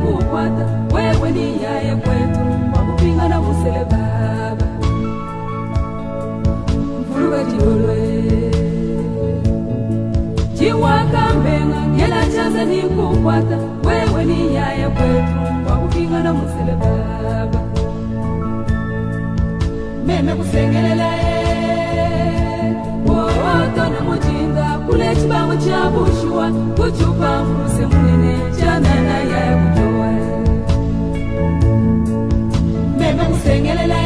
kukwata wewe ni yaye kwetu kwa kupinga na musele baba mfuruga jilolwe jiwaka mbenga ngela chaza ni kukwata wewe ni yaye kwetu kwa kupinga na musele baba meme kusengelela woto mujinga kule chibango cha bushwa kuchupa mruse munene chana na ya kutoa meme kusengelela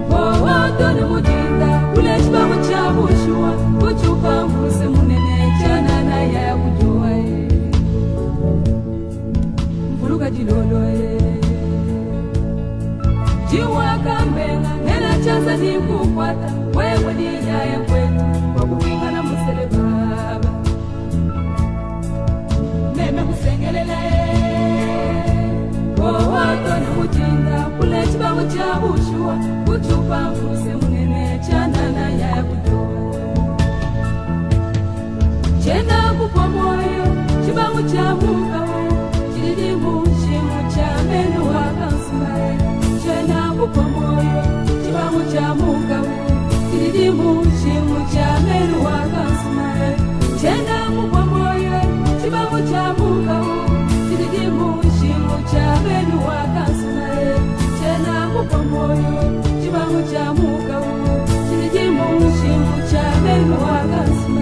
woto mujinga kule chibango cha bushwa kuchupa mruse munene chana na ya kutoa mfuruga jilolo jiwaka mbenga nela chaza ni kukwata wewe ni yaye kwetu kwa kupinga na musele baba meme kusengelela woto ni mujinga kule chibango cha bushwa kuchupa mruse munene chana na yaye kutoa chena kupwa moyo chibango cha bukawe chilidimu shimu cha menu wakansumare chena kupwa moyo chibango cha mukawe chilidimu shimu cha menu wakansumare chena kupwa moyo chibango cha mukawe chilidimu shimu cha menu wakansumare chena kupwa moyo chibango cha mukawe chilidimu shimu cha menu wakansumare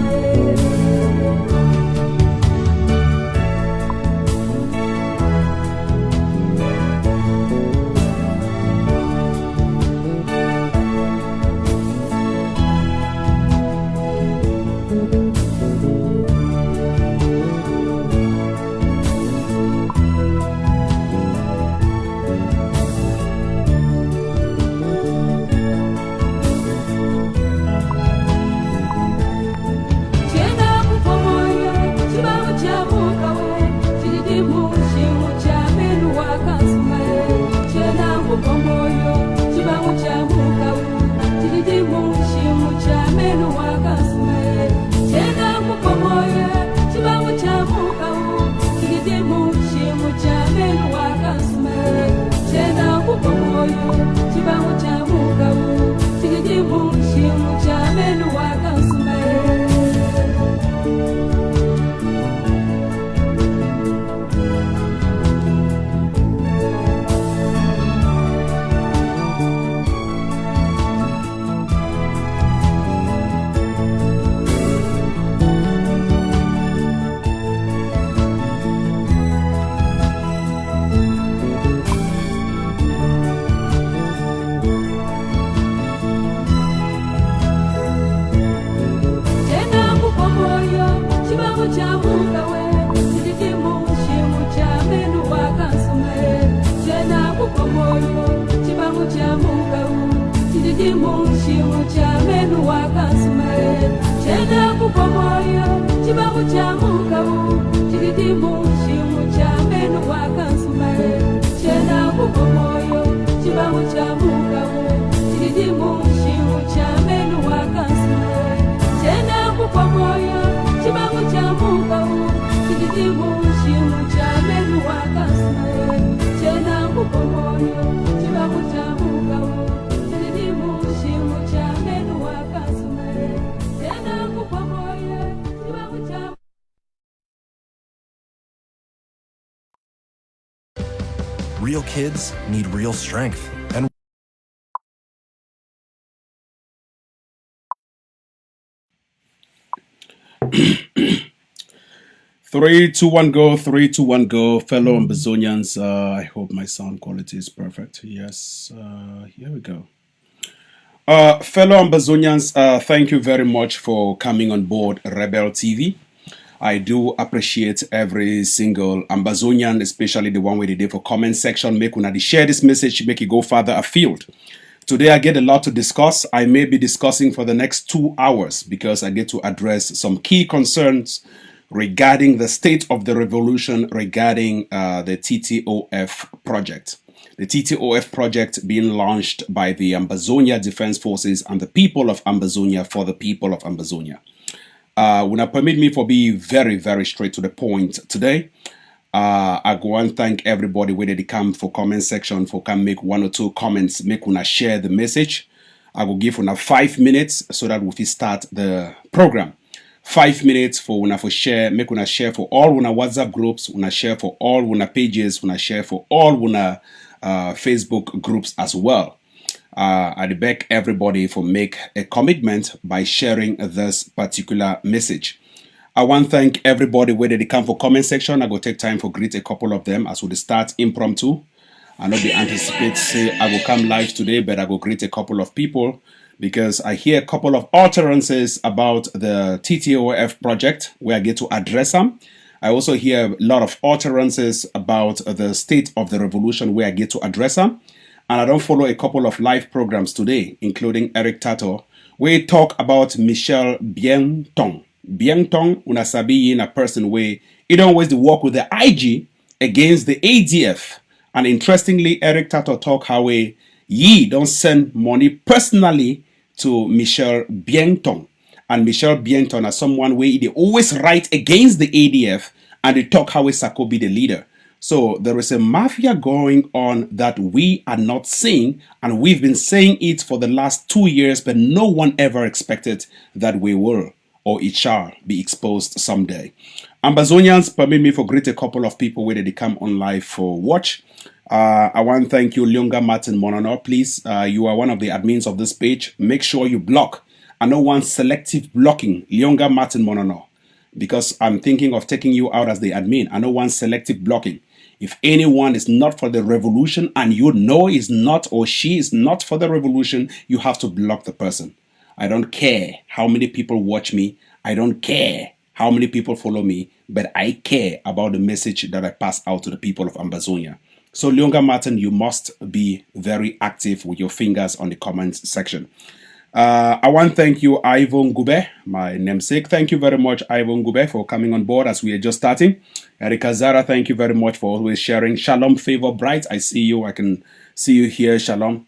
Real kids need real strength. And 3, 2, 1, go. 3, 2, 1, go. Fellow Ambazonians, I hope my sound quality is perfect. Yes, here we go. Fellow Ambazonians, thank you very much for coming on board Rebel TV. I do appreciate every single Ambazonian, especially the one with the day for comment section. Make una share this message, make it go further afield. Today I get a lot to discuss. I may be discussing for the next 2 hours because I get to address some key concerns regarding the state of the revolution regarding the TTOF project. The TTOF project being launched by the Ambazonia Defense Forces and the people of Ambazonia for the people of Ambazonia. When I permit me for be very, very straight to the point today, I go and thank everybody where they come for comment section for can make 1 or 2 comments, make una share the message. I will give una 5 minutes so that we can start the program. 5 minutes for una for share, make una share for all una WhatsApp groups, una share for all una pages, una share for all una Facebook groups as well. I beg everybody for make a commitment by sharing this particular message. I want to thank everybody where they come for comment section. I go take time for greet a couple of them as we start impromptu. I not be anticipate say I will come live today, but I will greet a couple of people because I hear a couple of utterances about the TTOF project where I get to address them. I also hear a lot of utterances about the state of the revolution where I get to address them. And I don't follow a couple of live programs today, including Eric Tato, where he talk about Michel Bientong. Bientong, una sabi in a person where he don't always work with the IG against the ADF. And interestingly, Eric Tato talk how he don't send money personally to Michel Bientong. And Michel Bientong as someone where they always write against the ADF and they talk how Sako be the leader. So there is a mafia going on that we are not seeing, and we've been saying it for the last 2 years, but no one ever expected that we will or it shall be exposed someday. Ambazonians, permit me for greet a couple of people where they come on live for watch. I want to thank you, Lyonga Martin Monono. Please, you are one of the admins of this page. Make sure you block. I don't want selective blocking, Lyonga Martin Monono, because I'm thinking of taking you out as the admin. I don't want selective blocking. If anyone is not for the revolution and you know is not or she is not for the revolution, you have to block the person. I don't care how many people watch me. I don't care how many people follow me, but I care about the message that I pass out to the people of Ambazonia. So Lyonga Martin, you must be very active with your fingers on the comments section. I want to thank you, Ivan Gube, my namesake. Thank you very much, Ivan Gube, for coming on board as we are just starting. Erika Zara, thank you very much for always sharing. Shalom, Favor Bright. I see you. I can see you here. Shalom.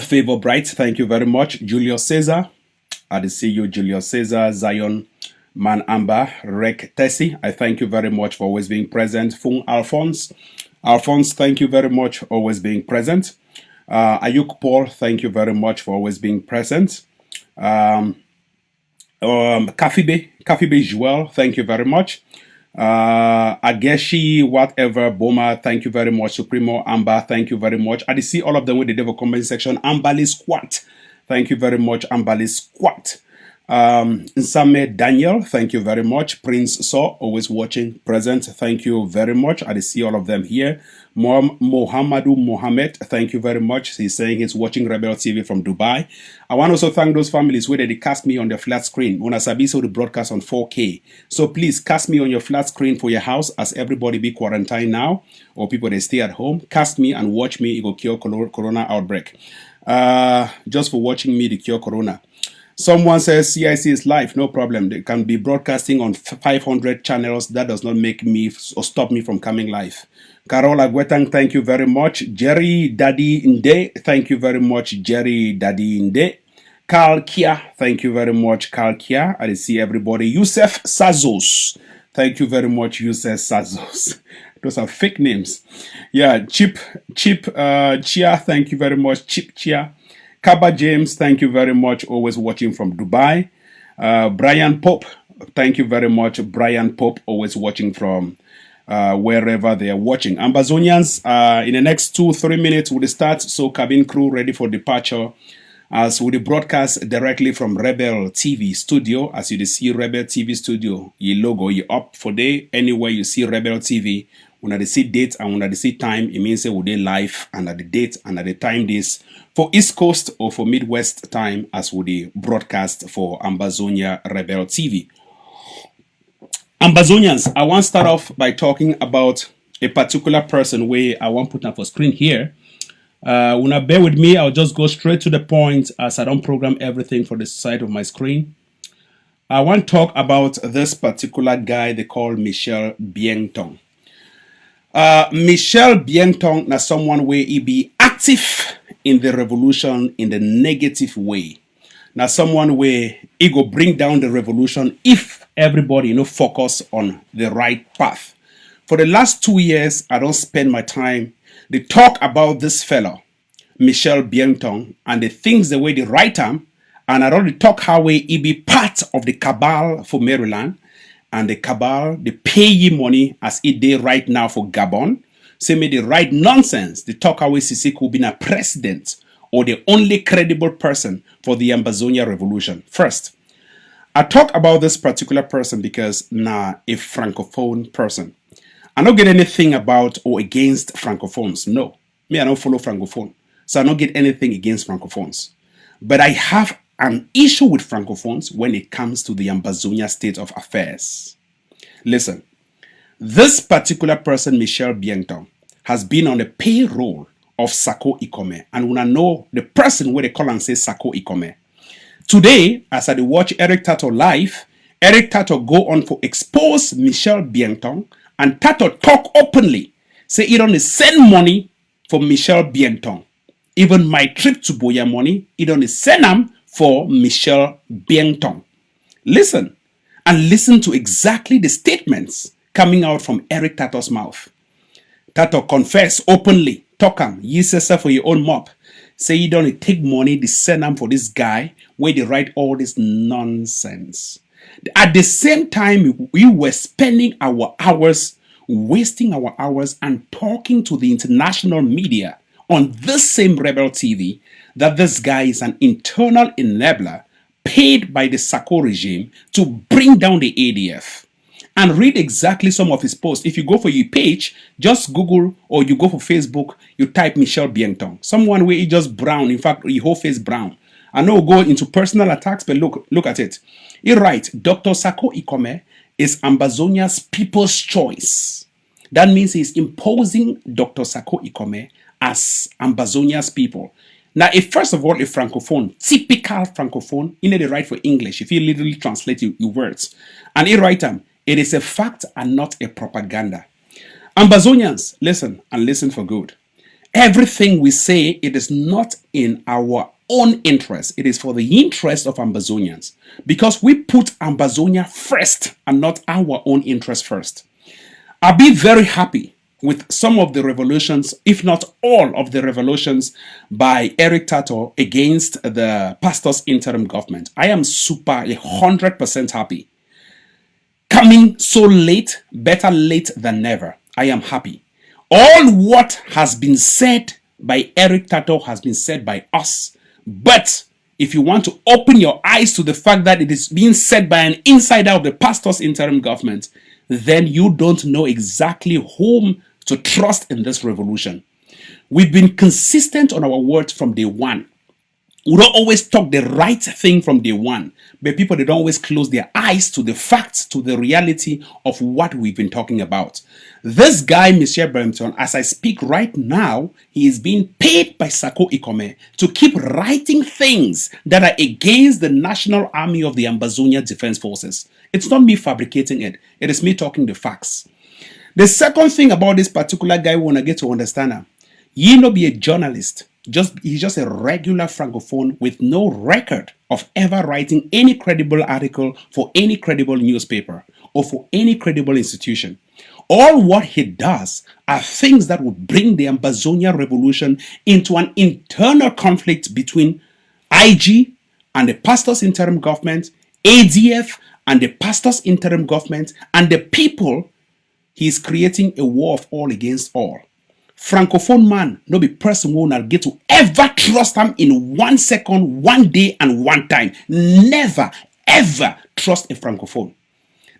Favor Bright, thank you very much. Julius Caesar. I see you, Julius Caesar. Zion Man Amber. Rek Tessie. I thank you very much for always being present. Fung Alphonse. Alphonse, thank you very much for always being present. Ayuk Paul, thank you very much for always being present. Kafibe Joel, thank you very much. Ageshi, whatever, Boma, thank you very much. Supremo, Amber, thank you very much. I see all of them with the devil comment section. Ambali Squat, thank you very much. Ambali Squat. Nsame Daniel, thank you very much. Prince Saw, always watching, present, thank you very much. I see all of them here. Mohamadu Mohammed, thank you very much. He's saying he's watching Rebel TV from Dubai. I want to also thank those families where they cast me on their flat screen. Una Sabiso, the broadcast on 4K. So please cast me on your flat screen for your house as everybody be quarantined now, or people they stay at home. Cast me and watch me. It will cure corona outbreak. Just for watching me, the cure corona. Someone says CIC is live, no problem. They can be broadcasting on 500 channels. That does not make me or stop me from coming live. Carola Gwetang, thank you very much. Jerry Daddy Nde, thank you very much. Jerry Daddy Nde. Carl Kia, thank you very much. Carl Kia, I see everybody. Yusef Sazos, thank you very much. Yusef Sazos. Those are fake names. Yeah, Chip Chia, thank you very much. Chip Chia. Kaba James, thank you very much, always watching from Dubai. Brian Pope, thank you very much. Brian Pope, always watching from wherever they are watching. Ambazonians, in the next 2-3 minutes, we'll start. So cabin crew ready for departure. As we broadcast directly from Rebel TV studio. As you see Rebel TV studio, your logo, you up for day. Anywhere you see Rebel TV, when they see date and when they see time, it means we day live and at the date and at the time this for East Coast or for Midwest time as we broadcast for Ambazonia Rebel TV. Ambazonians, I want to start off by talking about a particular person where I want to put up a screen here. When I bear with me, I'll just go straight to the point as I don't program everything for the side of my screen. I want to talk about this particular guy they call Michel Bientong. Michel Bientong na someone where he be active in the revolution in the negative way. Now someone where he go bring down the revolution if everybody focus on the right path. For the last 2 years, I don't spend my time. They talk about this fellow, Michel Bientong, and the things the way they write him, and I already talk how he be part of the cabal for Maryland, and the cabal, they pay you money as it they right now for Gabon. Say me they write nonsense. They talk how Sisi could be a president or the only credible person for the Ambazonia revolution. First, I talk about this particular person because a francophone person. I don't get anything about or against francophones. No, me I don't follow francophone, so I don't get anything against francophones. But I have an issue with francophones when it comes to the Ambazonia state of affairs. Listen, this particular person, Michel Bientong, has been on the payroll of Sako Ikome, and when I know the person where they call and say Sako Ikome. Today, as I watch Eric Tato live, Eric Tato go on for expose Michel Bientong, and Tato talk openly, say he don't send money for Michel Bientong. Even my trip to Boya money, he don't send them for Michel Bientong. Listen, and listen to exactly the statements coming out from Eric Tato's mouth. Tato confess openly, talk him, you say for your own mob. Say you don't take money, they send them for this guy where they write all this nonsense. At the same time, we were spending our hours, wasting our hours and talking to the international media on this same Rebel TV that this guy is an internal enabler paid by the Sako regime to bring down the ADF. And read exactly some of his posts. If you go for your page, just Google or you go for Facebook, you type Michel Bientong. Someone where he just brown, in fact, your whole face brown. I know go into personal attacks, but look at it. He writes, Dr. Sako Ikome is Ambazonia's people's choice. That means he's imposing Dr. Sako Ikome as Ambazonia's people. Now, if first of all, a francophone, typical francophone, you need to write for English. If you literally translate your words, and he write them, it is a fact and not a propaganda. Ambazonians, listen and listen for good. Everything we say, it is not in our own interest. It is for the interest of Ambazonians, because we put Ambazonia first and not our own interest first. I'll be very happy with some of the revolutions, if not all of the revolutions by Eric Tato against the pastor's interim government. I am 100% happy. Coming so late, better late than never. I am happy. All what has been said by Eric Tato has been said by us. But if you want to open your eyes to the fact that it is being said by an insider of the pastor's interim government, then you don't know exactly whom to trust in this revolution. We've been consistent on our words from day one. We don't always talk the right thing from day one, but people, they don't always close their eyes to the facts, to the reality of what we've been talking about. This guy, Michel Bientong, as I speak right now, he is being paid by Sako Ikome to keep writing things that are against the National Army of the Ambazonia Defense Forces. It's not me fabricating it. It is me talking the facts. The second thing about this particular guy we want to get to understand him. He not be a journalist. He's just a regular francophone with no record of ever writing any credible article for any credible newspaper or for any credible institution. All what he does are things that would bring the Ambazonia revolution into an internal conflict between IG and the pastor's interim government, ADF and the pastor's interim government, and the people. He's creating a war of all against all. Francophone man, no be person who will get to ever trust him in 1 second, 1 day, and 1 time. Never, ever trust a francophone.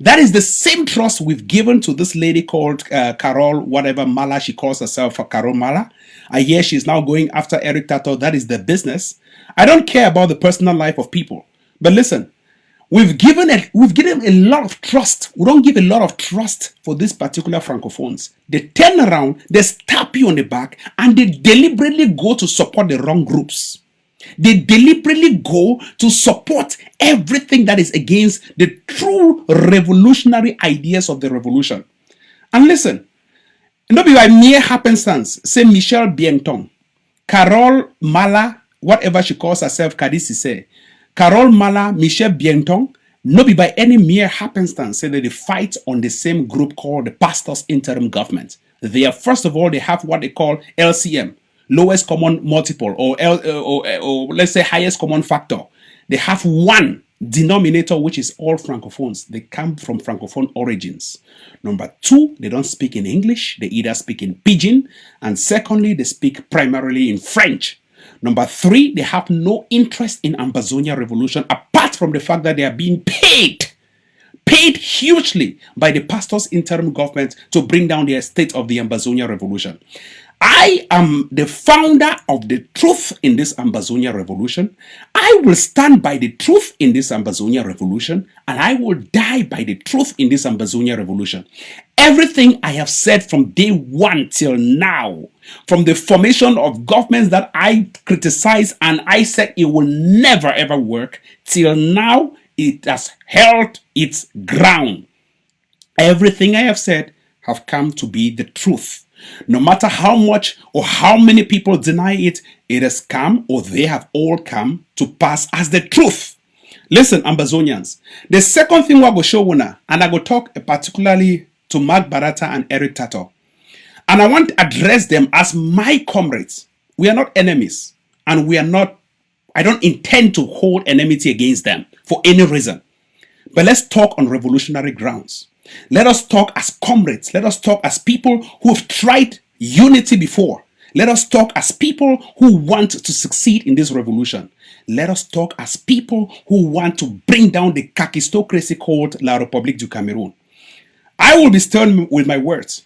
That is the same trust we've given to this lady called Carol, whatever Mala, she calls herself for Carol Mala. I hear she's now going after Eric Tato. That is the business. I don't care about the personal life of people. But listen, we've given a lot of trust. We don't give a lot of trust for these particular francophones. They turn around, they stab you on the back, and they deliberately go to support the wrong groups. They deliberately go to support everything that is against the true revolutionary ideas of the revolution. And listen, not be by mere happenstance, say Michel Bientong, Carol Mala, whatever she calls herself, Kadisi say, Carol Mala, Michel Bientong, No be by any mere happenstance say that they fight on the same group called the Pastors Interim Government. They are, first of all, they have what they call LCM, lowest common multiple, or let's say highest common factor. They have one denominator, which is all Francophones. They come from Francophone origins. Number two, they don't speak in English. They either speak in Pidgin, and secondly, they speak primarily in French. Number three, they have no interest in Ambazonia revolution apart from the fact that they are being paid hugely by the Pastors Interim Government to bring down the estate of the Ambazonia revolution. I am the founder of the truth in this Ambazonia revolution. I will stand by the truth in this Ambazonia revolution, and I will die by the truth in this Ambazonia revolution. Everything I have said from day one till now, from the formation of governments that I criticize and I said it will never ever work, till now it has held its ground. Everything I have said have come to be the truth. No matter how much or how many people deny it, it has come, or they have all come to pass as the truth. Listen, Ambazonians, the second thing we're going to show you, and I will talk particularly to Mark Barata and Eric Tato, and I want to address them as my comrades. We are not enemies, and I don't intend to hold enmity against them for any reason. But let's talk on revolutionary grounds. Let us talk as comrades. Let us talk as people who have tried unity before. Let us talk as people who want to succeed in this revolution. Let us talk as people who want to bring down the kakistocracy called La République du Cameroun. I will be stern with my words,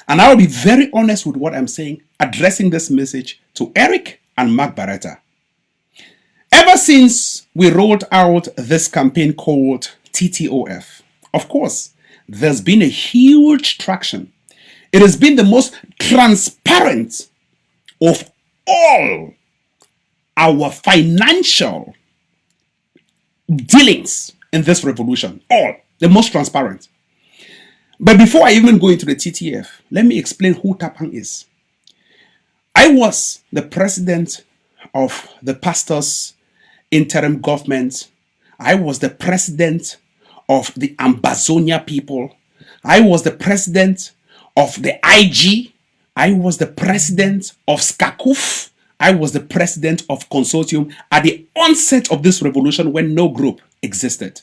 and I will be very honest with what I'm saying, addressing this message to Eric and Mark Barata. Ever since we rolled out this campaign called TTOF, of course, there's been a huge traction. It has been the most transparent of all our financial dealings in this revolution. All. The most transparent. But before I even go into the TTF, let me explain who Tapang is. I was the president of the Pastors Interim Government. I was the president of the Ambazonia people. I was the president of the IG. I was the president of SCACUF. I was the president of Consortium at the onset of this revolution when no group existed.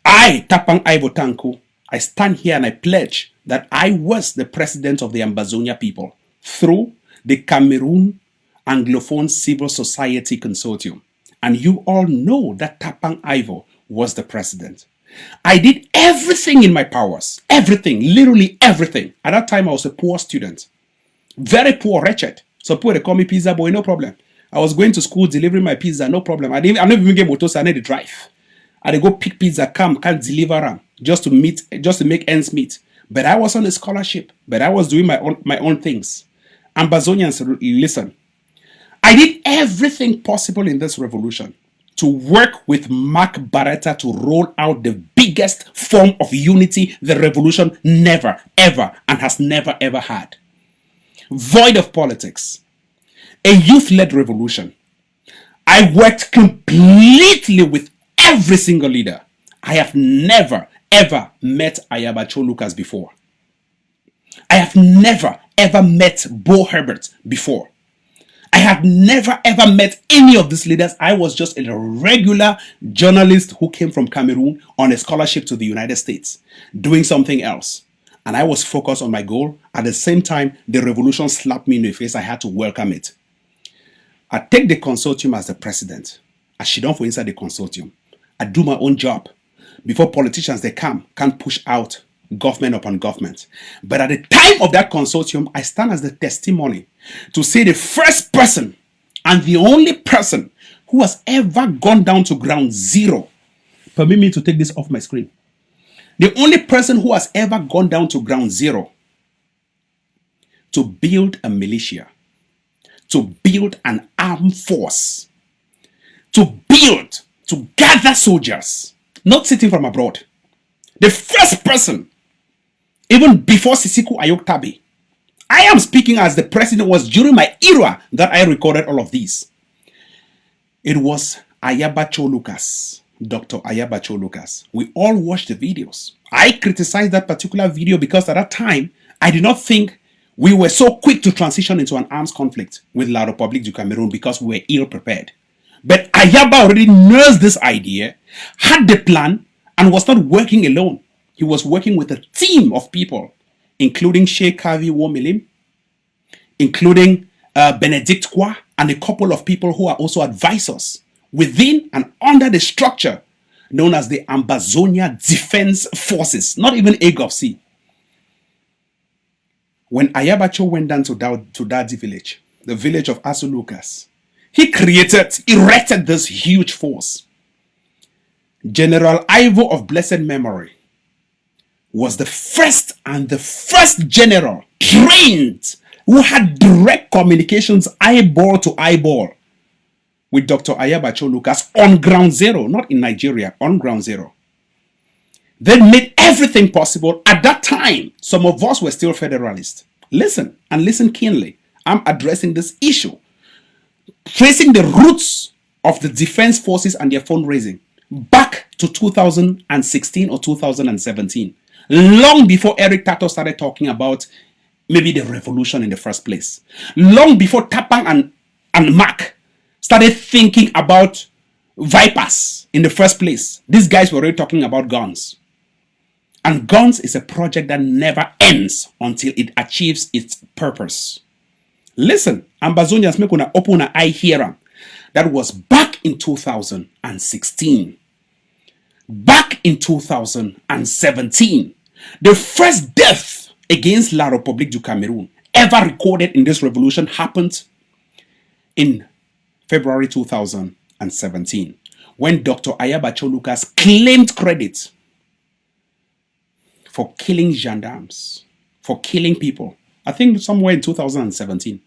I, Tapang Ivo Tanko, I stand here and I pledge that I was the president of the Ambazonia people through the Cameroon Anglophone Civil Society Consortium. And you all know that Tapang Ivo was the president. I did everything in my powers. Everything, literally everything. At that time, I was a poor student. Very poor, wretched. So people, they call me pizza boy, no problem. I was going to school, delivering my pizza, no problem. I never even get motor, so I need to drive. I go pick pizza, can't deliver them, just to make ends meet. But I was on a scholarship. But I was doing my own things. Ambazonians, listen. I did everything possible in this revolution to work with Mark Barata to roll out the biggest form of unity the revolution never, ever, and has never, ever had. Void of politics. A youth-led revolution. I worked completely with every single leader. I have never, ever met Ayabacho Lucas before. I have never, ever met Bo Herbert before. I have never ever met any of these leaders. I was just a regular journalist who came from Cameroon on a scholarship to the United States, doing something else. And I was focused on my goal. At the same time, the revolution slapped me in the face. I had to welcome it. I take the consortium as the president. I sit down for inside the consortium. I do my own job. Before politicians, they can't push out government upon government. But at the time of that consortium, I stand as the testimony to say the first person and the only person who has ever gone down to ground zero. Permit me to take this off my screen. The only person who has ever gone down to ground zero to build a militia, to build an armed force, to gather soldiers, not sitting from abroad. The first person, even before Sisiku Ayok Tabe, I am speaking as the president, was during my era that I recorded all of these. It was Ayabacho Lucas, Dr. Ayabacho Lucas. We all watched the videos. I criticized that particular video because at that time, I did not think we were so quick to transition into an arms conflict with La République du Cameroon because we were ill prepared. But Ayaba already knows this idea, had the plan, and was not working alone. He was working with a team of people, including Sheikh Kavi Womilim, including Benedict Kwa, and a couple of people who are also advisors within and under the structure known as the Ambazonia Defense Forces, not even AGOFC. When Ayabacho went down to Dadi village, the village of Asu Lucas, he erected this huge force. General Ivo of blessed memory was the first general trained who had direct communications eyeball to eyeball with Dr. Ayabacho Lucas on ground zero, not in Nigeria, on ground zero. They made everything possible. At that time, some of us were still federalists. Listen, and listen keenly. I'm addressing this issue, tracing the roots of the defense forces and their fundraising back to 2016 or 2017, long before Eric Tato started talking about maybe the revolution in the first place, long before Tapang and Mac started thinking about Vipers in the first place. These guys were already talking about guns. And guns is a project that never ends until it achieves its purpose. Listen, Ambazonians make una open an eye here. That was back in 2016. Back in 2017. The first death against La République du Cameroon ever recorded in this revolution happened in February 2017 when Dr. Ayabacho Lucas claimed credit for killing gendarmes, for killing people. I think somewhere in 2017,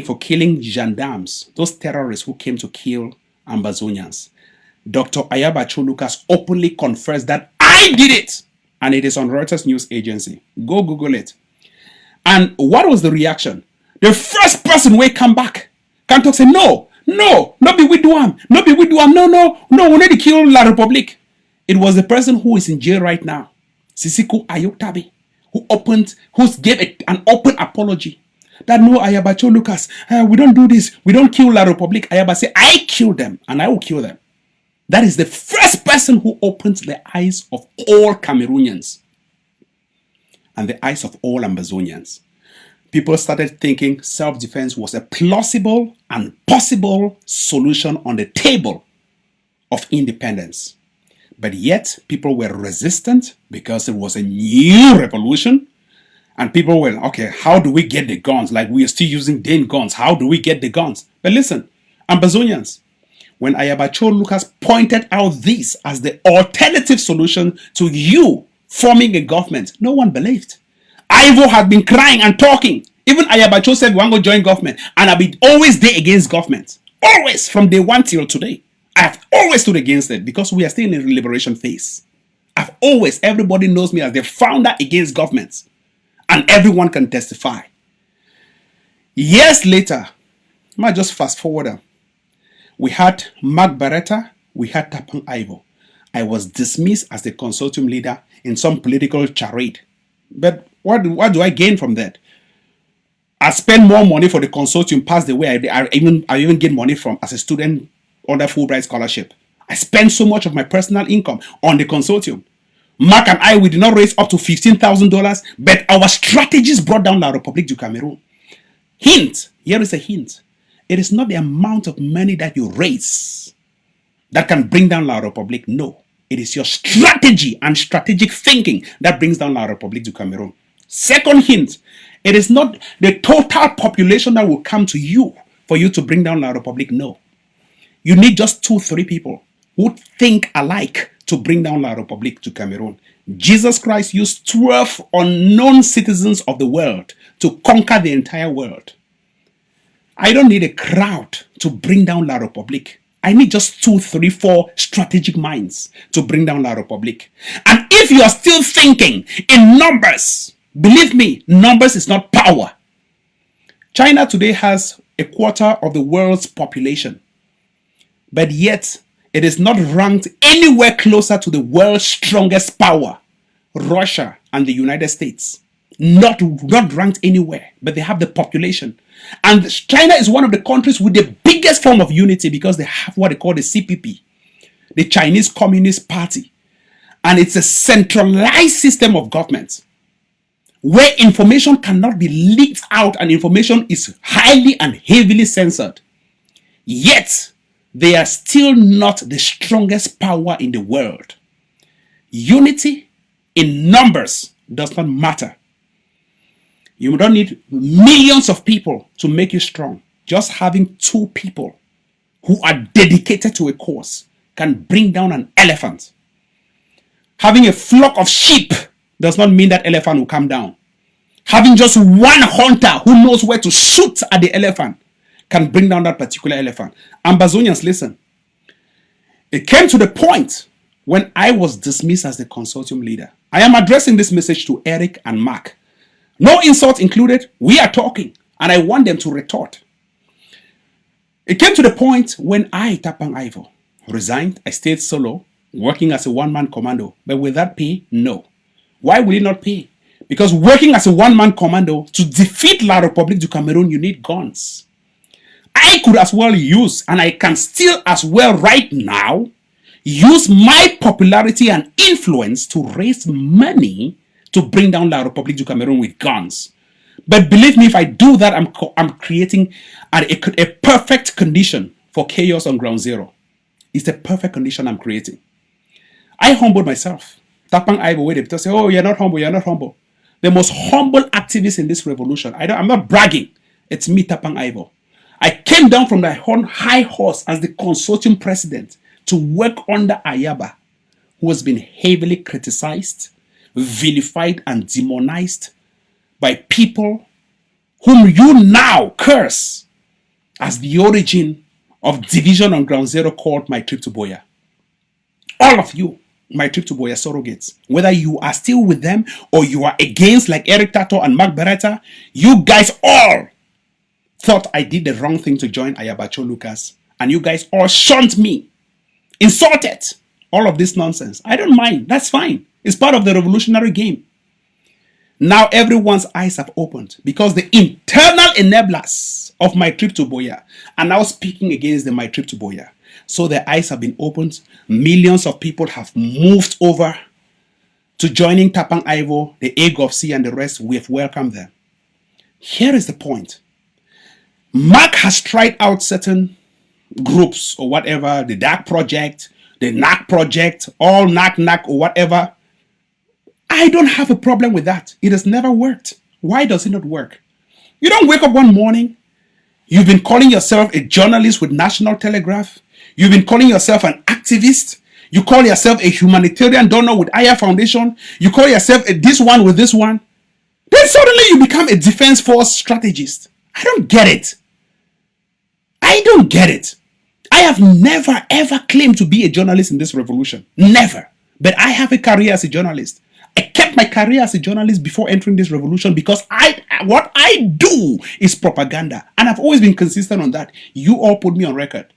for killing gendarmes, those terrorists who came to kill Ambazonians. Dr. Ayabacho Lucas openly confessed that I did it. And it is on Reuters news agency. Go Google it. And what was the reaction? The first person who come back can talk say, no, not be with Duam, no, we need to kill La République. It was the person who is in jail right now, Sisiku Ayoktabi, who gave an open apology. That no, Ayabacho Lucas, we don't do this, we don't kill La République. Ayaba say, I killed them and I will kill them. That is the first person who opened the eyes of all Cameroonians and the eyes of all Ambazonians. People started thinking self-defense was a plausible and possible solution on the table of independence. But yet, people were resistant because it was a new revolution. And people were, okay, how do we get the guns? Like, we are still using Dane guns. How do we get the guns? But listen, Ambazonians, when Ayabacho Lucas pointed out this as the alternative solution to you forming a government, no one believed. Ivo had been crying and talking. Even Ayabacho said, we want to join government. And I've been always there against government. Always, from day one till today. I have always stood against it because we are still in a liberation phase. Everybody knows me as the founder against government. And everyone can testify. Years later, I might just fast forward. We had Mark Barretta, we had Tapang Ivo. I was dismissed as the consortium leader in some political charade. But what do I gain from that? I spend more money for the consortium past the way I even get money from as a student under Fulbright scholarship. I spend so much of my personal income on the consortium. Mark and I, we did not raise up to $15,000, but our strategies brought down La République du Cameroon. Hint, here is a hint. It is not the amount of money that you raise that can bring down La République. No, it is your strategy and strategic thinking that brings down La République du Cameroon. Second hint, it is not the total population that will come to you for you to bring down La République. No. You need just 2-3 people who think alike to bring down La République du Cameroon. Jesus Christ used 12 unknown citizens of the world to conquer the entire world. I don't need a crowd to bring down La République. I need just 2, 3, 4 strategic minds to bring down La République. And if you are still thinking in numbers, believe me, numbers is not power. China today has 1/4 of the world's population. But yet, It is not ranked anywhere closer to the world's strongest power, Russia and the United States. Not ranked anywhere, but they have the population. And China is one of the countries with the biggest form of unity because they have what they call the CPP, the Chinese Communist Party. And it's a centralized system of government where information cannot be leaked out and information is highly and heavily censored. Yet, they are still not the strongest power in the world. Unity in numbers does not matter. You don't need millions of people to make you strong. Just having 2 people who are dedicated to a cause can bring down an elephant. Having a flock of sheep does not mean that elephant will come down. Having just one hunter who knows where to shoot at the elephant can bring down that particular elephant. Ambazonians, listen. It came to the point when I was dismissed as the consortium leader. I am addressing this message to Eric and Mark. No insult included. We are talking, and I want them to retort. It came to the point when I, Tapang Ivo, resigned. I stayed solo, working as a one-man commando. But with that pay, no. Why will it not pay? Because working as a one-man commando, to defeat La République du Cameroon, you need guns. I could as well use, and I can still as well right now, use my popularity and influence to raise money to bring down La République du Cameroon with guns. But believe me, if I do that, I'm creating a perfect condition for chaos on ground zero. It's the perfect condition I'm creating. I humbled myself. Tapang Ivo, wait, they say, oh, you're not humble, you're not humble. The most humble activist in this revolution. I'm not bragging. It's me, Tapang Ivo. I came down from the high horse as the consortium president to work under Ayaba, who has been heavily criticized, vilified, and demonized by people whom you now curse as the origin of division on ground zero called My Trip to Buea. All of you, My Trip to Buea surrogates, whether you are still with them or you are against, like Eric Tato and Mark Beretta, you guys all thought I did the wrong thing to join Ayabacho Lucas, and you guys all shunned me, insulted, all of this nonsense. I don't mind. That's fine. It's part of the revolutionary game. Now everyone's eyes have opened because the internal enablers of My Trip to Buea are now speaking against the My Trip to Buea. So their eyes have been opened. Millions of people have moved over to joining Tapang Ivo, the AGOFC, and the rest. We have welcomed them. Here is the point. Mark has tried out certain groups or whatever, the Dark Project, the NAC Project, all NAC or whatever. I don't have a problem with that. It has never worked. Why does it not work? You don't wake up one morning, you've been calling yourself a journalist with National Telegraph, you've been calling yourself an activist, you call yourself a humanitarian donor with Aya Foundation, you call yourself this one with this one, then suddenly you become a defense force strategist. I don't get it. I don't get it. I have never ever claimed to be a journalist in this revolution. Never. But I have a career as a journalist. I kept my career as a journalist before entering this revolution because what I do is propaganda. And I've always been consistent on that. You all put me on record.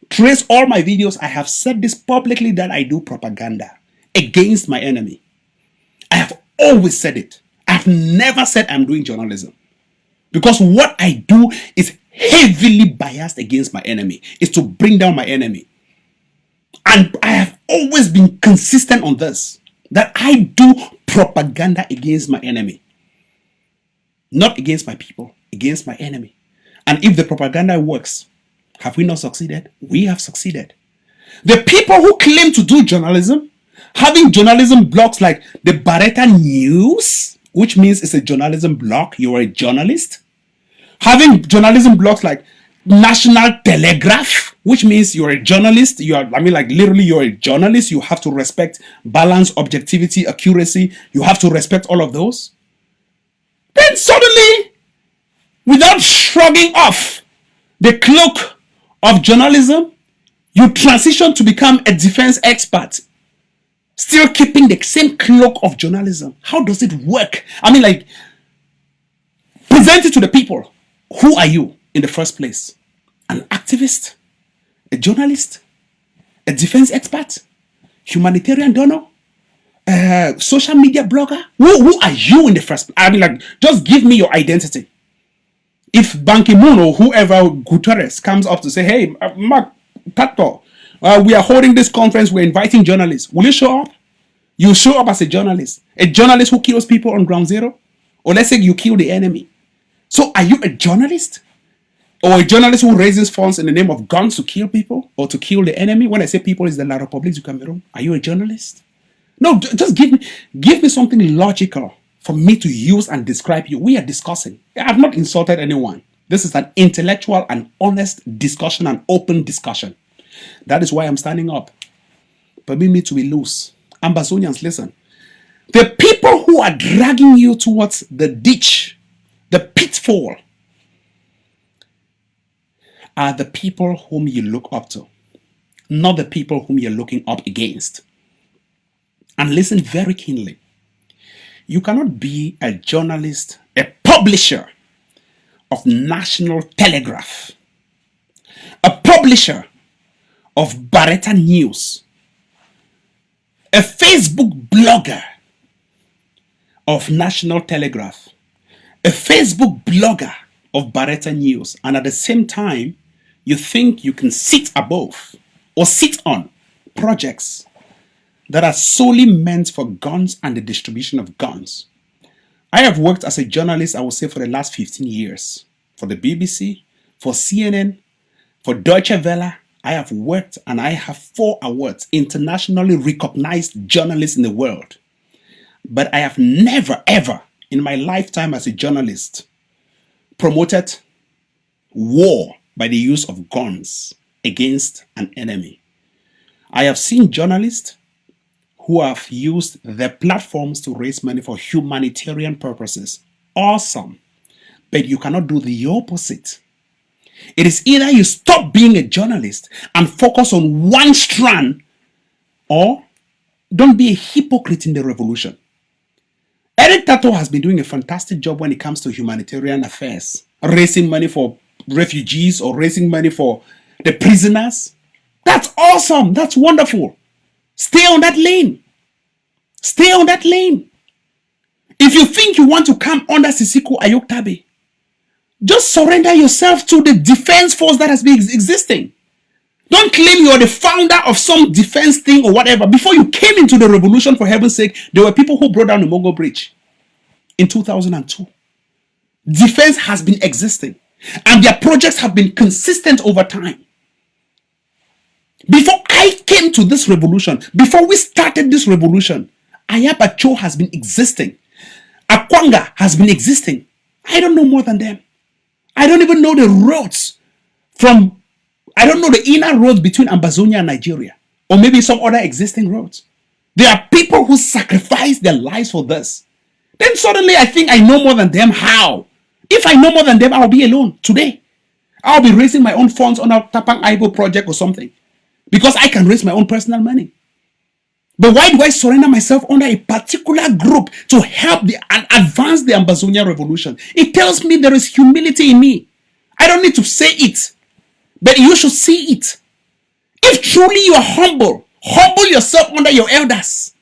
Trace all my videos. I have said this publicly that I do propaganda against my enemy. I have always said it. I've never said I'm doing journalism. Because what I do is heavily biased against my enemy. Is to bring down my enemy. And I have always been consistent on this. That I do propaganda against my enemy. Not against my people, against my enemy. And if the propaganda works, have we not succeeded? We have succeeded. The people who claim to do journalism, having journalism blogs like the Barretta News, which means it's a journalism blog, you're a journalist. Having journalism blogs like National Telegraph, which means you're a journalist. Literally you're a journalist. You have to respect balance, objectivity, accuracy. You have to respect all of those. Then suddenly, without shrugging off the cloak of journalism, you transition to become a defense expert. Still keeping the same cloak of journalism. How does it work? Present it to the people. Who are you in the first place? An activist? A journalist? a defense expert, humanitarian donor, social media blogger. Who are you in the first place? I mean, like, just give me your identity. If Ban Ki-moon or whoever, Guterres, comes up to say, hey, Mark Tato, we are holding this conference, we're inviting journalists. Will you show up? You show up as a journalist who kills people on ground zero? Or let's say you kill the enemy. So are you a journalist? Or a journalist who raises funds in the name of guns to kill people or to kill the enemy? When I say people, it's the La République du Cameroon. Are you a journalist? No, just give me something logical for me to use and describe you. We are discussing. I have not insulted anyone. This is an intellectual and honest discussion, an open discussion. That is why I'm standing up. Permit me to be loose. Ambazonians, listen. The people who are dragging you towards the ditch, the pitfall, are the people whom you look up to, not the people whom you're looking up against. And listen very keenly. You cannot be a journalist, a publisher of National Telegraph, a publisher of Barretta News, a Facebook blogger of National Telegraph, a Facebook blogger of Barretta News, and at the same time, you think you can sit above or sit on projects that are solely meant for guns and the distribution of guns. I have worked as a journalist, I would say, for the last 15 years. For the BBC, for CNN, for Deutsche Welle. I have worked and I have 4 awards, internationally recognized journalists in the world. But I have never, ever in my lifetime as a journalist promoted war by the use of guns against an enemy. I have seen journalists who have used their platforms to raise money for humanitarian purposes. Awesome. But you cannot do the opposite. It is either you stop being a journalist and focus on one strand, or don't be a hypocrite in the revolution. Eric Tato has been doing a fantastic job when it comes to humanitarian affairs, raising money for refugees or raising money for the prisoners. That's awesome. That's wonderful. Stay on that lane. Stay on that lane. If you think you want to come under Sisiko Ayoktabe, just surrender yourself to the defense force that has been existing. Don't claim you're the founder of some defense thing or whatever. Before you came into the revolution, for heaven's sake, there were people who brought down the Mongo Bridge in 2002. Defense has been existing, and their projects have been consistent over time. Before I came to this revolution, before we started this revolution, Ayaba Cho has been existing. Akwanga has been existing. I don't know more than them. I don't even know the roads I don't know the inner roads between Ambazonia and Nigeria, or maybe some other existing roads. There are people who sacrifice their lives for this. Then suddenly I think I know more than them. How? If I know more than them, I'll be alone today. I'll be raising my own funds on a Tapang Aibo project or something, because I can raise my own personal money. But why do I surrender myself under a particular group to help and advance the Ambazonia revolution? It tells me there is humility in me. I don't need to say it, but you should see it. If truly you are humble yourself under your elders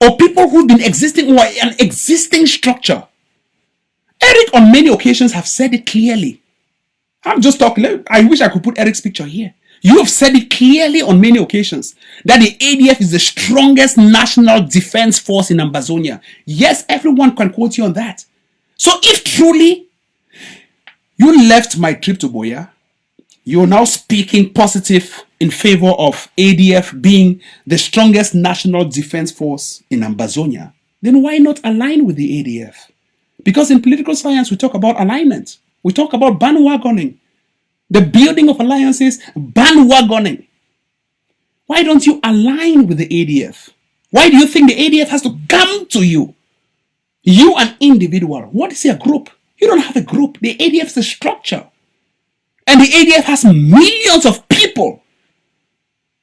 or people who've been existing or an existing structure. Eric on many occasions have said it clearly. I'm just talking. I wish I could put Eric's picture here. You have said it clearly on many occasions that the ADF is the strongest national defense force in Ambazonia. Yes, everyone can quote you on that. So if truly you left my trip to Boya, you're now speaking positive in favor of ADF being the strongest national defense force in Ambazonia, then why not align with the ADF? Because in political science, we talk about alignment. We talk about bandwagoning. The building of alliances, bandwagoning. Why don't you align with the ADF? Why do you think the ADF has to come to you? You, an individual. What is your group? You don't have a group. The ADF is a structure. And the ADF has millions of people.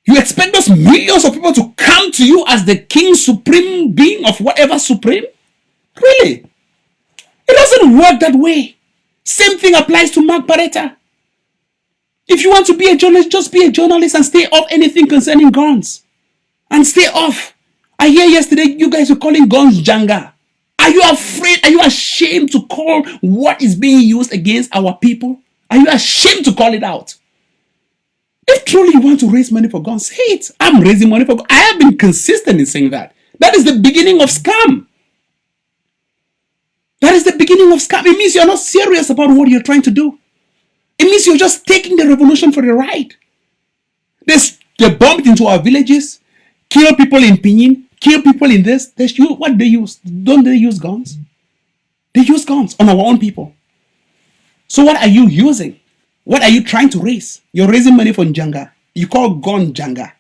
You expect those millions of people to come to you as the king supreme being of whatever supreme? Really? It doesn't work that way. Same thing applies to Mark Barretta. If you want to be a journalist, just be a journalist and stay off anything concerning guns. And stay off. I hear yesterday you guys were calling guns Janga. Are you afraid? Are you ashamed to call what is being used against our people? Are you ashamed to call it out? If truly you want to raise money for guns, say it. I'm raising money for guns. I have been consistent in saying that. That is the beginning of scam. That is the beginning of scam. It means you're not serious about what you're trying to do. It means you're just taking the revolution for the ride. They bombed into our villages, kill people in Pinyin, kill people in this. What they use? Don't they use guns? They use guns on our own people. So what are you using? What are you trying to raise? You're raising money for Njanga. You call gun Njanga.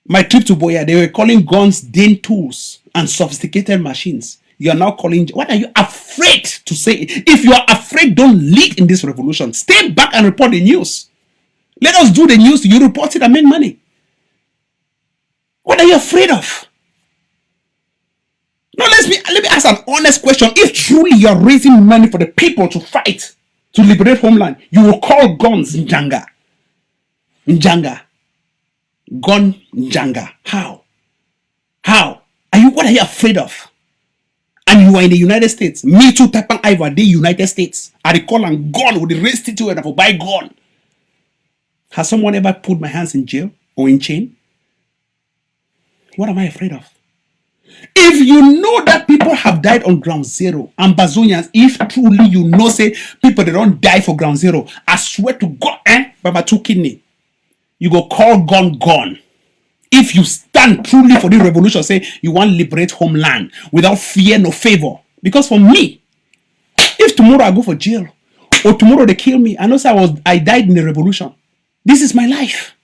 My trip to Boya, they were calling guns Dane tools and sophisticated machines. You are now calling. What are you afraid to say? If you are afraid, don't lead in this revolution. Stay back and report the news. Let us do the news. You report it and make money. What are you afraid of? Now let me ask an honest question. If truly you are raising money for the people to fight, to liberate homeland, you will call guns Njanga. Njanga. Gun Njanga. How? How? What are you afraid of? And you are in the United States. Me too, Tapang Iva, the United States. I recall and gun with the race to and for buy gun. Has someone ever put my hands in jail or in chain? What am I afraid of? If you know that people have died on ground zero, and Bazonians, if truly you know, say people they don't die for ground zero, I swear to God, by my 2 kidney, you go call gun. If you stand truly for the revolution, say you want to liberate homeland without fear no favor. Because for me, if tomorrow I go for jail or tomorrow they kill me, I know I died in the revolution. This is my life.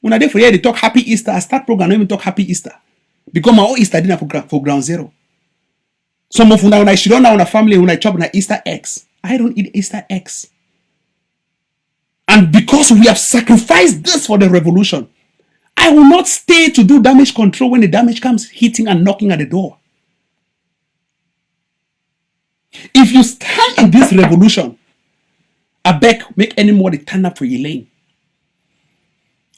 When I did for here, they talk Happy Easter. I start program, I don't even talk Happy Easter. Because my own Easter dinner for ground zero. Some of when I should on a family, when I chop on Easter eggs, I don't eat Easter eggs. And because we have sacrificed this for the revolution, I will not stay to do damage control when the damage comes hitting and knocking at the door. If you stand in this revolution, I beg, make any more they turn up for your lane.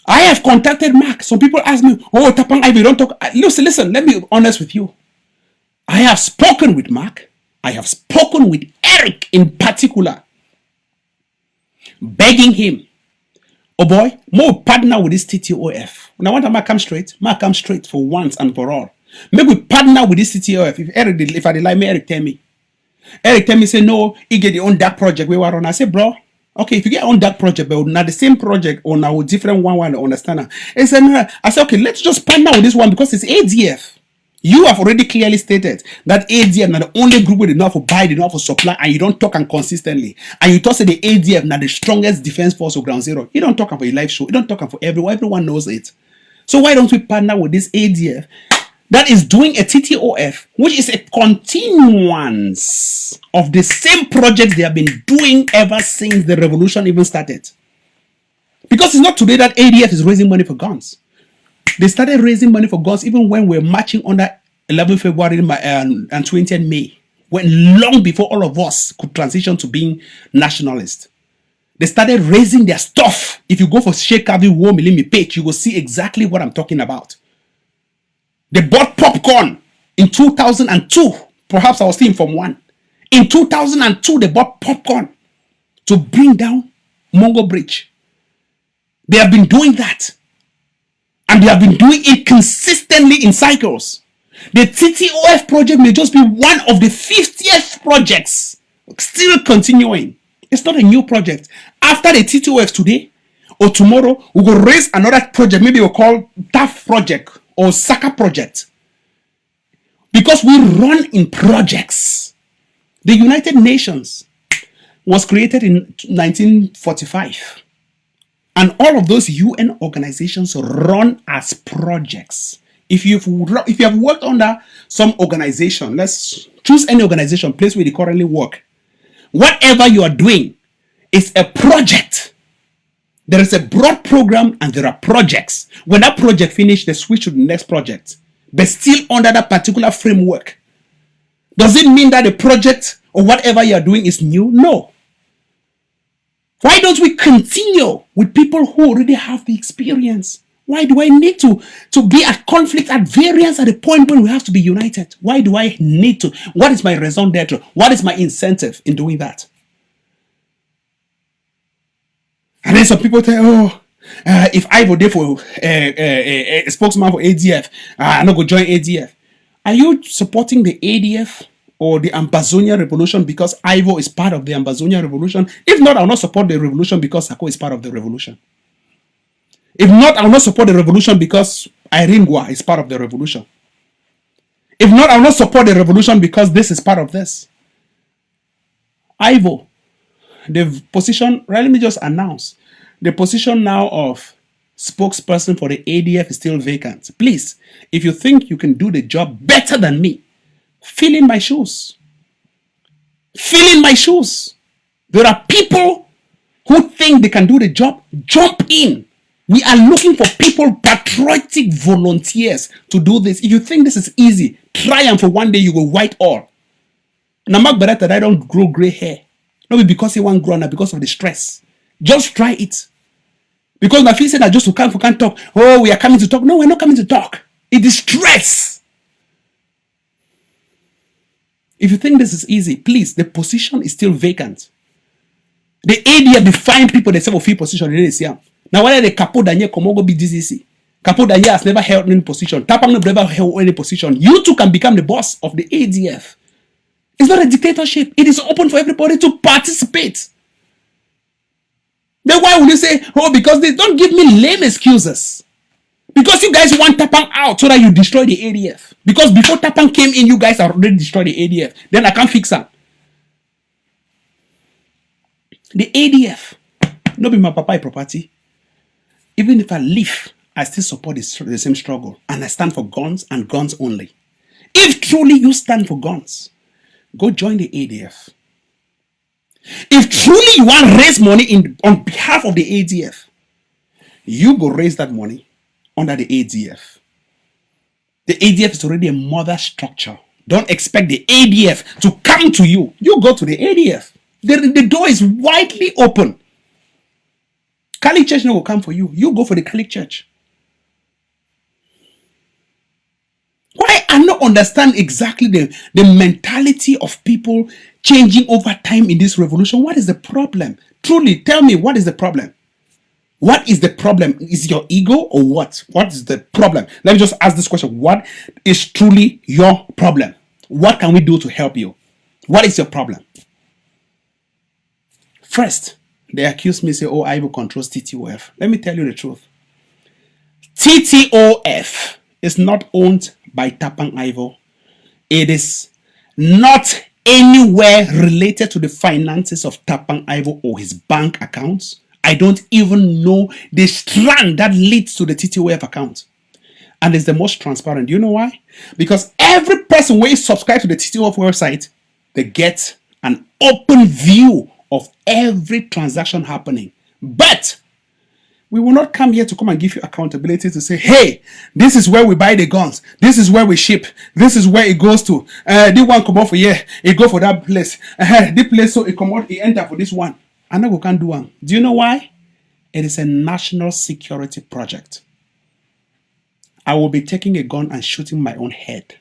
I have contacted Mark. Some people ask me, oh, Tapang Ivy, don't talk. Listen, let me be honest with you. I have spoken with Mark. I have spoken with Eric in particular, begging him, oh boy, more partner with this TTOF. Now, I want Mark come straight for once and for all. Maybe we partner with this TTOF. If I lie, Eric tell me. Eric tell me, say, no, he get your own dark project we were on. I say, bro, okay, if you get on that project, but not the same project or now different one, understand. I said, okay, let's just partner with this one because it's ADF. You have already clearly stated that ADF not the only group with enough for buy, enough for supply, and you don't talk and consistently. And you talk say the ADF not the strongest defense force of ground zero. You don't talk for your live show. You don't talk for everyone. Everyone knows it. So why don't we partner with this ADF that is doing a TTOF, which is a continuance of the same project they have been doing ever since the revolution even started? Because it's not today that ADF is raising money for guns. They started raising money for guns even when we were marching under 11 February and 20th May, when long before all of us could transition to being nationalists. They started raising their stuff. If you go for Sheikh Avi War Milimi page, you will see exactly what I'm talking about. They bought popcorn in 2002. Perhaps I was still from one. In 2002, they bought popcorn to bring down Mongo Bridge. They have been doing that. And they have been doing it consistently in cycles. The TTOF project may just be one of the 50th projects still continuing. It's not a new project. After the TTOF today or tomorrow, we will raise another project. Maybe we'll call TAF project or Saka project. Because we run in projects. The United Nations was created in 1945. And all of those UN organizations run as projects. If you have worked under some organization, let's choose any organization, place where you currently work. Whatever you are doing is a project. There is a broad program and there are projects. When that project finishes, they switch to the next project, but still under that particular framework. Does it mean that the project or whatever you are doing is new? No. Why don't we continue with people who already have the experience? Why do I need to be at conflict, at variance, at a point when we have to be united? Why do I need to? What is my raison d'etre? What is my incentive in doing that? And then some people say, oh, if I vote for a spokesman for ADF, I'm not going to join ADF. Are you supporting the ADF or the Ambazonian Revolution because Ivo is part of the Ambazonian Revolution? If not, I'll not support the revolution because Sako is part of the revolution. If not, I'll not support the revolution because Irene Gua is part of the revolution. If not, I'll not support the revolution because this is part of this. Ivo, the position, let me just announce, the position now of spokesperson for the ADF is still vacant. Please, if you think you can do the job better than me, fill in my shoes. Fill in my shoes. There are people who think they can do the job. Jump in. We are looking for people, patriotic volunteers to do this. If you think this is easy, try and for one day you will white all. Namak Beretta, I don't grow gray hair. Not because he won't grow, not because of the stress. Just try it. Because my friend said that just to come, we can't talk. Oh, we are coming to talk. No, we're not coming to talk. It is stress. If you think this is easy, please, the position is still vacant. The ADF define people they say of free position in this year. Now, whether the Capo Daniel Komogo be DCC, Capo Daniel has never held any position. Tapang never held any position. You too can become the boss of the ADF. It's not a dictatorship. It is open for everybody to participate. Then why would you say, oh, because they don't give me lame excuses? Because you guys want Tapang out so that you destroy the ADF. Because before Tapang came in, you guys already destroyed the ADF. Then I can't fix that. The ADF, not be my papa property. Even if I leave, I still support the same struggle. And I stand for guns and guns only. If truly you stand for guns, go join the ADF. If truly you want to raise money on behalf of the ADF, you go raise that money under the ADF. The ADF is already a mother structure. Don't expect the ADF to come to you. You go to the ADF. The door is widely open. Catholic Church no will come for you. You go for the Catholic Church. Why I don't understand exactly the mentality of people changing over time in this revolution. What is the problem? Truly, tell me, what is the problem? What is the problem? Is it your ego or what? What is the problem? Let me just ask this question. What is truly your problem? What can we do to help you? What is your problem? First, they accuse me, say, oh, Ivo controls TTOF. Let me tell you the truth. TTOF is not owned by Tapang Ivo. It is not anywhere related to the finances of Tapang Ivo or his bank accounts. I don't even know the strand that leads to the TTOF account. And it's the most transparent. Do you know why? Because every person when you subscribe to the TTOF website, they get an open view of every transaction happening. But we will not come here to come and give you accountability to say, hey, this is where we buy the guns. This is where we ship. This is where it goes to. This one come off for here. It go for that place. This place, so it come out, it enter for this one. And we can't do one. Do you know why? It is a national security project. I will be taking a gun and shooting my own head.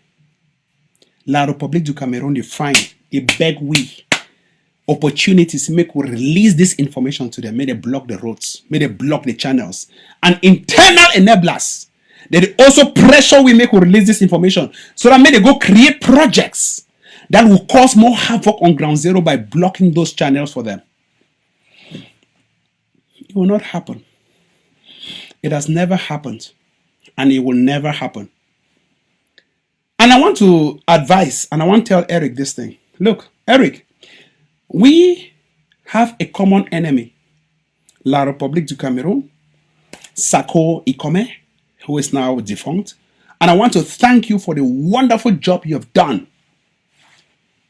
La République du Cameroun, they find, they beg we opportunities make we release this information to them. May they block the roads. May they block the channels. And internal enablers. They also pressure we make we release this information. So that may they go create projects that will cause more havoc on ground zero by blocking those channels for them. It will not happen. It has never happened. And it will never happen. And I want to advise, and I want to tell Eric this thing. Look, Eric, we have a common enemy. La République du Cameroun, Sako Ikome, who is now defunct. And I want to thank you for the wonderful job you have done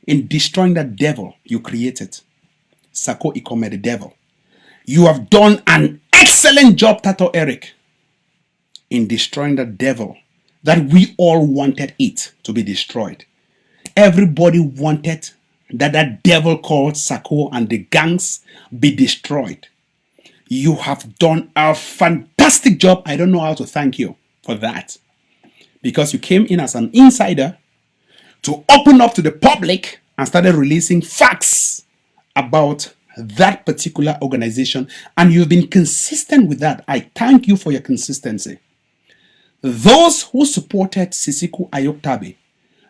in destroying that devil you created. Sako Ikome, the devil. You have done an excellent job, Tato Eric, in destroying the devil that we all wanted it to be destroyed. Everybody wanted that that devil called Sako and the gangs be destroyed. You have done a fantastic job. I don't know how to thank you for that, because you came in as an insider to open up to the public and started releasing facts about that particular organization, and you've been consistent with that. I thank you for your consistency. Those who supported Sisiku Ayoktabe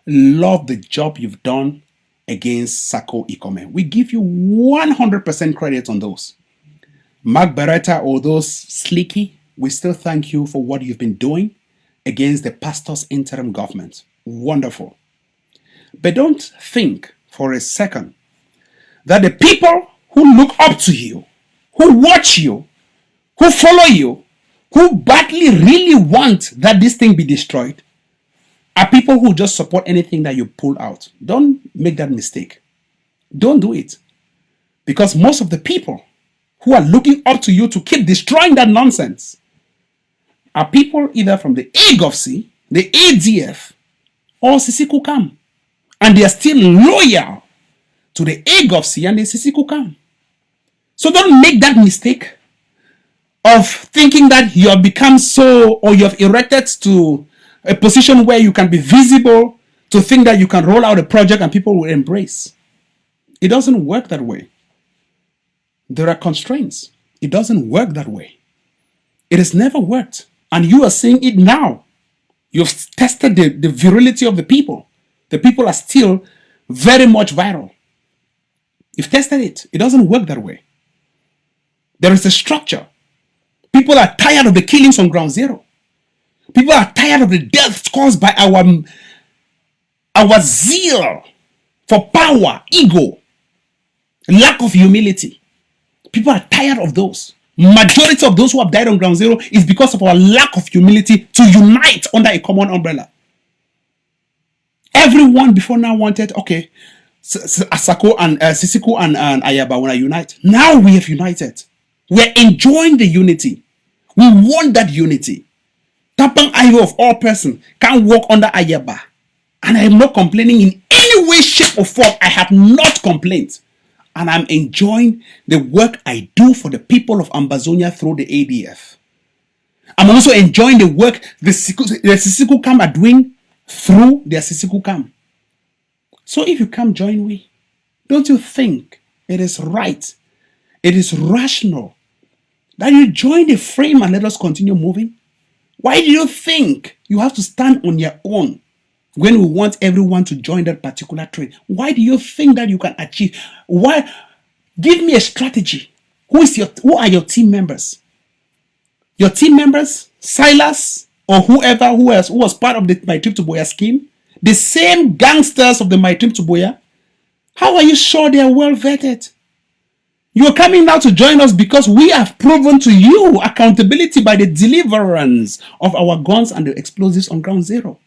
love the job you've done against Sako Ikome. We give you 100% credit on those. Mark Beretta or those Slicky, we still thank you for what you've been doing against the pastor's interim government. Wonderful. But don't think for a second that the people who look up to you, who watch you, who follow you, who badly really want that this thing be destroyed, are people who just support anything that you pull out. Don't make that mistake. Don't do it. Because most of the people who are looking up to you to keep destroying that nonsense are people either from the AGOVC, the ADF, or Sisiku Kam. And they are still loyal to the AGOVC and the Sisiku Kam. So don't make that mistake of thinking that you have become so, or you have erected to a position where you can be visible, to think that you can roll out a project and people will embrace. It doesn't work that way. There are constraints. It doesn't work that way. It has never worked. And you are seeing it now. You've tested the virility of the people. The people are still very much viral. You've tested it. It doesn't work that way. There is a structure. People are tired of the killings on ground zero. People are tired of the deaths caused by our zeal for power, ego, lack of humility. People are tired of those. Majority of those who have died on ground zero is because of our lack of humility to unite under a common umbrella. Everyone before now wanted, okay, Sako and Sisiku and Ayaba want to unite. Now we have united. We're enjoying the unity. We want that unity. Tapang Ayo of all person can walk under Ayaba. And I am not complaining in any way, shape or form. I have not complained. And I'm enjoying the work I do for the people of Ambazonia through the ADF. I'm also enjoying the work the Sisiku Kam are doing through their Sisiku Kam. So if you come join me, don't you think it is right, it is rational that you join the frame and let us continue moving? Why do you think you have to stand on your own when we want everyone to join that particular trade? Why do you think that you can achieve? Why? Give me a strategy. Who are your team members? Your team members, Silas or whoever who was part of my trip to Boya scheme, the same gangsters of the My Trip to Boya. How are you sure they are well vetted? You are coming now to join us because we have proven to you accountability by the deliverance of our guns and the explosives on ground zero.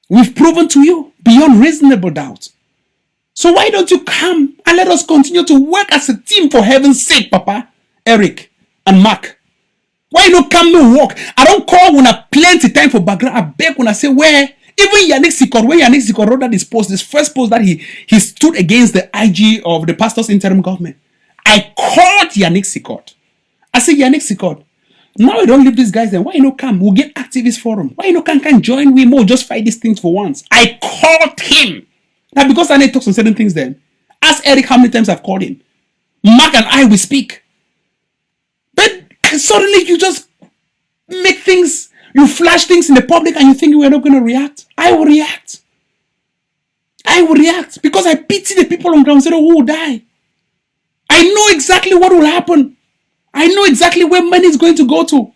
We've proven to you beyond reasonable doubt. So why don't you come and let us continue to work as a team, for heaven's sake, Papa, Eric, and Mark? Why not come no work? I don't call when I plenty time for background. I beg when I say where. Even Yannick Sikor, when Yannick Sikor wrote that this first post that he stood against the IG of the pastor's interim government, I called Yannick Sikor. I said, Yannick Sikor, now we don't leave these guys then. Why you not come? We'll get activist forum. Why you not can join? We more just fight these things for once. I called him. Now because I need to talk on certain things then. Ask Eric how many times I've called him. Mark and I will speak. But suddenly you just make things, you flash things in the public and you think we're not going to react. I will react. I will react because I pity the people on ground zero who will die. I know exactly what will happen. I know exactly where money is going to go to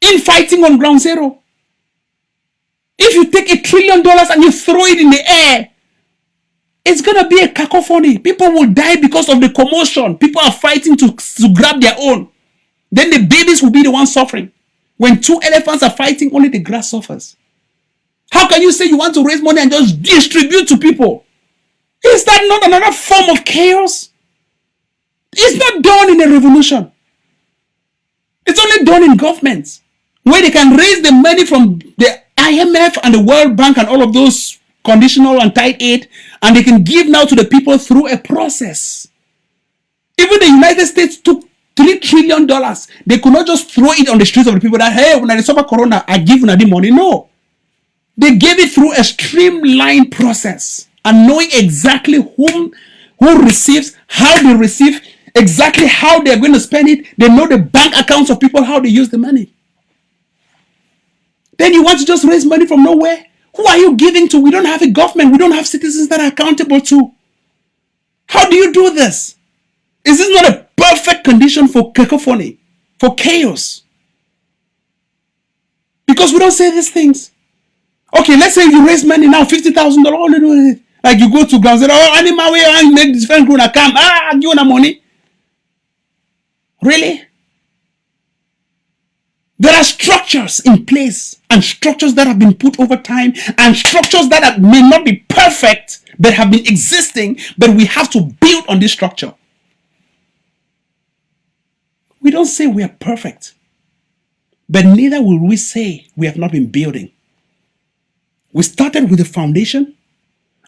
in fighting on ground zero. If you take $1 trillion and you throw it in the air, it's going to be a cacophony. People will die because of the commotion. People are fighting to grab their own. Then the babies will be the ones suffering. When 2 elephants are fighting, only the grass suffers. How can you say you want to raise money and just distribute to people? Is that not another form of chaos? It's not done in a revolution. It's only done in governments, where they can raise the money from the IMF and the World Bank and all of those conditional and tied aid, and they can give now to the people through a process. Even the United States took $3 trillion. They could not just throw it on the streets of the people that, hey, when I suffer corona, I give you the money. No. They gave it through a streamlined process and knowing exactly who receives, how they receive, exactly how they're going to spend it. They know the bank accounts of people, how they use the money. Then you want to just raise money from nowhere? Who are you giving to? We don't have a government. We don't have citizens that are accountable to. How do you do this? Is this not a perfect condition for cacophony, for chaos? Because we don't say these things. Okay, let's say you raise money now, $50,000. Like you go to ground zero, oh, animal way, I make this friend gonna come. Give you money. Really? There are structures in place and structures that have been put over time and structures that may not be perfect but have been existing, but we have to build on this structure. We don't say we are perfect, but neither will we say we have not been building. We started with the foundation,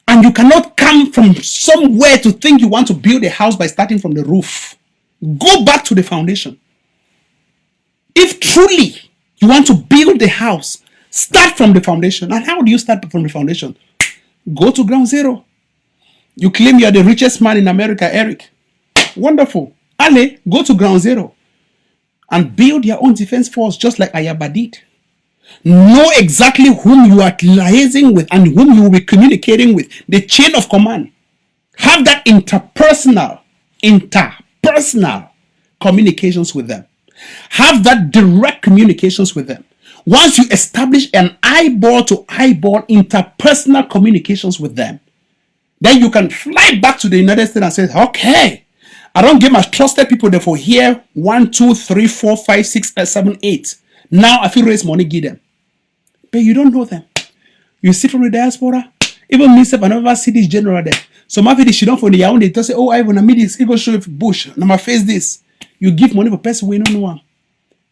and you cannot come from somewhere to think you want to build a house by starting from the roof. Go back to the foundation. If truly you want to build the house, start from the foundation. And how do you start from the foundation? Go to ground zero. You claim you are the richest man in America, Eric. Wonderful. Ale, go to ground zero and build your own defense force just like Ayaba did. Know exactly whom you are liaising with and whom you will be communicating with. The chain of command. Have that interpersonal communications with them. Have that direct communications with them. Once you establish an eyeball to eyeball interpersonal communications with them, then you can fly back to the United States and say, okay, I don't get my trusted people therefore here 1, 2, 3, 4, 5, 6, 7, 8. Now I feel raise money, give them. But you don't know them. You see from the diaspora, even myself, I never see this general there. So my video, she don't for the yawn, they just say, oh, I want to meet this, even show if bush, now my face this. You give money for person we don't know.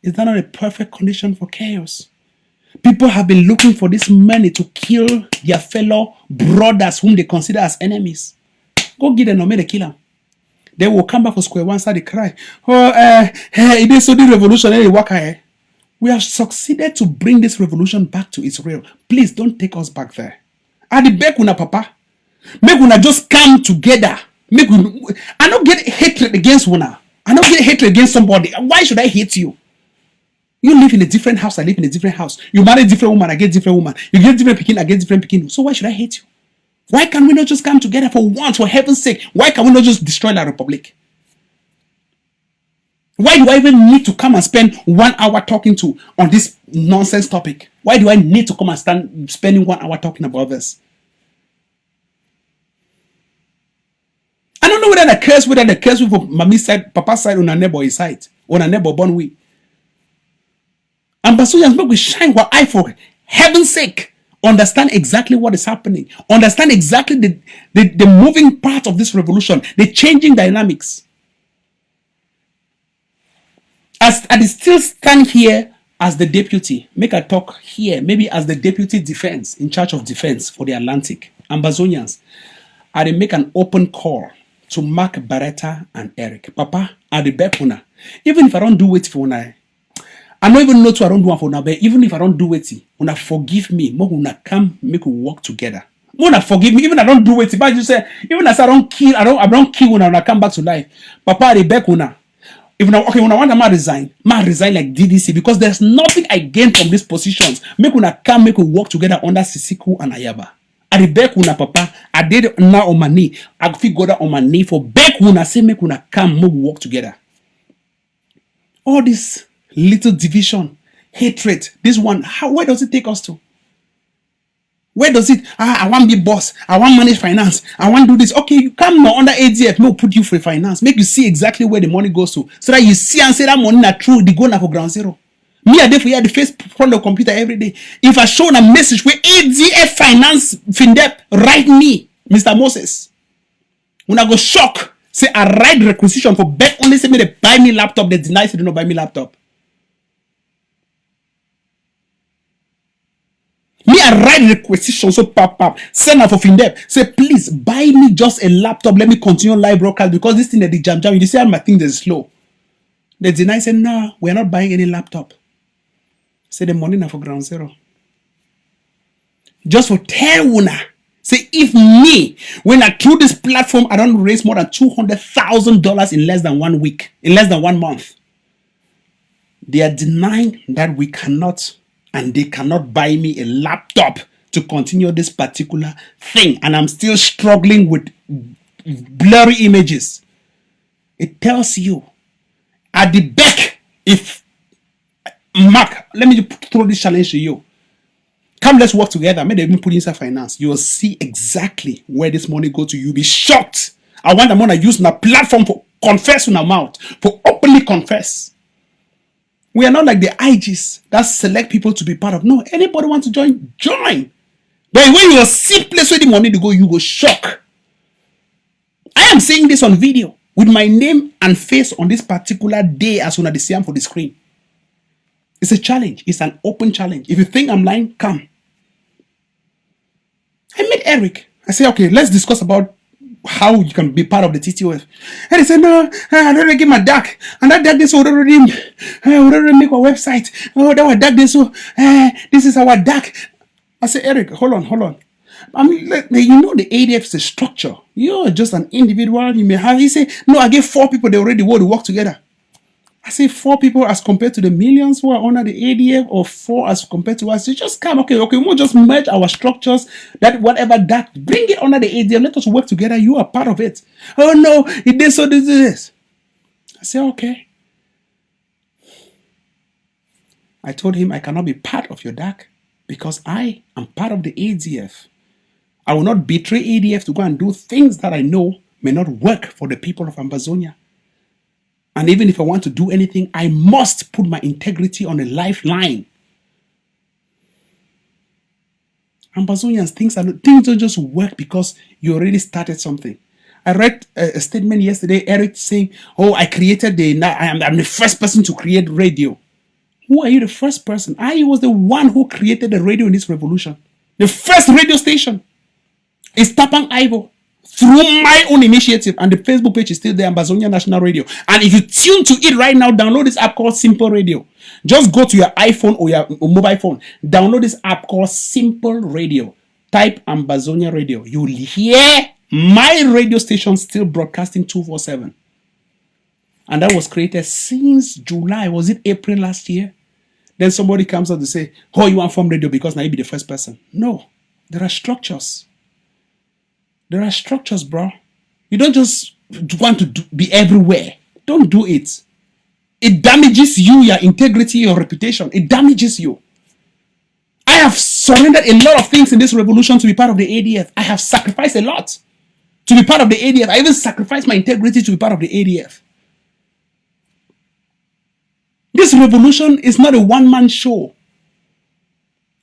Is that not a perfect condition for chaos? People have been looking for this money to kill their fellow brothers whom they consider as enemies. Go give them no money, kill them. They will come back for square one side, they cry. Oh, it is so the revolutionary worker. We have succeeded to bring this revolution back to Israel. Please don't take us back there. At the back, una papa. Make una just come together. I don't get hatred against una. I don't get hatred against somebody. Why should I hate you? You live in a different house, I live in a different house. You marry a different woman, I get different woman. You get different Pekin, I get different Pekin. So why should I hate you? Why can we not just come together for once, for heaven's sake? Why can we not just destroy the republic? Why do I even need to come and spend 1 hour talking on this nonsense topic? Why do I need to come and spending 1 hour talking about this? I don't know whether the curse with mommy's side, papa's side, on a neighbor's side, on a neighbor born way. And Basuyans make we shine our eye for heaven's sake. Understand exactly what is happening. Understand exactly the moving part of this revolution, the changing dynamics. As I still stand here as the deputy, make a talk here, maybe as the deputy defense, in charge of defense for the Atlantic, Ambazonians, I make an open call to Mark Barretta and Eric. Papa, I the Bekuna. Even if I don't do it for una, I don't even know to I don't do it for una, but even if I don't do it, una forgive me. Mo una come make we work together. Mo una forgive me, even I don't do it. But you say, even as I don't kill una, I come back to life. Papa, I the Bekuna. If now, okay, when I want to resign like DDC because there's nothing I gain from these positions. Make una come, make we work together under Sisiku and Ayaba. I beg una papa, I did now on my knee. I feel go down on my knee for beg una say make una come, make we work together. All this little division, hatred, this one, where does it take us to? Where does it? I want to be boss. I want to manage finance. I want to do this. Okay, you come now under ADF. We'll put you for finance. Make you see exactly where the money goes to. So that you see and say that money not true. They go now for ground zero. Me, I for you the face front of the computer every day. If I show a message where ADF finance FinDep, write me, Mr. Moses. When I go shock, say I write requisition for back only say me they buy me laptop. They deny say they don't buy me laptop. Me, I write requisition, so pap, send her for Findep. Say, please buy me just a laptop. Let me continue live broadcast because this thing that the jam. You see how my thing is slow. They deny, say, no, we're not buying any laptop. Say the money now for ground zero. Just for tell una. Say, if me, when I through this platform, I don't raise more than $200,000 in less than 1 week, in less than 1 month. They are denying that we cannot, and they cannot buy me a laptop to continue this particular thing. And I'm still struggling with blurry images. It tells you at the back, if Mark, let me throw this challenge to you. Come, let's work together. Maybe even put inside finance. You will see exactly where this money goes to. You'll be shocked. I want them to use my platform for confess in our mouth, for openly confess. We are not like the IGs that select people to be part of. No, anybody want to join, join. But when you see place where the money to go, you go shock. I am saying this on video with my name and face on this particular day as soon as they see them for the screen. It's a challenge. It's an open challenge. If you think I'm lying, come. I met Eric. I said, okay, let's discuss about how you can be part of the TTOF. And he said, no, I don't give my DAC. And that DAC, this already make a website. Oh, that was DAC, this, so this is our DAC. I said, Eric, hold on. I mean, you know the ADF is a structure. You're just an individual. You may have, he said, no, I gave 4 people, they already want to work together. I say 4 people as compared to the millions who are under the ADF, or 4 as compared to us. You just come, okay, we'll just merge our structures, that whatever that, bring it under the ADF, let us work together, you are part of it. Oh no, it did so this. I say, okay. I told him I cannot be part of your DAC because I am part of the ADF. I will not betray ADF to go and do things that I know may not work for the people of Ambazonia. And even if I want to do anything, I must put my integrity on a lifeline. Ambazonians, things don't just work because you already started something. I read a statement yesterday, Eric saying, oh, I'm the first person to create radio. Who are you the first person? I was the one who created the radio in this revolution. The first radio station is Tapang Ivo. Through my own initiative, and the Facebook page is still there, Ambazonia National Radio. And if you tune to it right now, download this app called Simple Radio. Just go to your iPhone or your mobile phone. Download this app called Simple Radio. Type Ambazonia Radio. You will hear my radio station still broadcasting 24/7. And that was created since July. Was it April last year? Then somebody comes up to say, oh, you want from radio because now you be the first person. No, there are structures. There are structures, bro. You don't just want to be everywhere. Don't do it. It damages you, your integrity, your reputation. It damages you. I have surrendered a lot of things in this revolution to be part of the ADF. I have sacrificed a lot to be part of the ADF. I even sacrificed my integrity to be part of the ADF. This revolution is not a one-man show.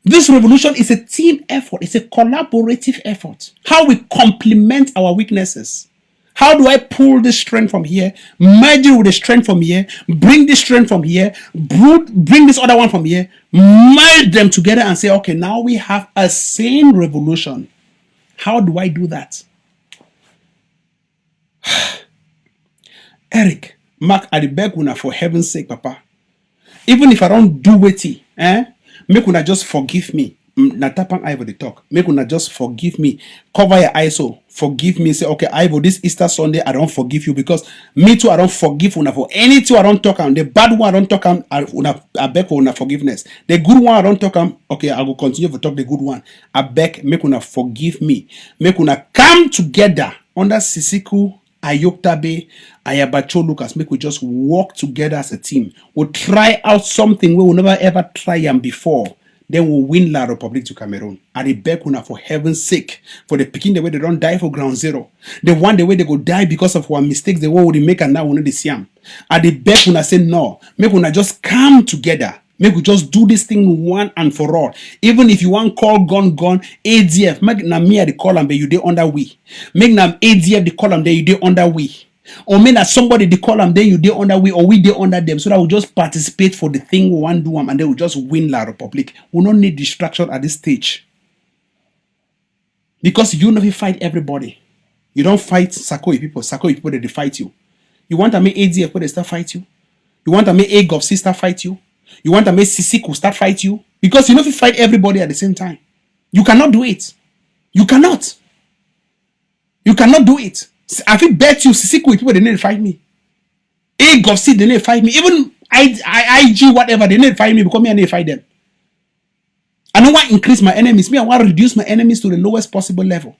This revolution is a team effort. It's a collaborative effort. How we complement our weaknesses. How do I pull this strength from here, merge it with the strength from here, bring this strength from here, bring this other one from here, merge them together and say, okay, now we have a sane revolution. How do I do that? Eric, Mark, I beg una for heaven's sake, Papa. Even if I don't do witty, make una just forgive me. Na Tapang Ivo the talk. Make una just forgive me. Cover your eyes, so forgive me. Say, okay, Ivo, this Easter Sunday, I don't forgive you because me too, I don't forgive una for anything I don't talk on. The bad one I don't talk on, I beg for una forgiveness. The good one I don't talk on, okay, I will continue to talk the good one. I beg, make una forgive me. Make una come together under Sisiku, Ayoktabe, Ayabacho Lucas. Make we just work together as a team. We'll try out something we will never ever try them before. Then we'll win La Republic to Cameroon. And they beg una for heaven's sake. For the picking the way they don't die for ground zero. The one the way they go die because of our mistakes, the one we make and now we know the same. And they beg una say no. Make una just come together. Make we just do this thing one and for all. Even if you want call gun, ADF. Make na me at the column, but you dey under we. Make na ADF the column, there you dey under we. Or mean that somebody they call them, then you dey under we or we dey under them, so that we just participate for the thing we want to do and then we just win La Republic. We don't need distraction at this stage. Because you never fight everybody. You don't fight Sakoi people. Sakoi people they fight you. You want to make ADF people they start fight you. You want to make AGOV start fight you. You want to make Sisiku start fight you. Because you never fight everybody at the same time. You cannot do it. You cannot. You cannot do it. I feel bet you Sisiku people they need to fight me. AGOV they need to fight me. Even IG whatever they need to fight me because me I need to fight them. I don't want to increase my enemies. Me, I want to reduce my enemies to the lowest possible level.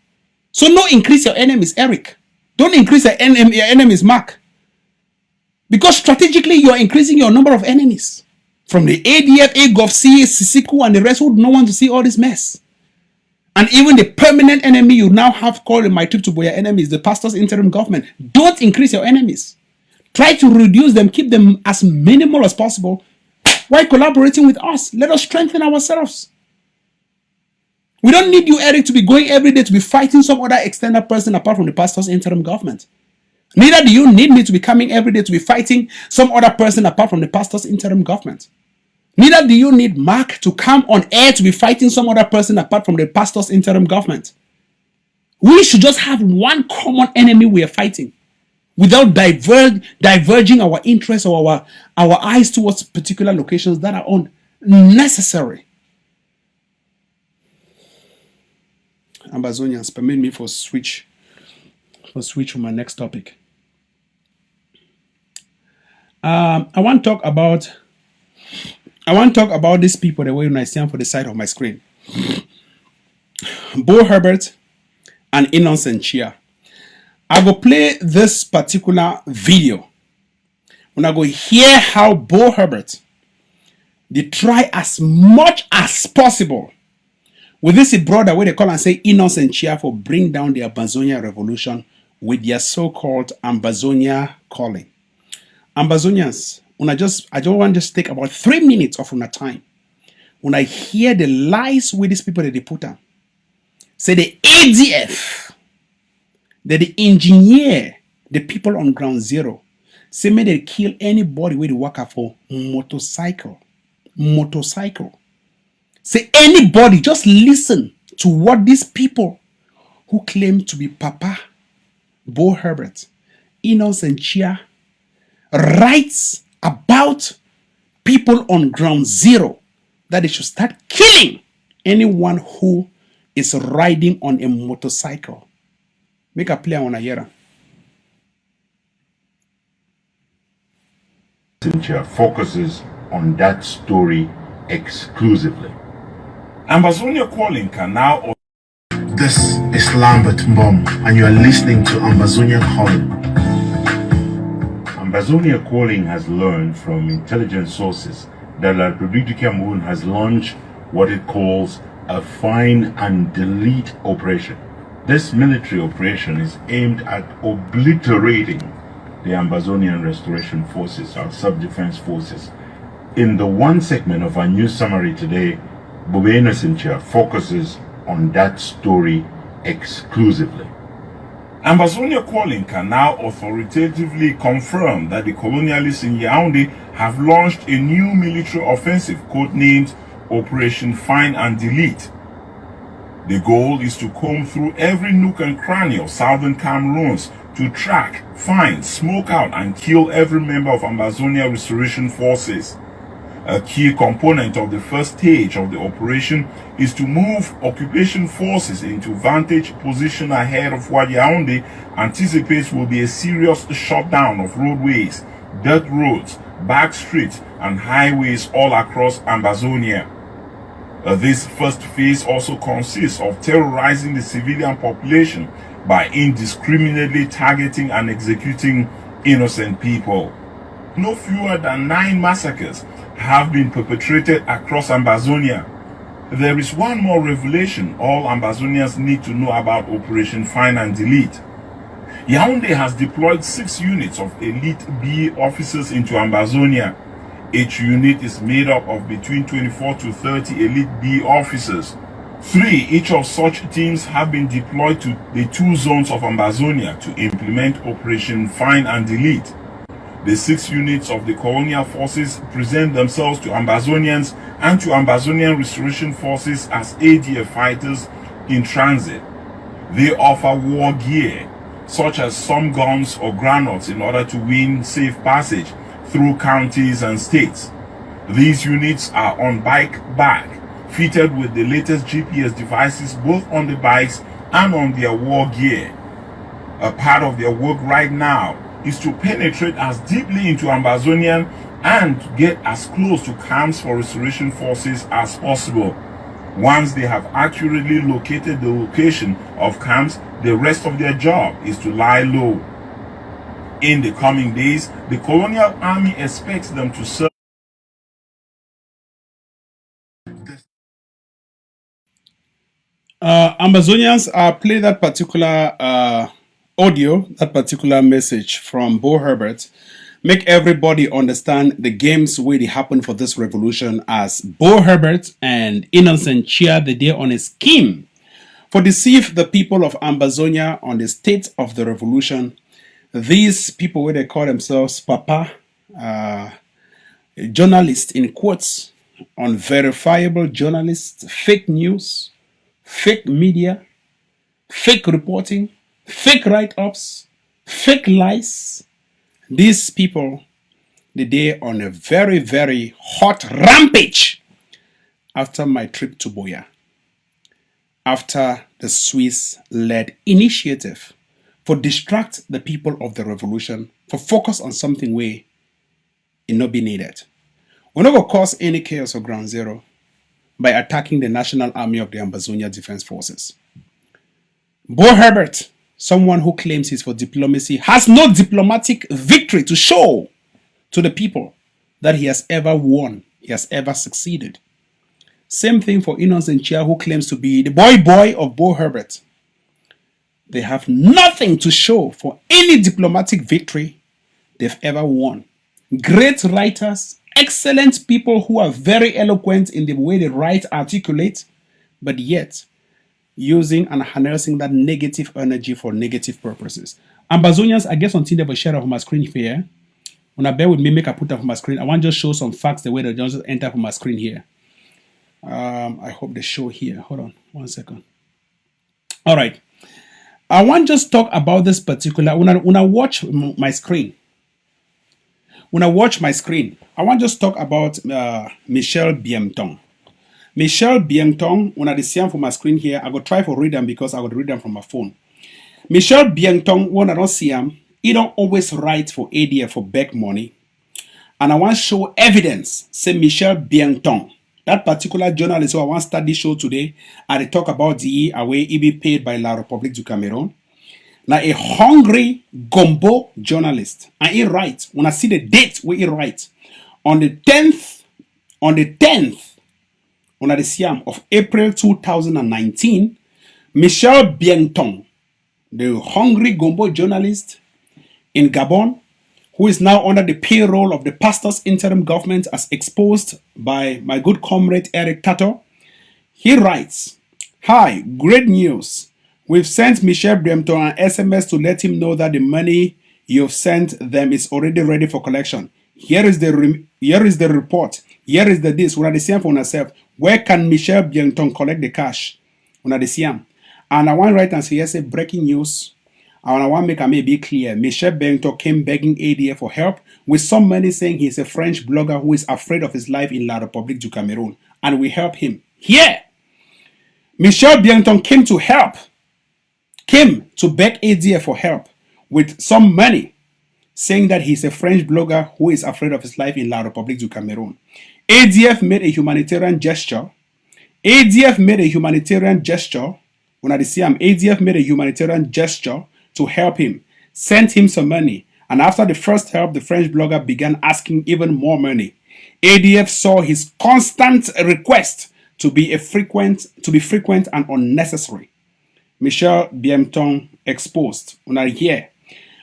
So no increase your enemies, Eric. Don't increase your enemies, Mark. Because strategically, you're increasing your number of enemies. From the ADF, AGOV, Sisiku, and the rest who don't want to see all this mess. And even the permanent enemy you now have called in my trip to Boya enemies, the pastor's interim government. Don't increase your enemies. Try to reduce them, keep them as minimal as possible. While collaborating with us, let us strengthen ourselves. We don't need you, Eric, to be going every day to be fighting some other extended person apart from the pastor's interim government. Neither do you need me to be coming every day to be fighting some other person apart from the pastor's interim government. Neither do you need Mark to come on air to be fighting some other person apart from the pastor's interim government. We should just have one common enemy we are fighting without diverging our interests or our eyes towards particular locations that are unnecessary. Ambazonians, permit me for switch to my next topic. I want to talk about these people the way I see them for the side of my screen. Bo Herbert and Innocent Chia. I go play this particular video. When I go hear how Bo Herbert they try as much as possible with this brother where they call and say Innocent Chia for bring down the Ambazonia revolution with their so-called Ambazonia calling. Ambazonians, I just want to just take about 3 minutes of your time. When I hear the lies with these people that they put on, say the ADF, that they engineer the people on ground zero, say may they kill anybody with the worker for motorcycle. Say anybody, just listen to what these people who claim to be Papa, Bo Herbert, Innocent Chia, writes about people on ground zero, that they should start killing anyone who is riding on a motorcycle. Make a play on a year. Chia focuses on that story exclusively. Ambazonia Calling can now. This is Lambert Mbom, and you are listening to Ambazonia Calling. Ambazonia Calling has learned from intelligence sources that La Republique Cameroon has launched what it calls a find and delete operation. This military operation is aimed at obliterating the Ambazonian Restoration Forces, our sub-defense forces. In the one segment of our news summary today, Bobe Innocent Chia focuses on that story exclusively. Ambazonia Calling can now authoritatively confirm that the colonialists in Yaoundé have launched a new military offensive codenamed Operation Find and Delete. The goal is to comb through every nook and cranny of southern Cameroons to track, find, smoke out, and kill every member of Ambazonia Restoration Forces. A key component of the first stage of the operation is to move occupation forces into vantage position ahead of what Yaoundé anticipates will be a serious shutdown of roadways, dirt roads, back streets, and highways all across Ambazonia. This first phase also consists of terrorizing the civilian population by indiscriminately targeting and executing innocent people. No fewer than 9 massacres have been perpetrated across Ambazonia. There is one more revelation all Ambazonians need to know about Operation Find and Delete. Yaoundé has deployed 6 units of Elite B officers into Ambazonia. Each unit is made up of between 24 to 30 Elite B officers. 3. Each of such teams have been deployed to the 2 zones of Ambazonia to implement Operation Find and Delete. The 6 units of the colonial forces present themselves to Ambazonians and to Ambazonian restoration forces as ADF fighters in transit. They offer war gear, such as some guns or granates, in order to win safe passage through counties and states. These units are on bike back, fitted with the latest GPS devices both on the bikes and on their war gear. A part of their work right now is to penetrate as deeply into Ambazonian and get as close to camps for restoration forces as possible. Once they have accurately located the location of camps, the rest of their job is to lie low. In the coming days, the colonial army expects them to serve. Ambazonians, play that particular audio, that particular message from Bo Herbert. Make everybody understand the games where they happen for this revolution, as Bo Herbert and Innocent Chia the day on a scheme for deceive the people of Ambazonia on the state of the revolution. These people, where they call themselves Papa, journalists in quotes, unverifiable journalists, fake news, fake media, fake reporting, fake write-ups, fake lies. These people, they on a very, very hot rampage after my trip to Buea, after the Swiss-led initiative for distract the people of the revolution, for focus on something where it not be needed. We're not going to cause any chaos or ground zero by attacking the National Army of the Ambazonia Defense Forces. Bo Herbert, someone who claims he's for diplomacy, has no diplomatic victory to show to the people that he has ever won, he has ever succeeded. Same thing for Innocent Chia, who claims to be the boy of Bo Herbert. They have nothing to show for any diplomatic victory they've ever won. Great writers, excellent people who are very eloquent in the way they write, articulate, but yet using and harnessing that negative energy for negative purposes. Ambazonians, I guess until they will share off my screen here. When I bear with me, make I put up on my screen. I want to just show some facts the way they just enter on my screen here. I hope they show here. Hold on 1 second. All right. I want to just talk about this particular, when I watch my screen. When I watch my screen, I want to just talk about Michel Biemtong. Michel Biemtong, when I see him for my screen here, I go try to read them because I would read them from my phone. Michel Biemtong, when I don't see him, he don't always write for ADF for back money. And I want to show evidence, say Michel Biemtong, that particular journalist who I want to start this show today, and they talk about the way he be paid by La République du Cameroon. Now a hungry gumbo journalist, and he writes, when I see the date where he writes, on the 10th, on the Siam of April 2019, Michel Biemtong, the hungry gumbo journalist in Gabon, who is now under the payroll of the pastor's interim government as exposed by my good comrade Eric Tato, he writes, "Hi, great news. We've sent Michel Biemtong an SMS to let him know that the money you've sent them is already ready for collection. Here is the report. Here is the this. When I see for myself, where can Michel Biemtong collect the cash? When I see him, and I want to write and say, yes, breaking news. And I want to make a maybe clear. Michel Biemtong came begging ADF for help, with some money saying he's a French blogger who is afraid of his life in La République du Cameroon, and we help him. Here, Michel Biemtong came to help. Came to beg ADF for help with some money, saying that he's a French blogger who is afraid of his life in La République du Cameroon. ADF made a humanitarian gesture. ADF made a humanitarian gesture. When I see him, ADF made a humanitarian gesture to help him, sent him some money. And after the first help, the French blogger began asking even more money. ADF saw his constant request to be frequent and unnecessary. Michel Biemtong exposed. When I hear,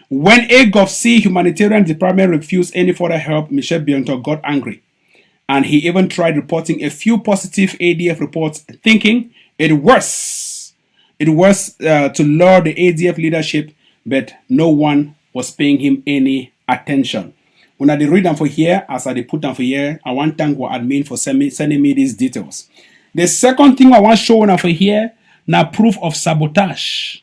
when AGOVC humanitarian department refused any further help, Michel Biemtong got angry, and he even tried reporting a few positive ADF reports, thinking It was to lure the ADF leadership, but no one was paying him any attention. When I read them for here, as I put them for here, I want to thank our admin for sending me these details. The second thing I want to show for here, now proof of sabotage.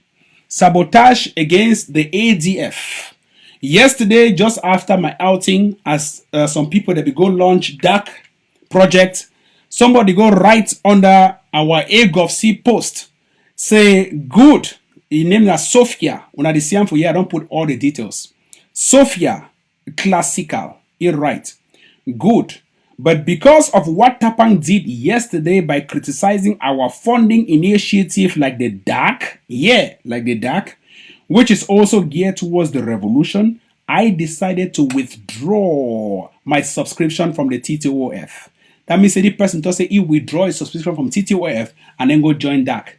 Sabotage against the ADF. Yesterday, just after my outing, as some people that we go launch dark project, somebody go right under our AGovC post, say good. He named her Sophia. When I see him for here, I don't put all the details. Sophia, classical, you're right, good. But because of what Tapang did yesterday by criticizing our funding initiative like the DAC, which is also geared towards the revolution, I decided to withdraw my subscription from the TTOF. That means the person does say he withdraw his subscription from TTOF and then go join DAC.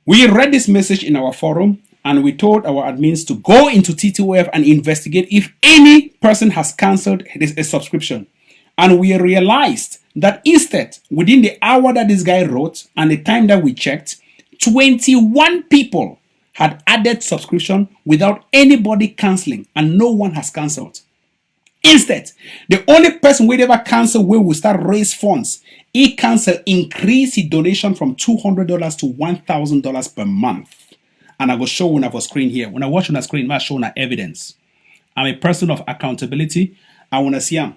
We read this message in our forum and we told our admins to go into TTOF and investigate if any person has cancelled a subscription. And we realized that instead, within the hour that this guy wrote and the time that we checked, 21 people had added subscription without anybody cancelling, and no one has cancelled. Instead, the only person we ever cancel where we start raise funds, he cancelled, increase his donation from $200 to $1,000 per month. And I will show on our screen here. When I watch on the screen, I'm showing evidence. I'm a person of accountability. I want to see him.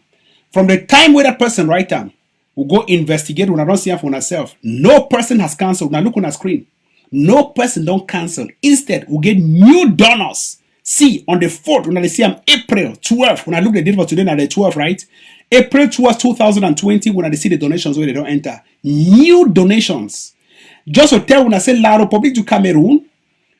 From the time where that person write down, we'll go investigate when I don't see him for myself. No person has cancelled. Now look on the screen. No person don't cancel. Instead, we'll get new donors. See, on the 4th, when I see him April 12th, when I look at the date for today, now the 12th, right? April 12th, 2020, when I see the donations where they don't enter. New donations. Just to tell when I say La Republique du Cameroon,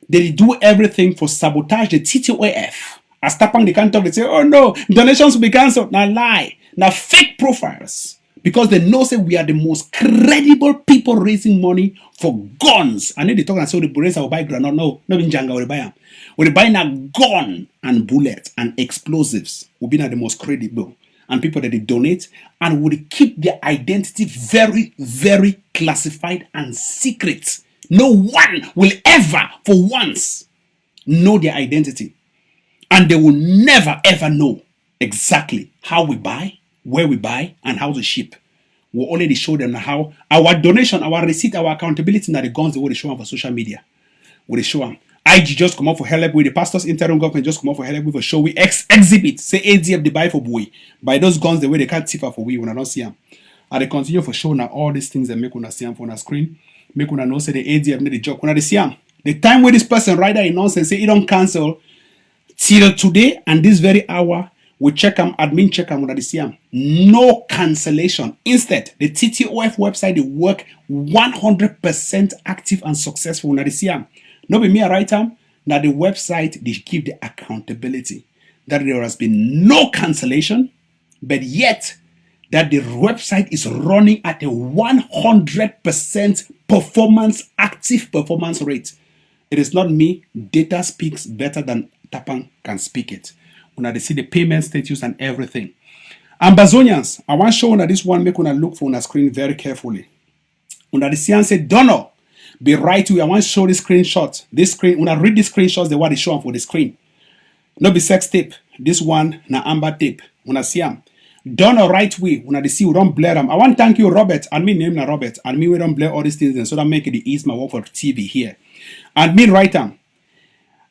they do everything for sabotage the TTOF. As Tapang, they can't talk, they say, oh no, donations will be cancelled. Now lie. Now fake profiles. Because they know say we are the most credible people raising money for guns. And then they talk and say, the bullets will buy granite. No, not in Janga, will buy them. We're buying a gun and bullets and explosives. We'll be the most credible. And people that they donate and would keep their identity very, very classified and secret. No one will ever, for once, know their identity. And they will never, ever know exactly how we buy, where we buy, and how to ship. We'll only show them how our donation, our receipt, our accountability, and the guns they will show them for social media. We'll show them. IG just come up for help with the pastors, interim government just come up for help with a show. We exhibit, say ADF, they buy for boy. By those guns, the way they can't tiffer for we when I don't see them. And they continue for show now all these things that make una see them for the screen. Make una know say the ADF need the job. When I see them, the time where this person write that in nonsense, say he don't cancel, till today and this very hour, we check them, admin check them when I see them. No cancellation. Instead, the TTOF website, they work 100% active and successful when I see them. Not be me a write them. Now the website, they give the accountability that there has been no cancellation, but yet that the website is running at a 100% performance, active performance rate. It is not me. Data speaks better than Tapang can speak it. When I see the payment status and everything. Ambazonians, I want to show you this one, make you look for on the screen very carefully. When I see and say, Dono, be right to you. I want to show this screenshot. This screen, when I read the screenshots, they want to show them for the screen. No be sex tape. This one, na amber tape. When I see them. Dono right way. When I see you don't blare them. I want to thank you, Robert. And me name na Robert. And me we don't blare all these things. And so that make it ease my work for TV here. And me write them.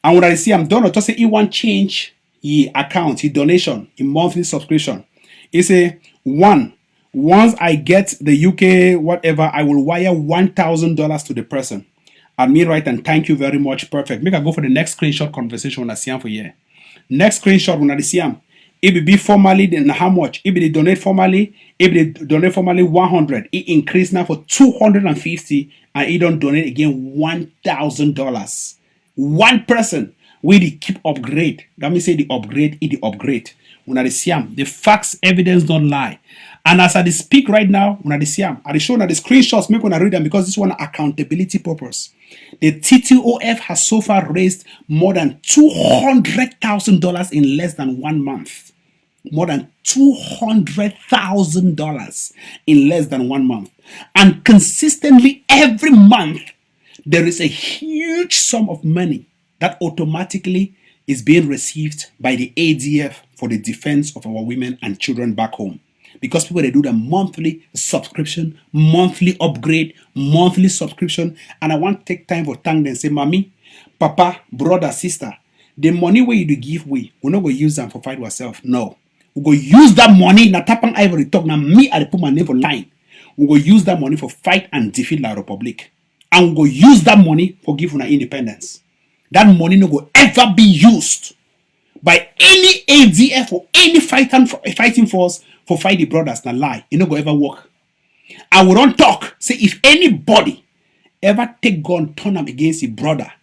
And when I see I'm done, to say he want change his account, his donation, his monthly subscription. He say, once I get the UK whatever, I will wire $1,000 to the person. And me write and thank you very much. Perfect. Make I go for the next screenshot conversation when I see him for here. Next screenshot when I see him. If it be formally, then how much? If they donate formally, 100, it increased now for 250, and it don't donate again $1,000. One person will keep upgrade. That means say the upgrade is the upgrade. When I see them, the facts, evidence don't lie. And as I speak right now, when I see them, I show that the screenshots make when I read them because this one accountability purpose. The TTOF has so far raised more than $200,000 in less than 1 month. more than $200,000 in less than 1 month. And consistently every month, there is a huge sum of money that automatically is being received by the ADF for the defense of our women and children back home. Because people, they do the monthly subscription, monthly upgrade, monthly subscription. And I want to take time for thank them and say, Mommy, Papa, brother, sister, the money where you do give away, we're not going to use them for fight ourselves. No. We're going to use that money. Now, Tapang Ivory talk. Now, me, I put my name for line. We're going to use that money for fight and defeat La Republic. And we're going to use that money for give our independence. That money no go ever be used by any ADF or any fighting force for fight the brothers. Now lie, it no go ever work. I will not talk. Say if anybody ever take gun turn them against a brother,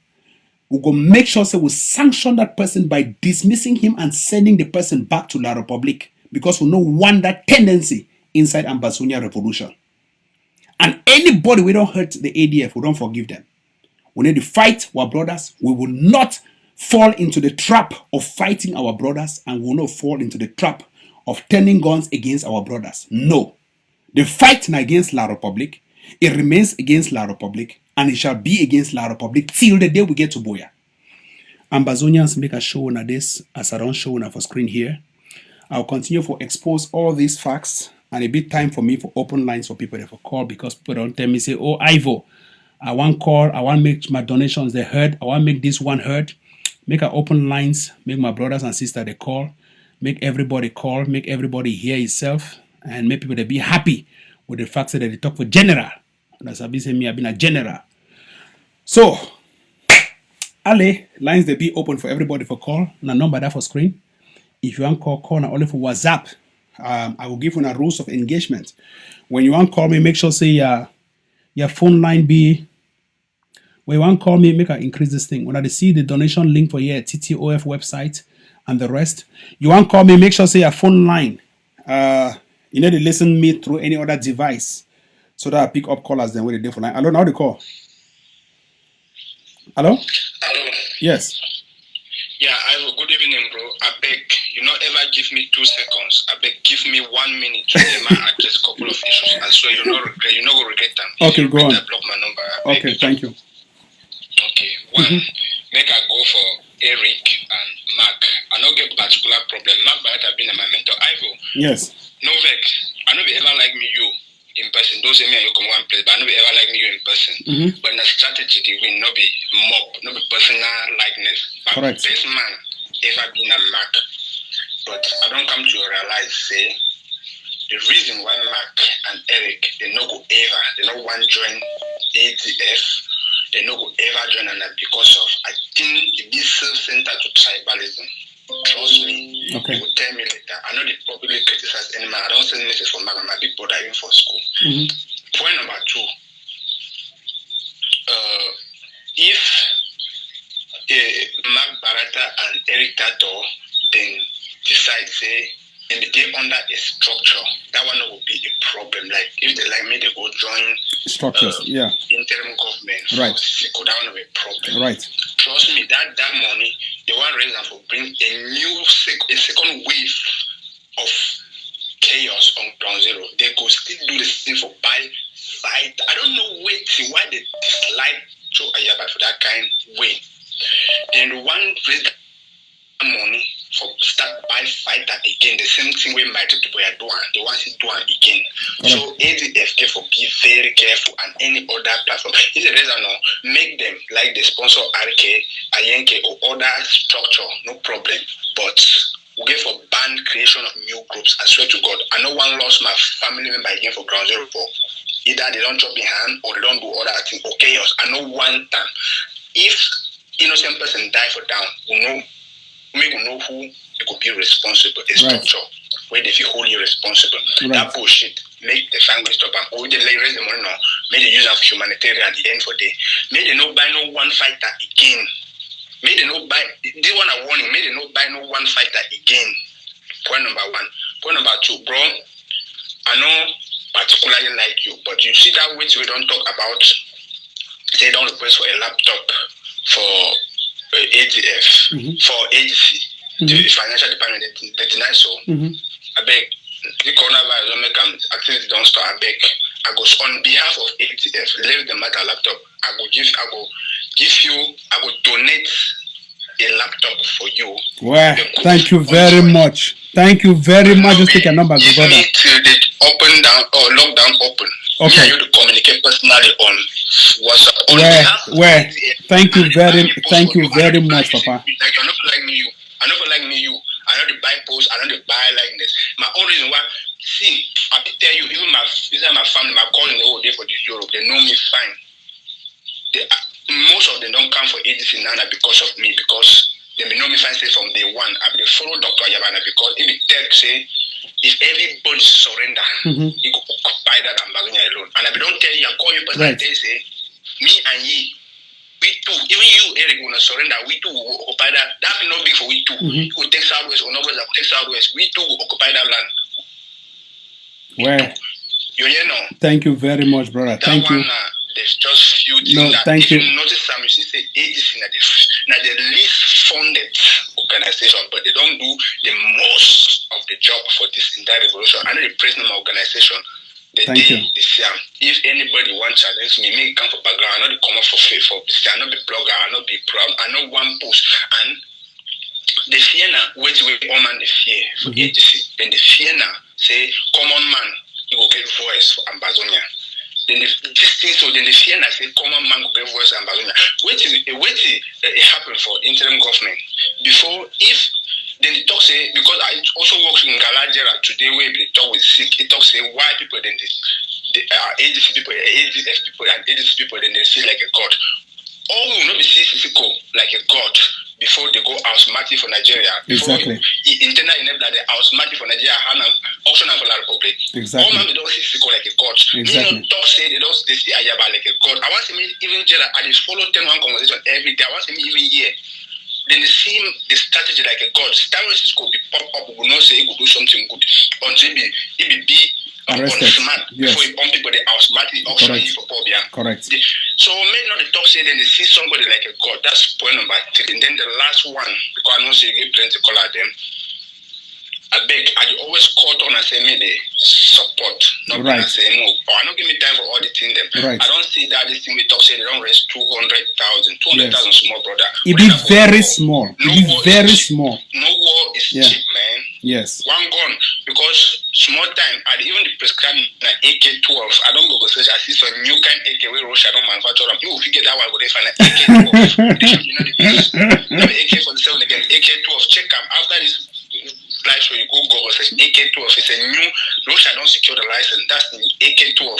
we go make sure say we sanction that person by dismissing him and sending the person back to La Republic, because we don't want that tendency inside Ambazonia revolution. And anybody we don't hurt the ADF, we don't forgive them. We need to fight our brothers. We will not fall into the trap of fighting our brothers, and we will not fall into the trap of turning guns against our brothers. No. The fight is against La Republic. It remains against La Republic, and it shall be against La Republic till the day we get to Buea. Ambazonians make a show on this as I don't show on for screen here. I'll continue to expose all these facts, and a bit time for me for open lines for people to call, because people don't tell me, say, oh, Ivo, I want call, I want make my donations they heard, I want make this one heard. Make our open lines, make my brothers and sisters they call, make everybody call, make everybody hear himself, and make people they be happy with the fact that they talk for general. That's what I say me, I've been a general. So, Ale, lines they be open for everybody for call, and a number that for screen. If you want call now only for WhatsApp. I will give you a rules of engagement. When you want call me, make sure say your phone line be. When you want call me, make I increase this thing. When I see the donation link for your TTOF website and the rest, you want call me, make sure say your phone line. You need to listen me through any other device, so that I pick up callers then with the different line. Hello, now the call. Hello? Hello. Yes. Yeah, I will. Good evening, bro. I beg, you not ever give me 2 seconds. I beg, give me 1 minute to address a couple of issues. I swear you not regret. You not gonna regret them. Okay, go on. I block my number. Okay, thank you. Okay, one, make I go for Eric and Mark. I don't get particular problem. Mark might have been my mentor. Ivo. Yes. No vex. I know be ever like me you in person. Don't say me and you come one place, but I know be ever like me you in person. But the strategy they win, not be mob, not be personal likeness. But correct. Best man ever been a Mark. But I don't come to realize say the reason why Mark and Eric they no go ever, they no want join ADF, they no go ever join, and that because of I think it is self-centered to tribalism. Trust me. Okay. You will tell me later. I know they probably criticize any man. I don't send message for Mark and my big brother even for school. Point number 2. If Mark Barata and Eric Tato then decide say and they under a structure, that one will be a problem. Like if they like me, they go join structures, interim government. Right. So that one will be a problem. Right. Trust me, that money, the one reason for bring a second wave of chaos on ground zero. They go still do the same for buy fight. I don't know why they dislike Joe Ayaba for that kind of way. Then the one raise money for start buy fighter again. The same thing we might people are doing. They want to do it again. So ADF therefore be very careful, and any other platform. It's a reason no make them like the sponsor RK, Ayenke or other structure, no problem. But we get for ban creation of new groups. I swear to God, I know one lost my family member again for ground zero for either they don't chop in hand or they don't do other things or chaos. I know one time if innocent person die for down, we know who it could be responsible. A structure where they feel wholly responsible. That bullshit make the family stop and or they raise the money now. May they use it for humanitarian at the end for day. May they not buy no one fighter again. May they not buy this one a warning. May they not buy no one fighter again. Point number 1. Point number 2, bro. I know particularly like you, but you see that which we don't talk about. They don't request for a laptop for ADF for AGC. the financial department, they deny so. I beg, the coronavirus don't make activity don't start. I beg, I go on behalf of ATF, leave the matter laptop. I will donate a laptop for you. Well, thank you very much. Thank you very much. Just take a number, give brother. me till the open down or lockdown open. Okay. Me and you to communicate personally on WhatsApp. Where? Thank you very much, Papa. Like you're not like me, you. I not like me, you. I know the buy post. I know the buy likeness. My own reason why. See, I tell you, even my family, my calling the whole day for this Europe, they know me fine. Most of them don't come for ADC Nana because of me, because they may know me fine say from day one. I will follow Dr. Ayabana because if it tell say if everybody surrender, he could occupy that Ambazonia alone. And I don't tell you, I call you personally, they say me and ye, we too, even you, Eric, will not surrender. We too will occupy that. That will not be for we too. We will take Southwest or Northwest, will take Southwest. We too will occupy that land. Well, you know. Thank you very much, brother. Thank you. There's just few things that thank you. You notice some you say ADC now the least funded organization, but they don't do the most of the job for this entire revolution. I know the present organization. Thank you. If anybody wants to challenge me, me come for background. I know the come for faith for this. I know be blogger. I know be proud. I know one post and the fear now. Wait, all man the fear for ADC. Then the fear now say common man he will get voice for Ambazonia. Then the fear I say common man will get voice and Ambazonia. Wait it happened for interim government. Before if then the talk say because I also work in Galajera today where they talk with sick, it talk say why people then the ADC people, ADF people and ADC people then they feel like a god. All will not be physical like a god before they go automatic for Nigeria. Exactly. Internal enable that they automatic for Nigeria and auction for the Republic. Exactly. All man they don't see physical like a god. Exactly. Me no talk say they see Ayaba like a god. I want to see me even Jera I just follow 10-1 conversation every day. I want to see me even here. Then they see the strategy like a god. San Francisco be pop up, we will not say he will do something good until he be arrested. Yes. Before he on people they automatically auction for Pobia. Correct. So maybe not the talk say then they see somebody like a god. That's point number 3. And then the last one, because I know say you get plenty to call at them. I beg, I always call on and say me they support. Not right. Say no. Or I don't give me time for auditing them. Right. I don't see that this thing we talk say they don't raise 200,000. 200,000 small brother. It be very small. It be very small. No war is cheap, man. Yes. One gun because small time and even the prescribed AK-12. I don't go search. I see some new kind AK where Russia don't manufacture them. You will figure that one where they find an AK-12. You know the piece. AK-47 again. AK-12. Check them after this. Life where you go says AK-12 it's a new Russia don't secure the license. That's the AK-12.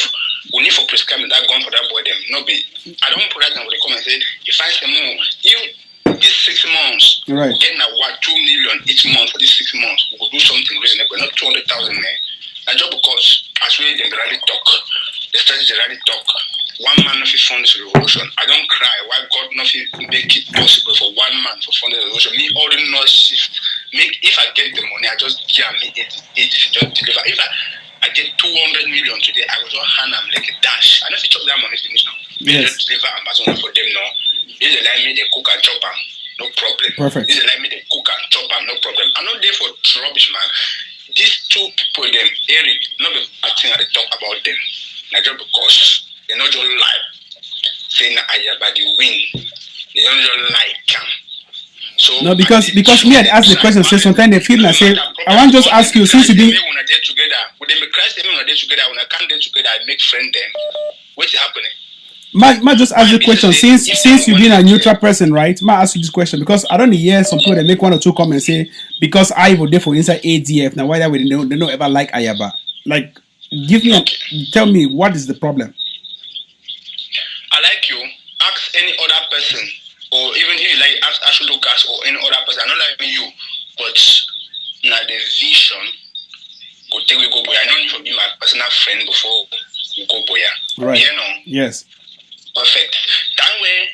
We need for prescribing that gun for that boy them. No be I don't put that down when they come and say if I say more you these 6 months right. we're getting 2 million each month for these 6 months. We could do something reasonable, not 200,000 man. And just because as we they rally talk, the strategy rally talk. One man not fund this revolution. I don't cry. Why God not make it possible for one man to fund the revolution? Me already not shift. If I get the money, I just give me 80 just deliver. If I get 200 million today, I will just hand them like a dash. I know if you chop that money finish now. Yes. Just deliver Amazon for them now. If they like me, they cook and chop them. No problem. Perfect. If they like me, they cook and chop them. No problem. I'm not there for rubbish, man. These two people, them, Eric, not be acting at the talk about them. Not just because they not just lie. Saying that Ayaba the win. They don't just lie can. So no, because me had asked the question, say sometimes they feel like say, I want to just ask you since you didn't. When they together, when they make Christ, when they together, when I can't get together, I make friend them. What's happening? Ma just ask the question since you've been a neutral person, right? Ma ask you this question because I don't hear some people that make 1 or 2 comments say because I would therefore inside ADF now why that way they don't ever like Ayaba. Like tell me what is the problem? I like you. Ask any other person, or even if you like ask Ashu Lucas or any other person. I don't like you, but now the vision go take we go boy. I know you for be my personal friend before you go boy. Right. You know. Yes. Perfect. That way,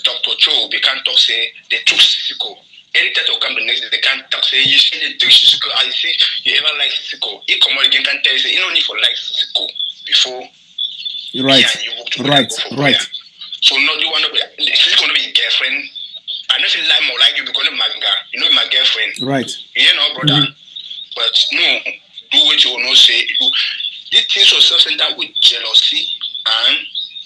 Dr. Cho, they can't talk say they took Sissiko. Anytime they come the next day, they can't talk say you see they took Sissiko. I see you ever like Sissiko. He come on again can tell you say you don't need for like Sissiko before. Right. Right. So no, you want to be Sissiko want to be your girlfriend. I know if you like more like you because of Maginga. You know Maginga friend. Right. You know, brother. But no, do what you know say. Do these things are self-centered with jealousy and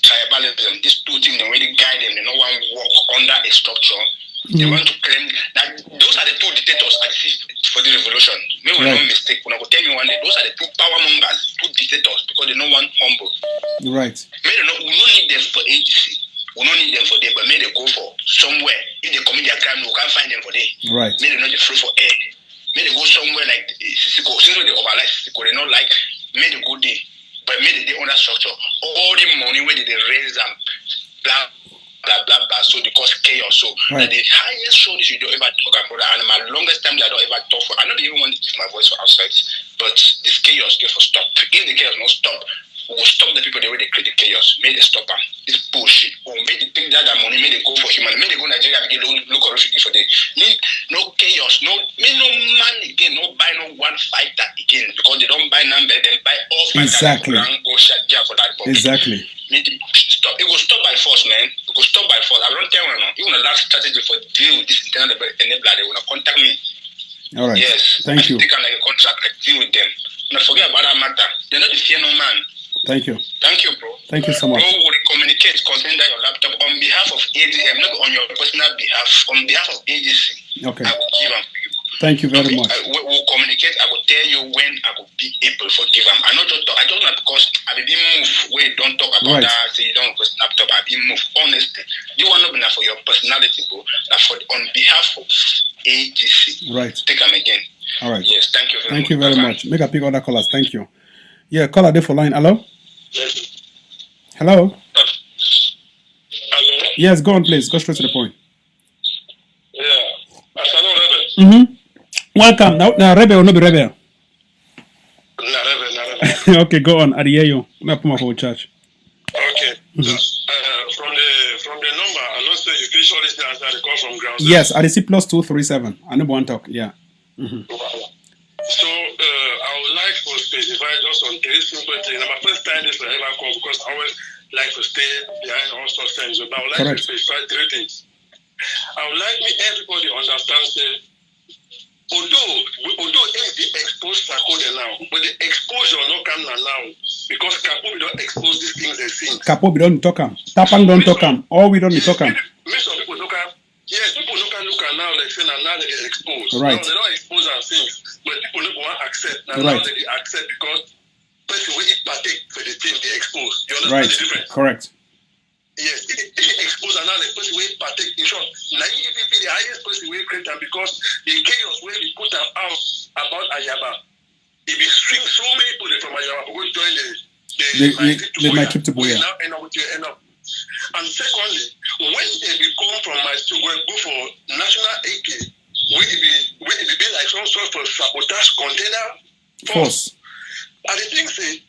tribalism. These two things they really guide them. They no one walk under a structure. They want to claim that those are the two dictators I see for the revolution. Maybe we're not mistake. When I go tell you one day, those are the two power mongers, two dictators, because they no one humble. Right. Maybe we don't need them for agency. We don't need them for there, but maybe they go for somewhere. If they commit their crime, we can't find them for there. Right. Maybe they're not free for air. Maybe they go somewhere like Sisiko. Since they overlap Sisiko, they not like. Maybe they go there, but maybe they own that structure. All the money where they raise them, blah blah blah blah. So they cause chaos. So the highest show this you don't ever talk about, and my longest time that I don't ever talk for. I don't even want to use my voice for outside, but this chaos get for stop. If the chaos not stop, we will stop the people the way they create the chaos. May they stop them. This bullshit. Or may they take that money, may they go for human, may they go Nigeria and get local refugee for them. No chaos, no man again, no buy no one fighter again, because they don't buy number, they buy all fighters. Exactly. Go shut down for that. Exactly. May they stop. It will stop by force, man. It will stop by force. I don't tell you now. Even the last strategy for deal with this internal enabler, they will not contact me. All right. Yes. Thank you. Take on like a contract, like deal with them. Not forget about that matter. They're not the fear no man. Thank you. Thank you, bro. Thank you so much. Bro will communicate concerning that your laptop on behalf of ADM, not on your personal behalf, on behalf of ADC. Okay. I will give them to you. Thank you very much. We'll communicate. I will tell you when I will be able to give them. I not just talk. I don't know because I will be moved where you don't talk about that. Say you don't request laptop. I be moved. Honestly, you want to be for your personality, bro. That for on behalf of ADC. Right. Take them again. All right. Yes. Thank you very much. Thank you very much. Make a pick other callers. Thank you. Yeah, caller there for line. Hello. Hello. Hello. Yes, go on, please. Go straight to the point. Yeah. Hello, Rebel. Welcome. Now, rebel or no be rebel? Rebel. Okay, go on. I hear you. I'm put my phone charge. Okay. From the number, I know say you can surely answer the call from ground. Yes, I see +237. I know one talk. Yeah. So I would like to specify just on three simple things. My first time this will ever call because I always like to stay behind all sorts of things. But I would like to specify three things. I would like everybody understand say although they expose Sakode now, but the exposure not come now because Kapo don't expose these things they think. Kapo don't talk them. Tapang don't talk them. All we don't talk them. Most people look at people look at now like say now they get exposed. Right. Now they don't expose our things, but people don't want to accept. Now they accept because person will partake for the thing they expose. You understand the difference? Correct. Yes, if they expose another person will partake in short. Now if the highest person will create them because the chaos where we put them out about Ayaba, if we string so many people from Ayaba who join my trip to Boya. Now end up. And secondly, when they become from my school, go for national AK, will it be like some sort of sabotage container force? And the thing say,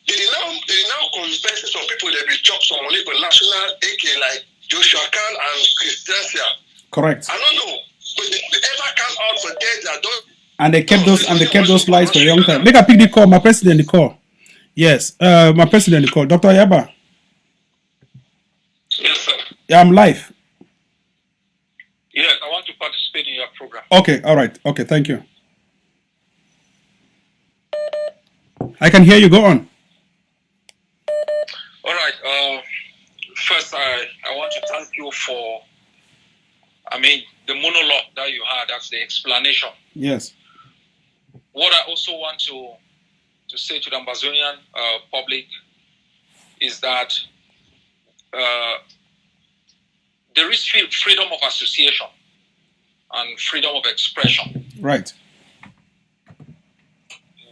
they now confess some people that we chop some money for national AK like Joshua Khan and Christiansia. Correct. I don't know, but they ever come out for dead that don't. And they kept those lies for a long time. Make a pick the call. My president the call. Yes, my president the call. Dr. Ayaba. Yes, sir. Yeah, I'm live. Yes, I want to participate in your program. Okay, all right. Okay, thank you. I can hear you. Go on. All right. First, I want to thank you for, the monologue that you had. That's the explanation. Yes. What I also want to say to the Ambazonian public is that there is freedom of association and freedom of expression. Right.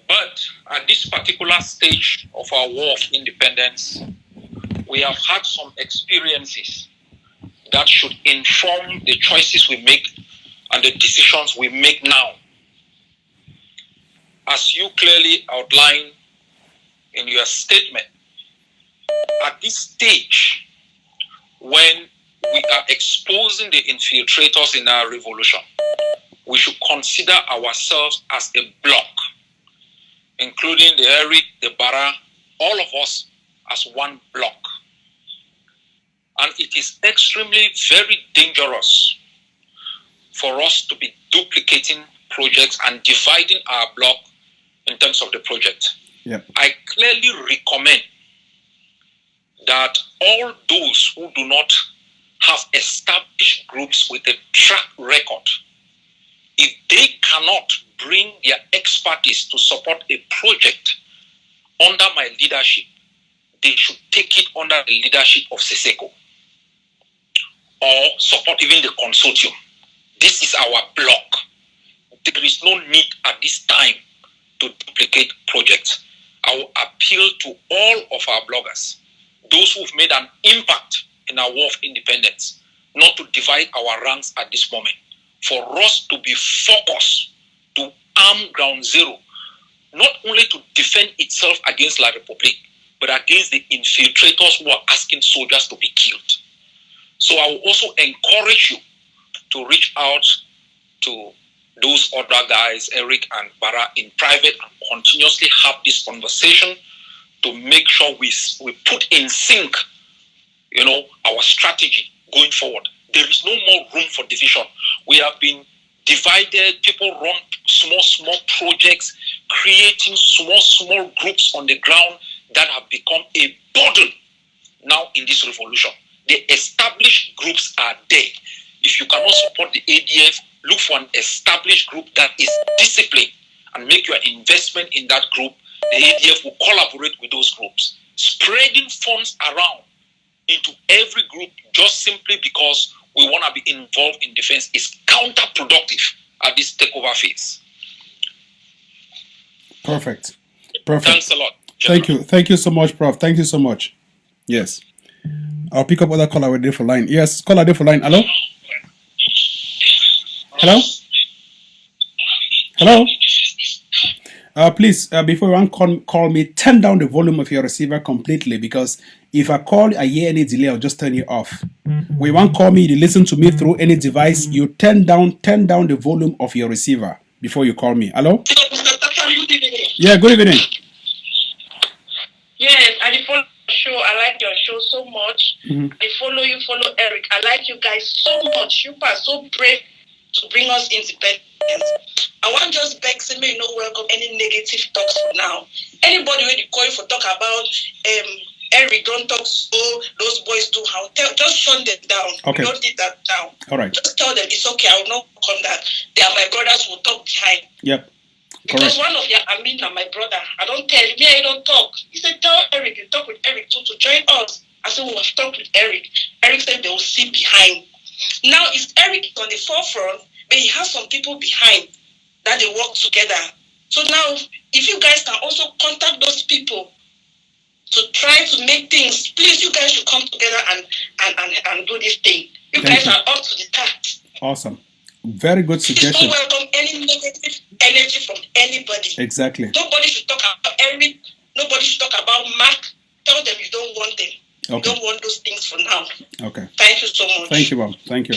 But at this particular stage of our war of independence, we have had some experiences that should inform the choices we make and the decisions we make now. As you clearly outlined in your statement, at this stage, when we are exposing the infiltrators in our revolution, we should consider ourselves as a bloc, including the Eric, the Bara, all of us as one bloc. And it is extremely very dangerous for us to be duplicating projects and dividing our block in terms of the project. Yep. I clearly recommend that all those who do not have established groups with a track record, if they cannot bring their expertise to support a project under my leadership, they should take it under the leadership of SESECO or support even the consortium. This is our block. There is no need at this time to duplicate projects. I will appeal to all of our bloggers, those who've made an impact in our war of independence, not to divide our ranks at this moment. For us to be focused to arm Ground Zero, not only to defend itself against La Republique, but against the infiltrators who are asking soldiers to be killed. So I will also encourage you to reach out to those other guys, Eric and Bara, in private and continuously have this conversation to make sure we put in sync, our strategy going forward. There is no more room for division. We have been divided. People run small projects, creating small groups on the ground that have become a burden now in this revolution. The established groups are there. If you cannot support the ADF, look for an established group that is disciplined and make your investment in that group. The ADF will collaborate with those groups. Spreading funds around into every group just simply because we want to be involved in defense is counterproductive at this takeover phase. Perfect. Thanks a lot, General. Thank you so much, Prof. Thank you so much. Yes. I'll pick up other caller with different line. Yes, caller different line. Hello? Hello? Please, before you call me, turn down the volume of your receiver completely, because if I call, I hear any delay, I'll just turn it off. When you want to call me, you listen to me through any device, you turn down the volume of your receiver before you call me. Hello? Yeah, good evening. Yes, I follow your show. I like your show so much. I follow you, follow Eric. I like you guys so much. You are so brave to bring us independence. I want just beg me no welcome any negative talks for now. Anybody when you call you for talk about Eric don't talk so those boys do how just shut them down. Okay. Don't take that down. All right. Just tell them it's okay. I will not come that. They are my brothers who talk behind. Yep. Because Correct. one of your Amina, my brother, I don't tell me I don't talk. He said, tell Eric, you talk with Eric too to join us. I said, we have talked with Eric. Eric said they will sit behind. Now, if Eric is on the forefront, but he has some people behind that they work together. So now, if you guys can also contact those people to try to make things, please, you guys should come together and do this thing. You guys are up to the task. Awesome. Very good suggestion. Please don't welcome any negative energy from anybody. Exactly. Nobody should talk about Eric. Nobody should talk about Mark. Tell them you don't want them. Okay. You don't want those things for now. Okay. Thank you so much. Thank you, Bob. Thank you.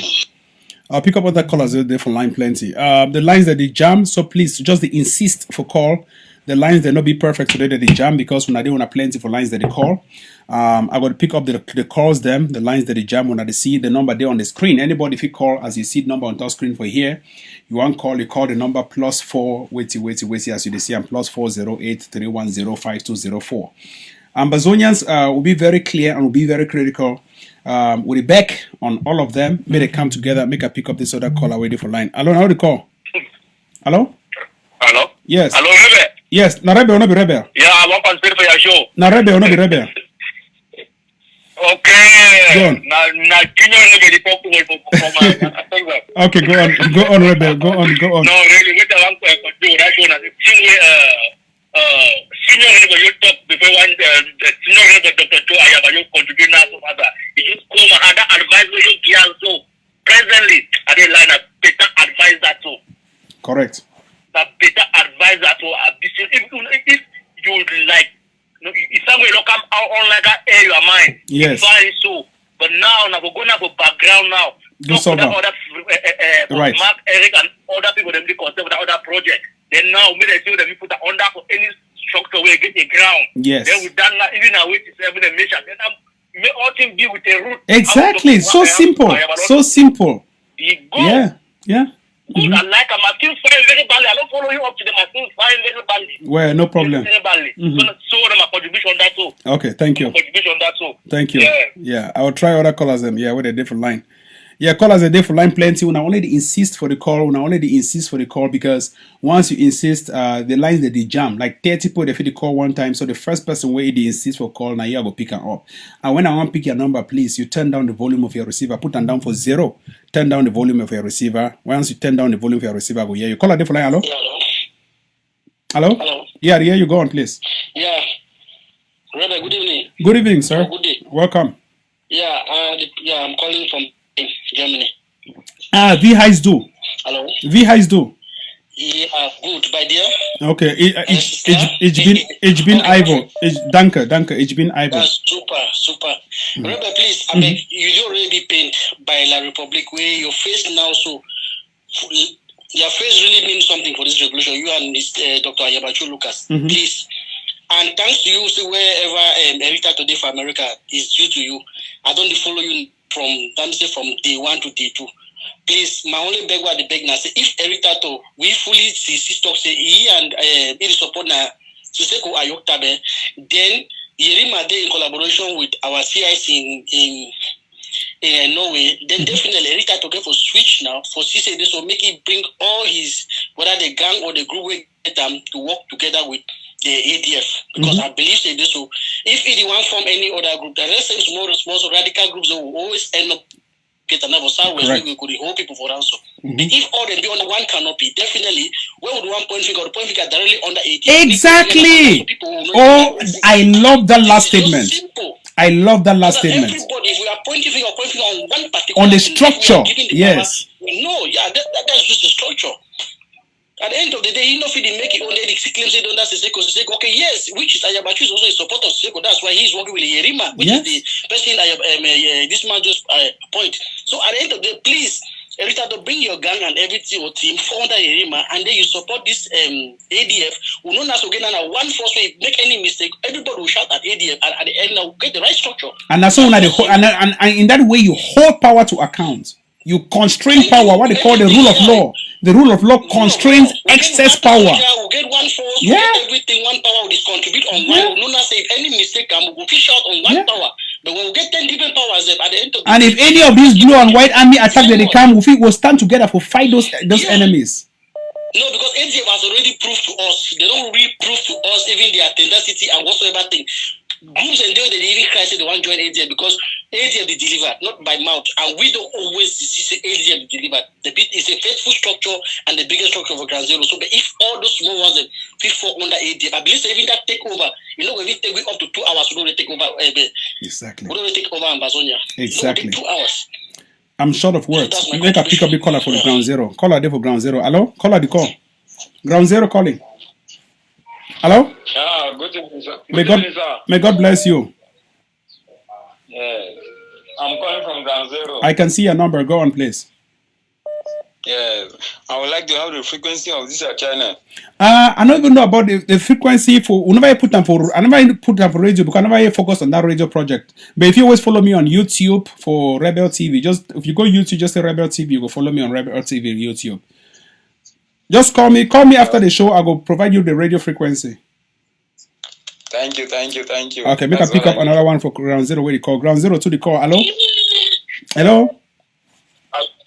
I'll pick up other callers there for line plenty. The lines that they jam, so please just insist for call. The lines they not be perfect today that they jam because when I do want to plenty for lines that they call. I got to pick up the calls them, the lines that they jam when I see the number there on the screen. Anybody if you call as you see the number on top screen for here, you want call, you call the number +4 wait as you see and +408 310 5204. Ambazonians will be very clear and will be very critical. We'll be back on all of them. May they come together, make a pick up this other caller waiting for line. Hello, how do you call? Hello? Hello? Yes. Hello, Rebel? Yes, na Rebel or not be Rebel? Yeah, I want to speak for your show. Na Rebel or not be Rebel? Okay. Go on. Na junior Rebel, Okay, go on, Rebel, go on. No, really, what I want to do, that show, senior Rebel, you talk before one, the senior Rebel, Dr. Joe Ayaba, you contribute now to other. You just come and that advice you give so presently, I didn't line up better advice that so. Correct. That better advice that so. If you like, if somebody don't come out on like that air your mind, yes. Fine so. But now we're going to have a background now. Do so now. Right. Mark, Eric, and other people them be concerned with the other project. Then now we they that we put that under for any structure where get the ground. Yes. Then we done that even a way to serve the mission. Then may all things be with a root. Exactly. So simple. So simple. You go. Yeah. Yeah. Good, I like him. I still find very badly. I don't follow you up to them. I still find very badly. Well, no problem. Very badly. So my contribution on that too. Okay, thank you. Contribution on that too. Thank you. Yeah. Yeah, I will try other callers them. Yeah, with a different line. Yeah, callers a different line plenty. When I only insist for the call, because once you insist, the lines they jam. Like 30 people they fit the call one time. So the first person where they insist for call, now you go pick them up. And when I want to pick your number, please you turn down the volume of your receiver. Put them down for 0. Turn down the volume of your receiver. Once you turn down the volume of your receiver, I go hear you. Call a different line. Hello. Hello. Hello. Yeah, you go on, please. Yeah. Brother, good evening. Good evening, sir. Good day. Welcome. Yeah, I'm calling from Germany. Wie heißt du? Hello. Wie heißt du? Yeah, good, by dear. Okay, ich bin Ivo. Danke, ich bin Ivo. That's super. Brother, please, I beg you already paint by La Republique where your face now so your face really means something for this revolution. You and Dr. Ayabacho Lucas, please. And thanks to you, see wherever Erita today for America is due to you. I don't follow you from day 1 to day 2. Please, my only beg what the beg now say if Erita to we fully see stock say he and it support na Siseko Ayoktabe, then Yerima Day in collaboration with our CIC in Norway, then definitely Erita to get for switch now for CIC this will make it bring all his whether the gang or the group will get them to work together with the ADF because I believe say this so if anyone form any other group, the rest is more responsible radical groups will always end up get another side where we could hold people for answer. If all them be under one canopy, definitely where would one point figure the point figure directly under ADF? Exactly. Oh, I love that last statement. I love that last statement. Everybody, if we are pointing finger on one particular On the structure, yes. No, yeah, that's just the structure. At the end of the day, he not didn't make it only the claims they don't that's Siseko. Okay, yes, which is Ayabachu is also a supporter of Siseko. That's why he's working with Yerima, which is the person this man just point. So at the end of the day, please, Erita, to bring your gang and everything or team under Yerima, and then you support this ADF. We don't have to get on one force way. Make any mistake, everybody will shout at ADF, and at the end, now get the right structure. And that's all. And in that way, you hold power to account. You constrain power, what they call the rule of law. The rule of law constrains excess power. We'll get one force, we'll get everything, one power will contribute on one. We'll not say if any mistake, we'll fish out on one power. But when we get 10 different powers at the end of the and if any of these blue and white army attack that they come, we'll stand together for fight those enemies. No, because ADF has already proved to us. They don't really prove to us even their tenacity and whatsoever thing. Groups and they even cry say they want to join ADF because ADF they deliver, not by mouth. And we don't always see ADF deliver. The bit is a faithful structure and the biggest structure for Ground Zero. So but if all those small ones that fit for under ADF, I believe even that take over, when we take up to 2 hours, we don't take over. Exactly. We don't take over Ambazonia. Exactly. 2 hours. I'm short of words. Make a pick up the caller for the Ground Zero. Caller there for Ground Zero. Hello? Caller the call. Ground Zero calling. Hello? Yeah, good evening, sir. May God bless you. Yes. I'm calling from Ground Zero. I can see your number. Go on, please. Yes. I would like to have the frequency of this channel. I don't even know about the frequency for whenever I put them for radio because I never focus on that radio project. But if you always follow me on YouTube for Rebel TV, if you go YouTube, just say Rebel TV, you go follow me on Rebel TV YouTube. Just call me after the show. I will provide you the radio frequency. Thank you. Okay, make a pick up another one for Ground Zero where you call. Ground Zero to the call. Hello? Hello?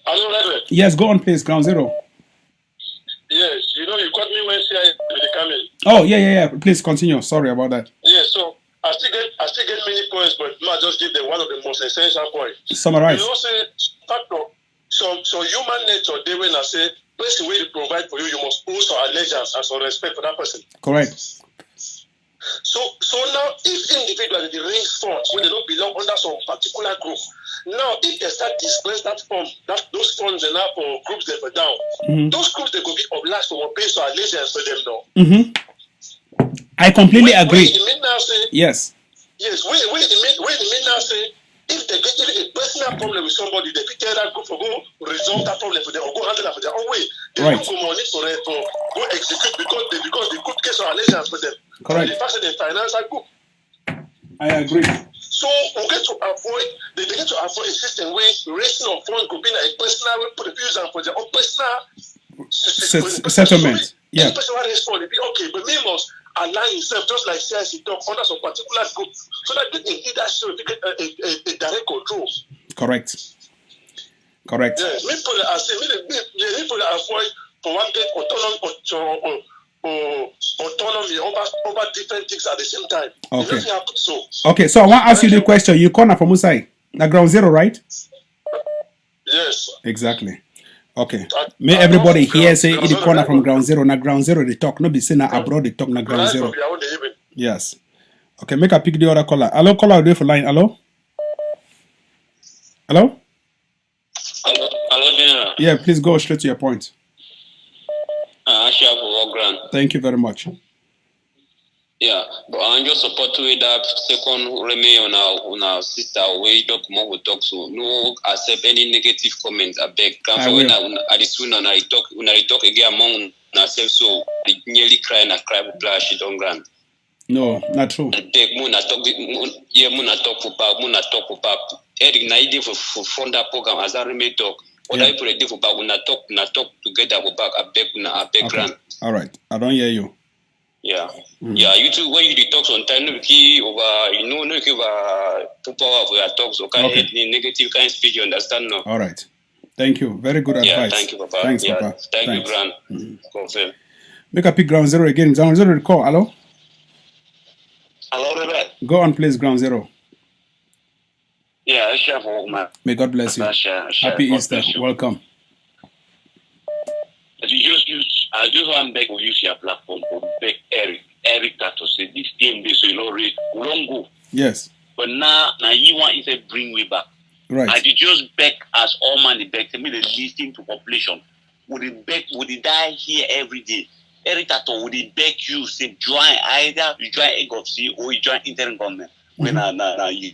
Hello, yes, go on please, Ground Zero. Yes, you caught me when CIA they come in. Oh, yeah. Please continue. Sorry about that. Yeah, so I still get many points, but I just give them one of the most essential points. Summarize. You know, say factor. So human nature, they when I say person way to provide for you, you must owe some allegiance and some respect for that person. Correct. So now, if individuals they raise funds when they don't belong under some particular group, now if they start disperse that fund, those funds are now for groups that are down, those groups they could be obliged to pay some allegiance for them now. I completely agree. Yes. Yes. Wait the mean now say if they get a personal problem with somebody, they pick that group for go resolve that problem for them or go handle that for their own way. They don't go money for it or go execute because the group gets some allegiance for them. Correct. And the fact that they finance that group. I agree. So we get to avoid a system where raising of funds could be like a personal way for the users for their own personal settlement. Yeah. The person who respond, it be okay, but me must align himself just like CIC talk under some particular group, so that get a leadership, a direct control. Correct. Correct. Yes, me put it as me put it avoid for one get autonomy over different things at the same time. Okay. So. Okay, so I want to ask you the question. You corner from Usai. Na ground zero, right? Yes. Exactly. Okay. May everybody here say in the corner from ground zero. Na ground zero they talk. No be say na abroad they talk na ground zero. Yes. Okay, make a pick the other caller. Hello, caller, do for line. Hello? Hello? Hello, yeah, please go straight to your point. Thank you very much. Yeah, but I just support with that second remain on our sister way talk more we talk so no accept any negative comment. I beg. When I talk again among ourselves so I nearly cry and I cry with flash it on ground. No, not true. I beg Muna talk for pap. Eric Naidi for front that program as I remain talk. What I put a different about when I talk together with back. I beg okay. All right. I don't hear you. Yeah. Yeah, you too when you talk on time no key over no give power of your talks okay. Negative kind of speech you understand no. All right. Thank you. Very good advice. Yeah, thank you, Papa. Thanks, yeah, Papa. Thank Thanks. you, Gran. Make a pick ground zero again. Ground zero call. Hello? Hello, Rebecca. Go on, please, ground zero. Yeah, Chef man. May God bless you. Happy Easter. Welcome. I just want to beg you use your platform to beg Eric to say this thing this will not won't go. Yes. But now you want to bring me back. Right. I did just beg as all man the beg to me the listening to population. Would it die here every day? Eric Tato would it beg you say join either you join EGOC or you join interim government. When you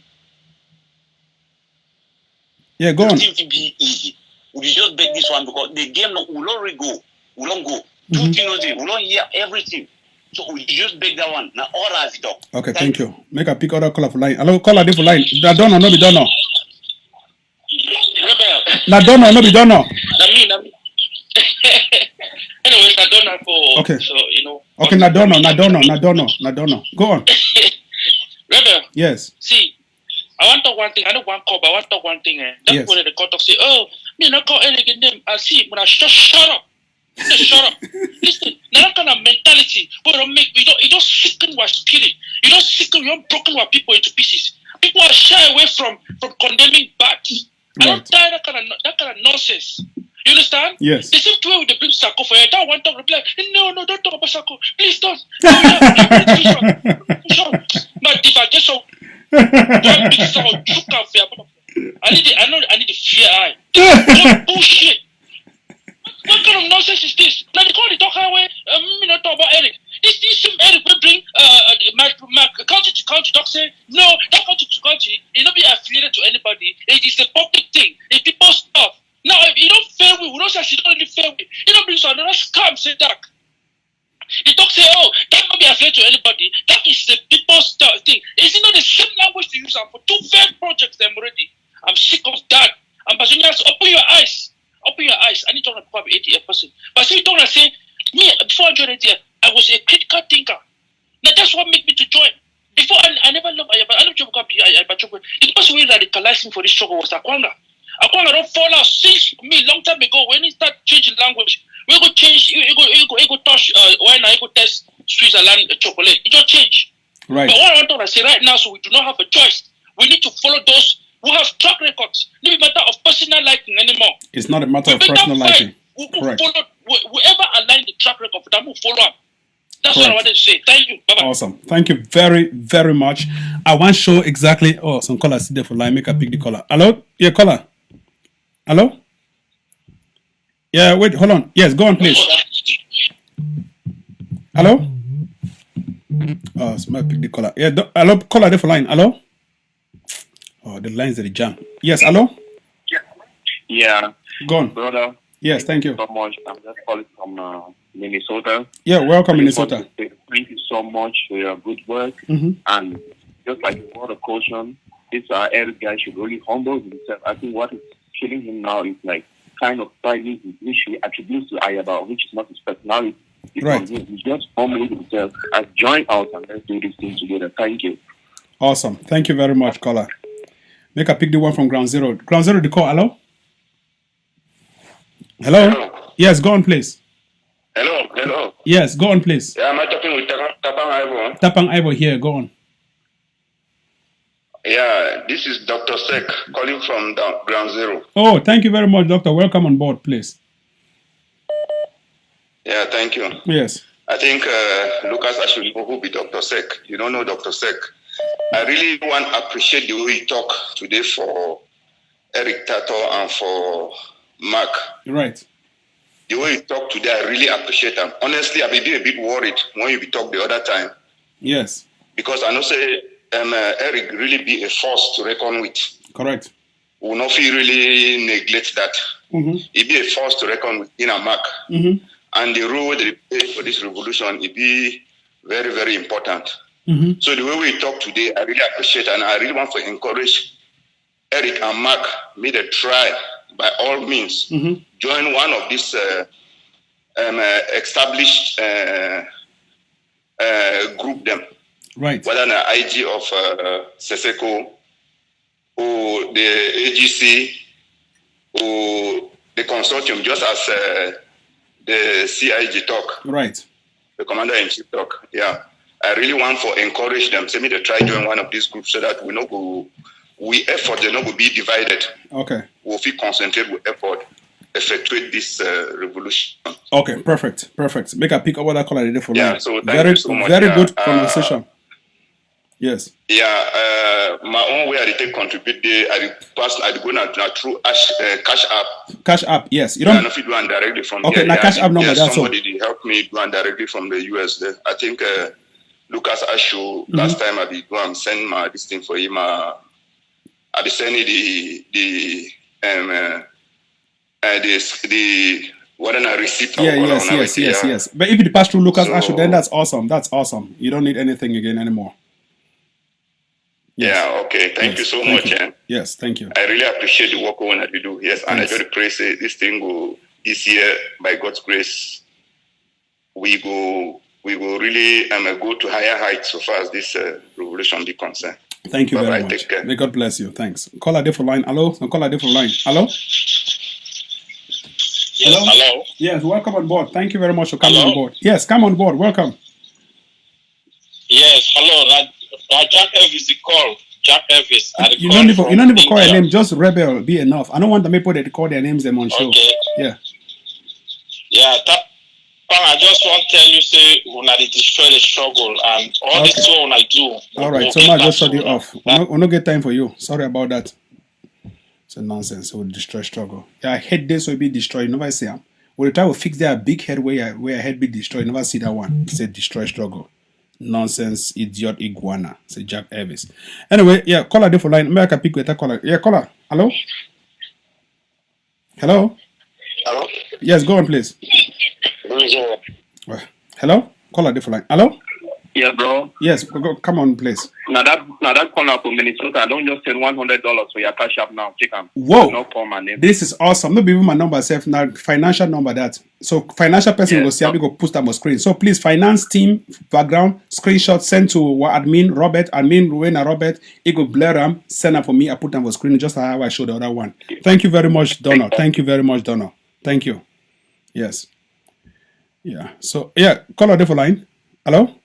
yeah, go on. It will be easy. We just beg this one because the game will not go. We don't go. 2 things we don't hear everything. So we just beg that one. Now all has it up. Okay, thank you. Make a pick other caller for line. Hello, caller for line. Na dono, no be dono. Na dono, no be dono. Anyway, I don't know for okay. So you know. Okay, na dono. Go on. Rebel. Yes. See, I want to talk one thing. I don't want to call, but I want to talk one thing. That's yes. where the court of say, oh, me not call any name. I see when I shut up. Shut up. Listen, that kind of mentality. We don't make. You don't sicken our spirit. You don't sicken. You don't broken our people into pieces. People are shy away from condemning bad. Right. I don't tie that kind of nonsense. You understand? Yes. The same way with the big Sako for you. That one talk reply. No, don't talk about Sako. Please don't. But if I just so one big Sako took out fear. I need the fear eye. What bullshit. What kind of nonsense is this? Now they call the talk highway. Me not talk about Eric. This same Eric will bring my country to country. Talk say no. That country to country. It not be affiliated to anybody. It is a public thing. It's people's stuff. Now, if you don't fair with, we don't say she don't really fair with. You don't bring some another scam, say that. The talk say, oh, that not be afraid to anybody. That is the people's thing. Is it not the same language to use for 2 fair projects them already? I'm sick of that. Ambassadors, open your eyes. Open your eyes. I need to talk about 88%. But see, you don't say, me, before I joined here, I was a critical thinker. Now, that's what made me to join. Before, I never loved Ayaba. I don't joke about Ayaba. The person who radicalized me for this struggle was Akwanga. Akwanga don't fall out since me long time ago when he start changing language. We go change, we go touch why now he go test Switzerland chocolate. It don't change. Right. But what I want to say right now, so we do not have a choice. We need to follow those who have track records. It doesn't matter of personal liking anymore. It's not a matter of personal liking. Correct. Whoever align the track record, that will follow up. That's what I wanted to say. Thank you. Bye-bye. Awesome. Thank you very, very much. I want to show exactly. Oh, some callers sit there for line. Make a pick the caller. Hello? Yeah, caller. Hello? Yeah, wait, hold on. Yes, go on, please. Hello? Oh, somebody pick the caller. Yeah, hello, caller there for line. Hello? Oh, the lines are the jam. Yes, hello? Yeah. Go on. Brother. Yes, thank you so much. I'm just calling from Minnesota. Yeah, welcome, Minnesota. Thank you so much for your good work. And just like the word of caution, this Eric guy should really humble himself. I think what is killing him now is like kind of private which he attributes to Ayaba, which is not his personality. Right. He just formulated himself as join out and let's do this thing together. Thank you. Awesome. Thank you very much, caller. Make a pick the one from Ground Zero. Ground Zero, the call. Hello? Hello? Yes, go on, please. Hello. Yes, go on, please. Yeah, am I talking with Tapang Ivo? Tapang Ivo here. Go on. Yeah, this is Dr. Sek calling from Ground Zero. Oh, thank you very much, Doctor. Welcome on board, please. Yeah, thank you. Yes. I think Lucas actually know who be Dr. Sek. You don't know Dr. Sek. I really want to appreciate the way you talk today for Eric Tato and for Mark. Right. The way you talk today, I really appreciate them. Honestly, I be a bit worried when you be talk the other time. Yes. Because I know say Eric really be a force to reckon with. Correct. We will not feel really neglect that. Mm-hmm. It be a force to reckon with in a Mark. Mm-hmm. And the role they play for this revolution, it be very, very important. Mm-hmm. So the way we talk today, I really appreciate, and I really want to encourage Eric and Mark, made a try by all means, join one of these established group them. Right. Whether an IG of Seseko or the AGC or the consortium, just as the CIG talk. Right. The commander-in-chief talk. Yeah. I really want to encourage them. Say me to try join one of these groups so that we effort they not will be divided. Okay. We'll feel concentrate with effort, effectuate this revolution. Okay, perfect. Make a pick up what I call it for Yeah, line. so thank you so much. Very good conversation. Yes. Yeah, my own way I take contribute there. I go now through Cash App. Cash App, yes. You I don't don't know if you do one directly from Okay, here. now Cash App number, yes, that's all. somebody did help me do one directly from the US there. I think Lucas Ashu last time I be go and send my this thing for him. I be sending the what an receipt. Yeah, yes. But if it pass through Lucas Ashu, then that's awesome. That's awesome. You don't need anything again anymore. Yes. Yeah, okay. Thank you so much. Eh? Yes, thank you. I really appreciate the work that you do. Yes, and Thanks. I just pray say this thing will this year by God's grace we go really go to higher heights so far as this revolution be concerned. Thank you Bye-bye, very much. take care. May God bless you. Thanks. Call a different line. Hello? Call a different line. Hello? Hello? Yes, welcome on board. Thank you very much for coming on board. Yes, come on board. Welcome. Yes, hello. Jack Elvis, the call. Jack Elvis. You don't need to call your name. Just Rebel be enough. I don't want the people that call their names them on show. Okay. Yeah. Yeah, I just want to tell you, say, when I destroy the struggle and all this one I do. All right, so much just shut you off. We'll not get time for you. Sorry about that. It's a nonsense. It will destroy struggle. Yeah, I hate this will be destroyed. You never see them. We'll try to fix their big head where head be destroyed. You never see that one. It's a destroy struggle. Nonsense, idiot, iguana. Say Jack Elvis. Anyway, yeah, call a different line. Maybe I can pick with a caller. Yeah, caller. Hello? Hello? Hello? Yes, go on, please. Hello? Call a different line. Hello? Yeah, bro. Yes, go, come on, please. Now that corner from Minnesota, I don't just send $100 for your cash app now. Check them. Whoa. No call my name. This is awesome. Not even my number self now. Financial number that. So financial person will see how we go post them on screen. So please, finance team background screenshot send to admin Robert, admin Rowena Robert. It go blur them. Send them for me. I put them on screen just like how I showed the other one. Thank you very much, Donald. Thank you very much, Donald. Thank you. Yes. Yeah. So yeah, call a different line. Hello.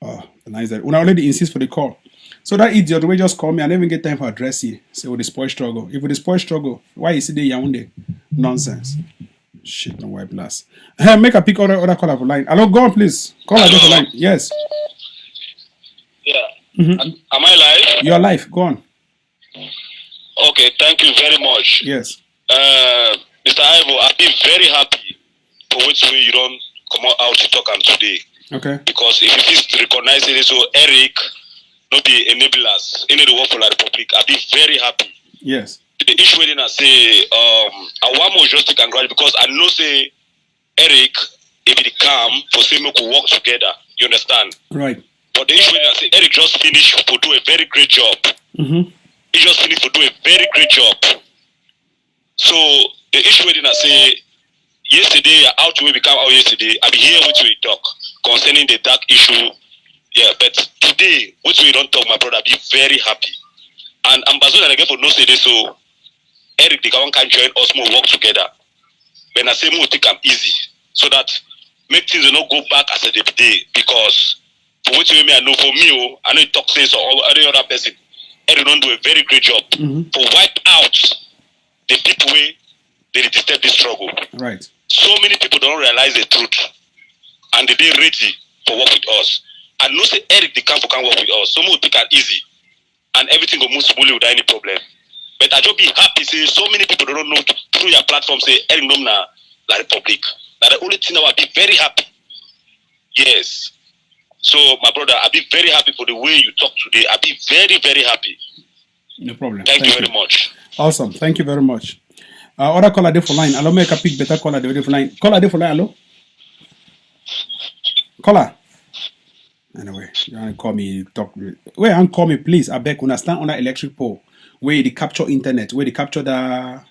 Oh, nice that. When I already insist for the call. So that idiot will just call me. I never get time for address you. Say, with the spoil struggle. If with the spoil struggle, why you see the Yaoundé? Nonsense. Shit, no white blast. Make a pick other call of line. Hello, go on, please. Call a different line. Yes. Yeah. Mm-hmm. Am I live? You're live. Go on. Okay, thank you very much. Yes. Mr. Ivo, I've been very happy for which way you don't come out to talk on today. Okay. Because if you just recognize it, so Eric, not be enablers in the work for the Republic, I'll be very happy. Yes. The issue when I say, I want more just to congratulate because I know say Eric, if he come for say we could work together, you understand? Right. But the issue when I say Eric just finished to do a very great job. Mm-hmm. He just finished to do a very great job. So the issue with I say yesterday, out we become out yesterday. I be here with we talk concerning the dark issue. Yeah, but today, which we don't talk, my brother, be very happy. And Ambassador and again for no say this, so Eric the Kawan can join us more work together. When I say more take them easy, so that make things not go back as a day, because for which way I know for me, I know it talk say so or any other person, Eric don't do a very great job for wipe out the people way they disturb this struggle. Right. So many people don't realize the truth, and they ready for work with us. And no say Eric the camp can work with us. So more take it easy, and everything will move smoothly without any problem. But I just be happy say so many people don't know through your platform say Eric Nomna La Republic. That's the only thing I will be very happy. Yes. So my brother, I'll be very happy for the way you talk today. I'll be very, very happy. No problem. Thank you very much. Awesome. Thank you very much. Other caller there for line. Allow me to pick better caller there for line. Caller there for line. Hello. Caller. Anyway, you want to call me, talk. Wait, and call me, please. I beg, understand on that electric pole where they capture internet, where they capture the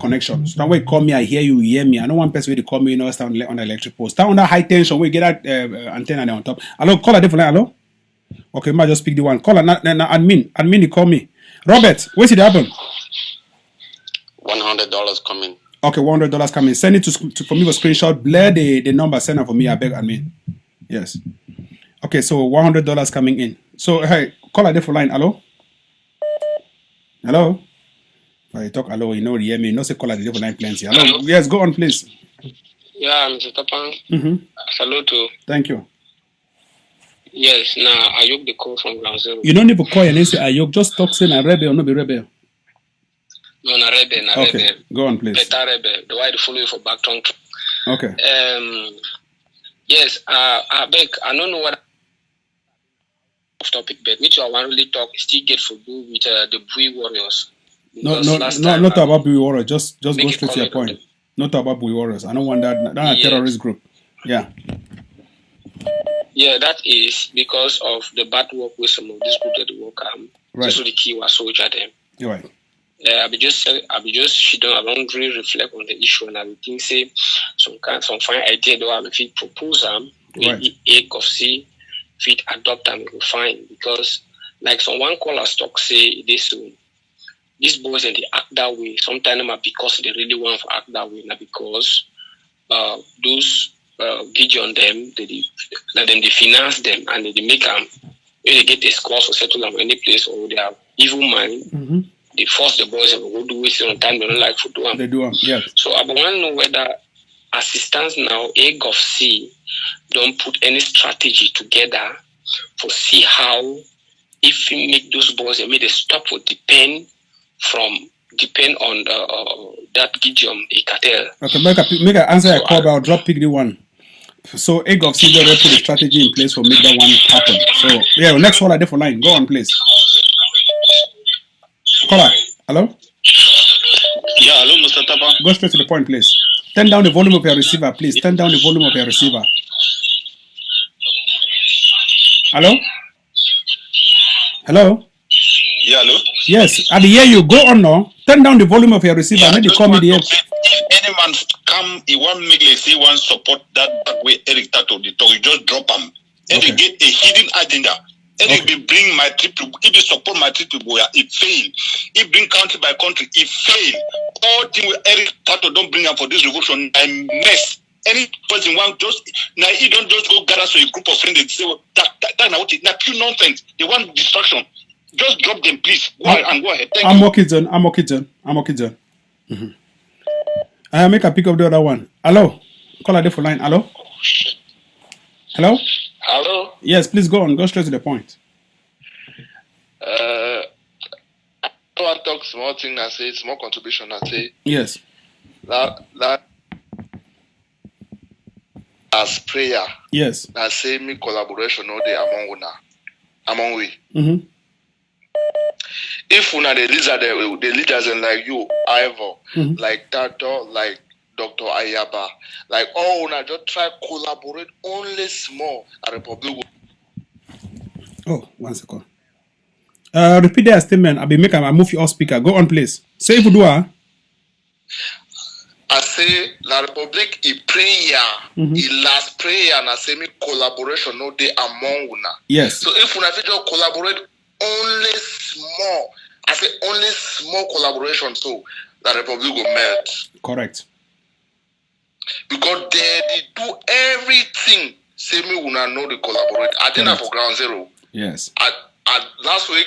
connection. So that way, call me, I hear you, hear me. I know one person where they call me, you know, stand on the electric pole. Stand on that high tension, where you get that antenna there on top. Hello, caller, there for line. Hello. Okay, might just pick the one. Caller, admin, you call me. Robert, what's it happen? $100 coming. Okay, $100 coming. Send it to for me with screenshot. Blur the number. Send it for me. I beg admin. Yes. Okay, so $100 coming in. So hey, caller there for line. Hello. Hello. If I talk hello, you know hear me. No say caller there for line plenty. Hello. Yes, go on please. Yeah, Mr. Tapan. Salute. Thank you. Yes, now Ayuk the call from Ground Zero. You don't need to call your name say Ayuk. Just talk say na rebel or no be rebel. No, na rebel, Okay, rebel. go on please. Better rebel. The way to follow you for back tongue. Okay. Yes, I beg. I don't know what topic, but which I want really talk still get for do with the Bui Warriors. No, Because not about Bui Warriors. Just go Make straight it to your comment point. Not about Bui Warriors. I don't want that. That's a Yes. terrorist group. Yeah. Yeah, that is because of the bad work with some of this group that they work. Right. Just so the key was soldier them. You're right. I be just she don't really reflect on the issue, and I would think say some fine idea though I will fit propose Right. maybe of see fit adopt them will fine, because like some one caller stock say this these boys and they act that way sometimes not because they really want to act that way, not because those Gideon them they finance them and they make them they get a score for settle them any place, or they have evil mind. They force the boys and go do it on time. They don't like to do them. They do them. Yeah. So I want to know whether assistance now, AGOVC, don't put any strategy together for see how if we make those boys and make they stop for depend on that Gideon a cartel. Okay, make a answer a call, but I'll drop pick the one. So AGOVC already put a strategy in place for make that one happen. So yeah, next one I did for line. Go on, please. Caller, hello? Yeah, hello, Mr. Tapa. Go straight to the point, please. Turn down the volume of your receiver, please. Turn down the volume of your receiver. Hello? Hello? Yeah, hello. Yes, I hear you. Go on now. Turn down the volume of your receiver. Yeah, Maybe call me the if any man come, he want make like say one support that way Eric Tato the talk, you just drop him. Eric get a hidden agenda. Eric will bring my trip to, if you support my trip to Boya, it fail. He bring country by country, it fail. All thing with Eric Tato don't bring up for this revolution, I mess. Any person want just now he don't just go gather to a group of friends and say well, that now what pure nonsense. They want destruction. Just drop them, please. Go ahead and go ahead. Thank I'm you. okay, John. I'm okay, John. I make a pick up the other one. Hello? Caller there for line. Hello? Hello? Hello? Yes, please go on. Go straight to the point. I want to talk small thing. I say small contribution. I say Yes. that as prayer. Yes. I say me collaboration all day among we. Mm-hmm. If una the leaders and like you, Ivor, like Tato, like Dr. Ayaba, like all una just try collaborate only small at Republic. Oh, 1 second. Repeat that statement. I move you off speaker. Go on, please. Say if you do. I say La Republic is prayer, last prayer, and I say me collaboration no day among una. Yes. So if una fit just collaborate only small, I say only small collaboration, so La Republic will melt. Correct. Because they do everything. Say me una know they collaborate. I did that for Ground Zero. Yes. Last week.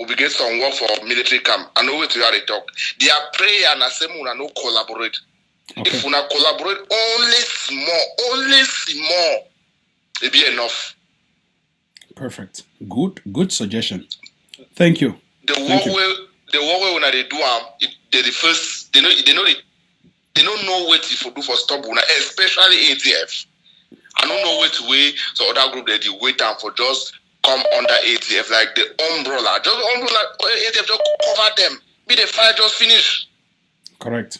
We get some work for military camp. I know where to how they talk. Their prayer and I say una no collaborate. Okay. If una collaborate only small, it be enough. Perfect. Good suggestion. Thank you. The work way when they do they the first they don't know what to do for stop una, especially ATF. I don't know what to wait. So other group they wait time for just come under ATF like the umbrella. Just umbrella ATF just cover them. Be the fire just finish. Correct.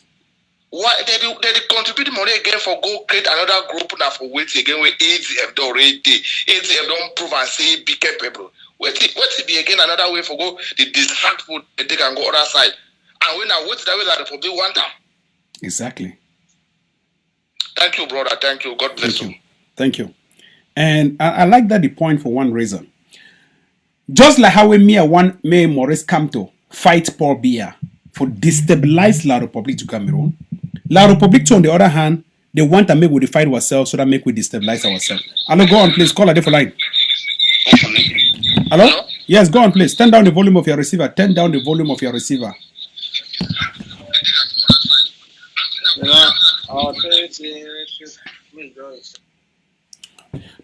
Why they contribute money again for go create another group now for wait again where ATF don't already ATF don't prove and say be capable. Wait to be again another way for go the distract food they can go other side. And when I wait that way like for be one time. Exactly. Thank you, brother. Thank you. God bless you. Thank you. And I like that the point for one reason. Just like how me Maurice Kamto fight Paul Biya for destabilize La Republique to Cameroon. La Republique, on the other hand, they want to make we fight ourselves so that make we destabilize ourselves. Hello, go on, please. Call a different line. Hello? Yes, go on, please. Turn down the volume of your receiver. Turn down the volume of your receiver.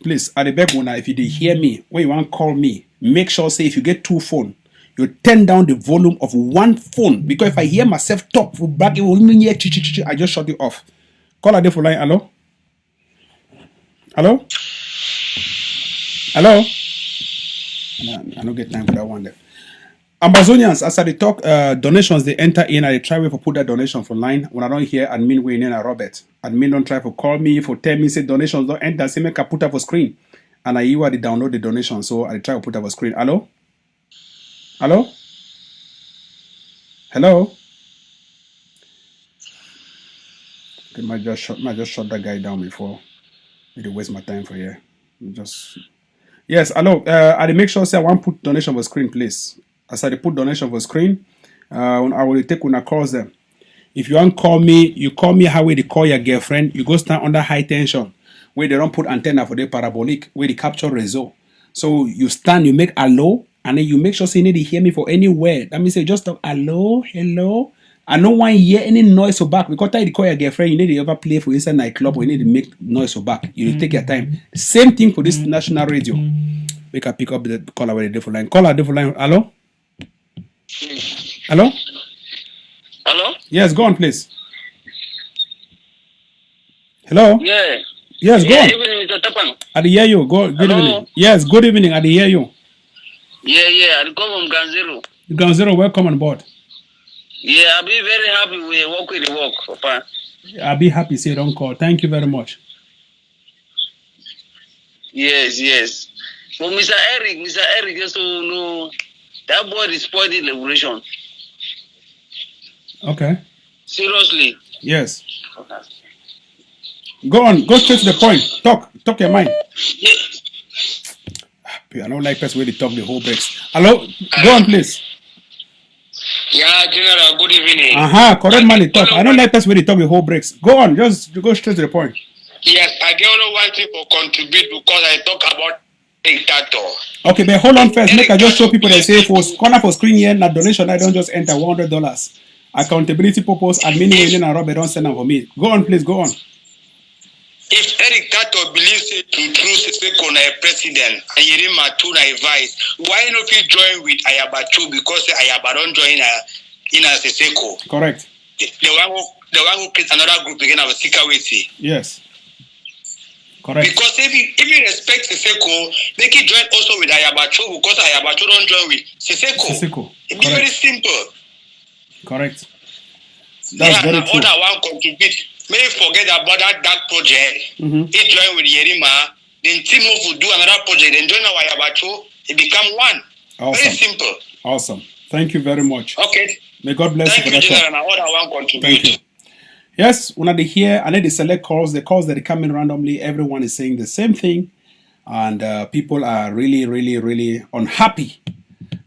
Please, at the back if you did hear me, when you want to call me, make sure say if you get two phones, you turn down the volume of one phone. Because if I hear myself talk for back, it will mean I just shut it off. Call a different line. Hello? Hello? Hello? I don't get time for that one there. Ambazonians, as I talk, donations they enter in. I try to put that donation for line. When I don't hear admin way in Robert. Admin don't try to call me for tell me say donations don't enter. Say make I put up for screen. And I you are the download the donation. So I try to put up a screen. Hello? Hello? Hello? I might just shut that guy down before it waste my time for here. Yes, hello. I make sure say I want put donation for screen, please. As I put donation for screen, I will take when I call them. If you want to call me, you call me how they call your girlfriend. You go stand under high tension where they don't put antenna for the parabolic where they capture result. So you stand, you make hello, and then you make sure say you need to hear me for anywhere. That means say just talk hello, hello. I don't want to hear any noise or back because you call your girlfriend, you need to ever play for inside nightclub or you need to make noise or back. You take your time. Same thing for this national radio. We can pick up the caller with a different line. Call a different line. Hello? Hello? Hello? Yes, go on, please. Hello? Yeah. Yes, go on. Good evening, Mr. Tapan. I hear you. Good evening. Yes, good evening. I hear you. Yeah. I come from Ganzero. Ganzero, welcome on board. Yeah, I'll be very happy we work with the work, Papa. I'll be happy say don't call. Thank you very much. Yes. For Mr. Eric, just to know that boy is spoiling liberation. Okay. Seriously. Yes. Go on. Go straight to the point. Talk your mind. I don't like person where they talk the whole breaks. Hello? Go on, please. Yeah, General, good evening. Correct man, talk. I don't like person where they talk the whole breaks. Go on. Just go straight to the point. Yes, I don't know why people contribute because I talk about dictator. Okay, but hold on first. Make I just show people that say for corner for screen here, not donation. I don't just enter $100. Accountability purpose, admin William and Robert don't send them for me. Go on, please. Go on. If Eric Tato believes to choose Seko a president and Yerima Tuna a vice, why not he join with Ayabacho because Ayaba don't join in as a Seko? Correct. The one who creates another group again of Sikawiti. Yes. Correct. Because if you respect Siseko, make it join also with Ayabacho because Ayabacho don't join with Siseko. It's very simple. Correct. That's very true. Other one contribute. May forget about that dark project. He join with Yerima. Then team up will do another project. Then join Ayabacho. It become one. Awesome. Very simple. Awesome. Thank you very much. Okay. May God bless Thank you you, for that General. call. And all I want to Thank contribute. you. Yes, when they hear, and then they select calls, the calls that are coming randomly, everyone is saying the same thing. And people are really, really, really unhappy.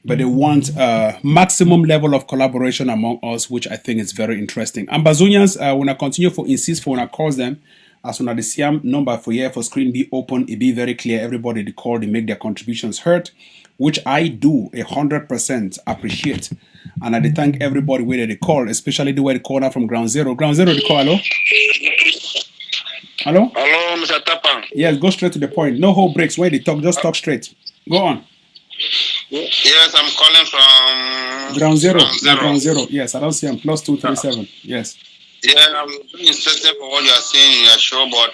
But they want maximum level of collaboration among us, which I think is very interesting. Ambazonians, when I continue for insist for when I call them, as when I see number for here for screen be open, it be very clear. Everybody they call, they make their contributions heard, which I do 100% appreciate. And I thank everybody where they call, especially the way they call out from Ground Zero. Ground Zero, they call, hello? Hello? Hello, Mr. Tapan. Yes, go straight to the point. No whole breaks. Where they talk, just talk straight. Go on. Yes, I'm calling from Ground Zero. Ground Zero. Ground Zero. Yes, I don't see him. +237. Yes. Yeah, I'm really interested for what you are saying in your show, but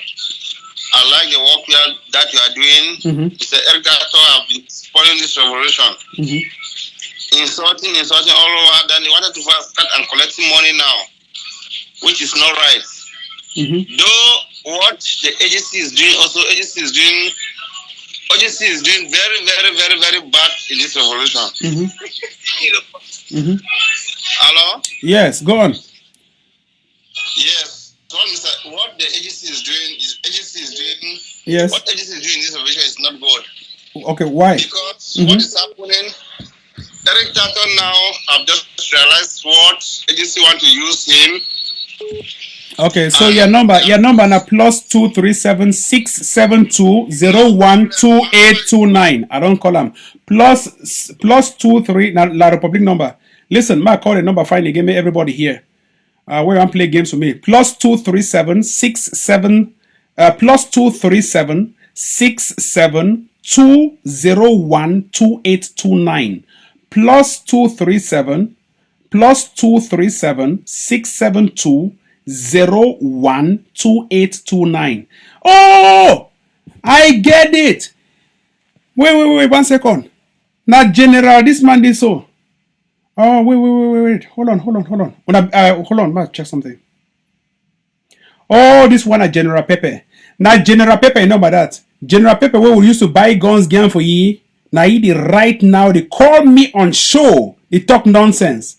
I like the work that you are doing. Mr. Eric Dato have been spoiling this revolution. Insulting all over. Then they wanted to start and collecting money now, which is not right. Though what the agency is doing, agency is doing very, very, very, very bad in this revolution. Hello? Yes, go on. Yes. What the agency is doing Yes. what agency is doing in this revolution is not good. Okay, why? Because what is happening, Eric Tatton now have just realized what agency want to use him. Okay, so your number now +237 672 012829. I don't call them +23 now La Republic number. Listen, my call the number fine again. May everybody here. Where I'm playing games with me. +237 +237 672 012829. +237 672 012829. Oh, I get it. Wait, 1 second. Now, General, this man did so. Oh, wait. Hold on. Hold on, man, check something. Oh, this one at General Pepe. Now, General Pepe, you know about that. General Pepe, where we used to buy guns again for ye. Now, right now, they call me on show. They talk nonsense.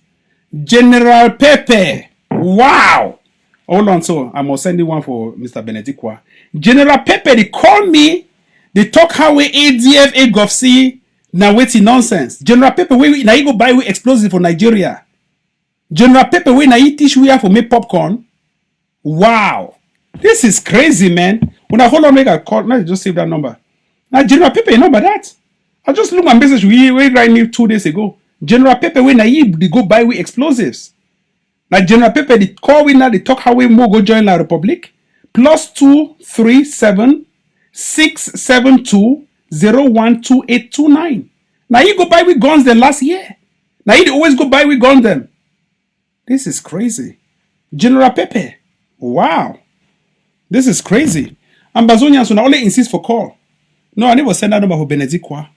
General Pepe. Wow. Hold on, so I must send you one for Mr. Benedictwa. General Pepe, they call me. They talk how we ADF, AGOFC. Now waiting nonsense. General Pepe, now you go buy we explosive for Nigeria. General Pepe, now you teach we have for make popcorn. Wow. This is crazy, man. When I hold on, make a call. Now just save that number. Now General Pepe, you know about that? I just look my message we write me 2 days ago. General Pepe, now you they go buy we explosives. Now General Pepe, they call we now, they talk how we more go join La Republic. +237 672 012829. Now you go buy with guns them last year. Now you always go buy with guns them. This is crazy. General Pepe. Wow. This is crazy. Ambazonians will only insist for call. No, I never send that number for Benedictwa.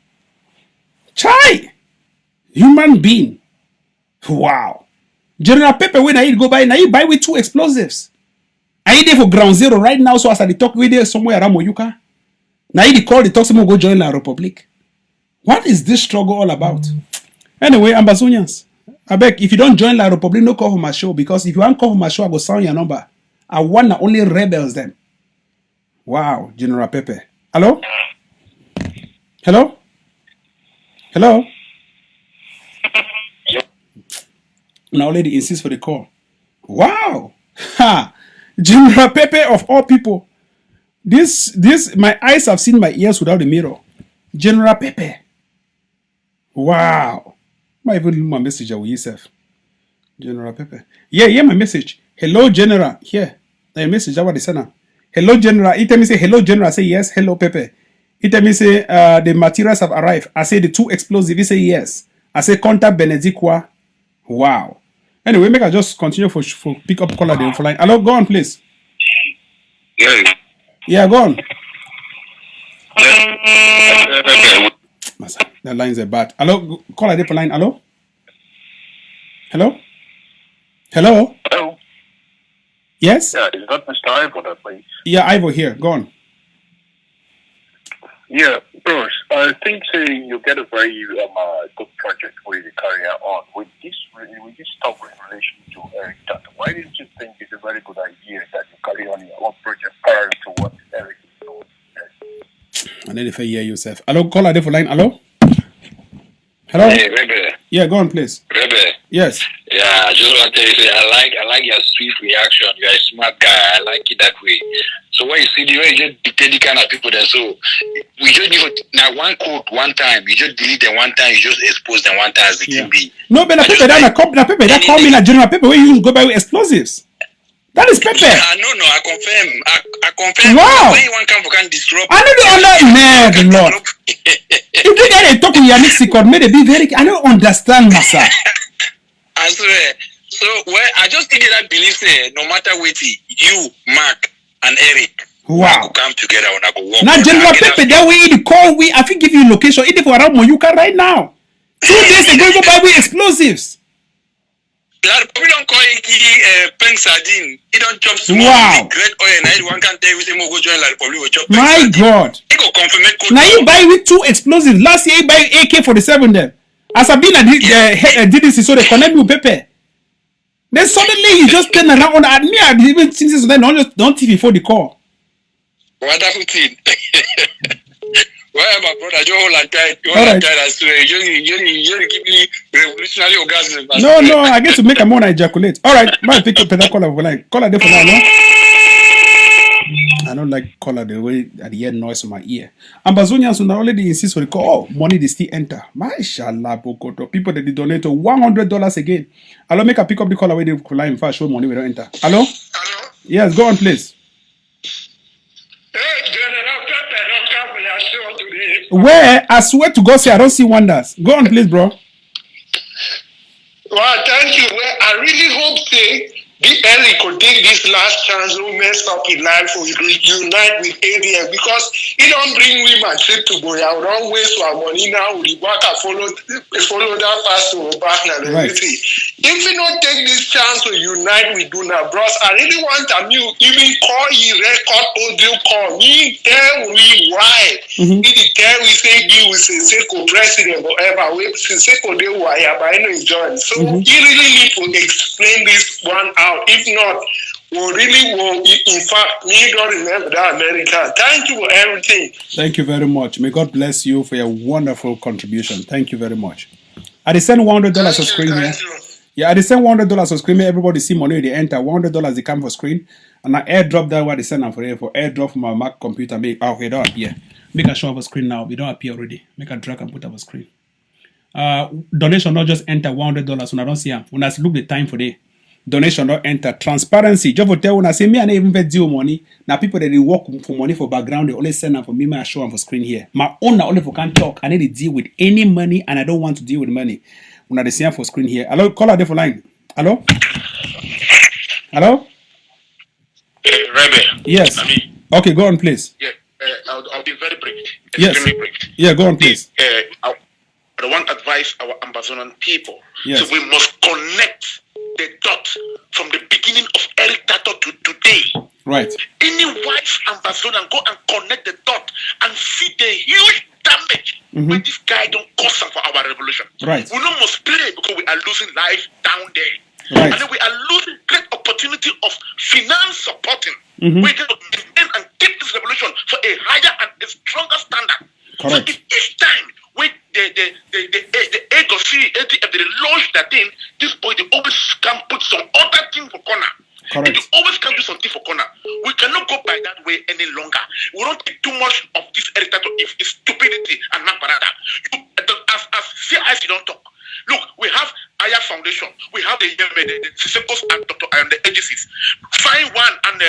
Chai! Human being. Wow. General Pepe, when I go buy, now you buy with 2 explosives. I there for Ground Zero right now, so as I talk with there somewhere around Moyuka. Now you call the talk someone go join La Republic. What is this struggle all about? Anyway, Ambazonians, I beg, if you don't join La Republic, no call for my show, because if you want call for my show, I go sound your number. I want to only rebels them. Wow, General Pepe. Hello? Hello? Hello? Now lady insists for the call. Wow. Ha! General Pepe of all people. This, my eyes have seen my ears without a mirror. General Pepe. Wow. I even leave my message with yourself. General Pepe. Yeah, my message. Hello, General. Here. My message. What is that? Hello, General. It tell me say hello, General. I say yes. Hello, Pepe. It tell me say the materials have arrived. I say the 2 explosives. He say yes. I say contact Benedictwa. Wow. Anyway, make I just continue for pick up caller the line. Hello, go on, please. Yeah, go on. The lines are bad. Hello, caller the line. Hello. Hello. Hello. Hello. Yes. Yeah, is that Mr. Ivor there, please? Yeah, Ivor here. Go on. Yeah, Bruce, I think you get a very good project where you carry on. With this talk in relation to Eric Tato, why didn't you think it's a very good idea that you carry on your own project prior to what Eric is doing? And then if I hear yourself. Hello, caller, there for line. Hello? Hello? Hey, Rebe. Yeah, go on, please. Rebe. Yes. Yeah, I just want to tell you, I like your swift reaction. You're a smart guy. I like it that way. So when you see the way you just dictate the kind of people then, so we just need to, now one code one time, you just delete them one time, you just expose them one time as the thing be. No, but the paper that call me a general paper where you go by with explosives. That is paper. No, I confirm. I confirm. Wow. When you want come can disrupt. I don't understand, man, Lord. If you get a talk with your lexicon, may they be very. I don't understand, Massa. I swear. So I just think that belief no matter what you, Mark, and Eric. Wow. Go come together when I go walk. Now, general paper that way the call we. I think give you location. Even for around Moyuka right now. 2 days ago, you go buy with explosives. We don't call it pen sardine. It don't chop small. Wow. Great oil. Now one can tell you say go join La Republic with chop. My God. He go confirm it. Now you buy with 2 explosives. Last year you buy AK-47 there. As I've been at DDC, so they connect me with paper. Then suddenly you just turn around and me. I even since this then don't TV before the call. Wonderful thing. Well, my brother, you hold on tight. You All hold on right. tight. I swear. You give me revolutionary orgasm. No, I get to make a more ejaculate. All right, my pick up that caller for line. Caller there for now, no? I don't like caller the way at the end noise in my ear. And Bazonians will already insist for the call. Oh, money they still enter. Mashallah, Bokoto. People that they donate to $100 again. Hello, make a pick up the caller where they line for show money we don't enter. Hello? Yes, go on, please. Where I swear to God, say I don't see wonders. Go on, please, bro. Well, thank you. Well, I really hope the Eric could take this last chance to mess up in life for unite with ADF because he don't bring women trip to Boya. We don't waste our money now. We work and follow that pass to back now. Right. If we don't take this chance to unite with Duna Bros, I really want you even call you record audio call me tell we why. He tell we say we say Seko president or ever we say Seko de why I know join. So you really need to explain this one out. If not, we really will. In fact, me don't remember that America. Thank you for everything. Thank you very much. May God bless you for your wonderful contribution. Thank you very much. I just send $100 on screen here. Yeah, I just send $100 on screen. Everybody see money they enter. $100 they come for screen, and I airdrop that what they send them for airdrop from my Mac computer. Make okay, don't appear. Make a show of a screen now. We don't appear already. Make a drag and put up a screen. Donation not just enter $100 when I don't see them. When I look the time for the donation not enter. Transparency. Just for tell when I say me and even pay deal money. Now people that they work for money for background they always send them for me. I show them for screen here. My own only for can't talk. I need to deal with any money and I don't want to deal with money. When I see them for screen here. Hello, caller there for line. Hello. Hello. Rebe. Yes. Okay, go on, please. Yeah, I'll be very brief. Yes. Extremely brief. Yeah, go on, please. I want to advise our Ambazonian people. Yes. So we must connect the dot from the beginning of Eric Tato to today. Right. Any wise Ambazonian go and connect the dot and see the huge damage when this guy don't cause some for our revolution. Right. We not must play because we are losing life down there. Right. And then we are losing great opportunity of finance supporting. Mhm. We can maintain and keep this revolution for a higher and a stronger standard. Correct. So each time when the ADF they launch that thing, this boy they always can put some other thing for corner. Correct. They always can do something for corner. We cannot go by that way any longer. We don't take too much of this heritage if it's stupidity and not parada. As CIS you don't talk. Look, we have Aya Foundation, we have the Sisekos and Dr. and the agencies. Find one and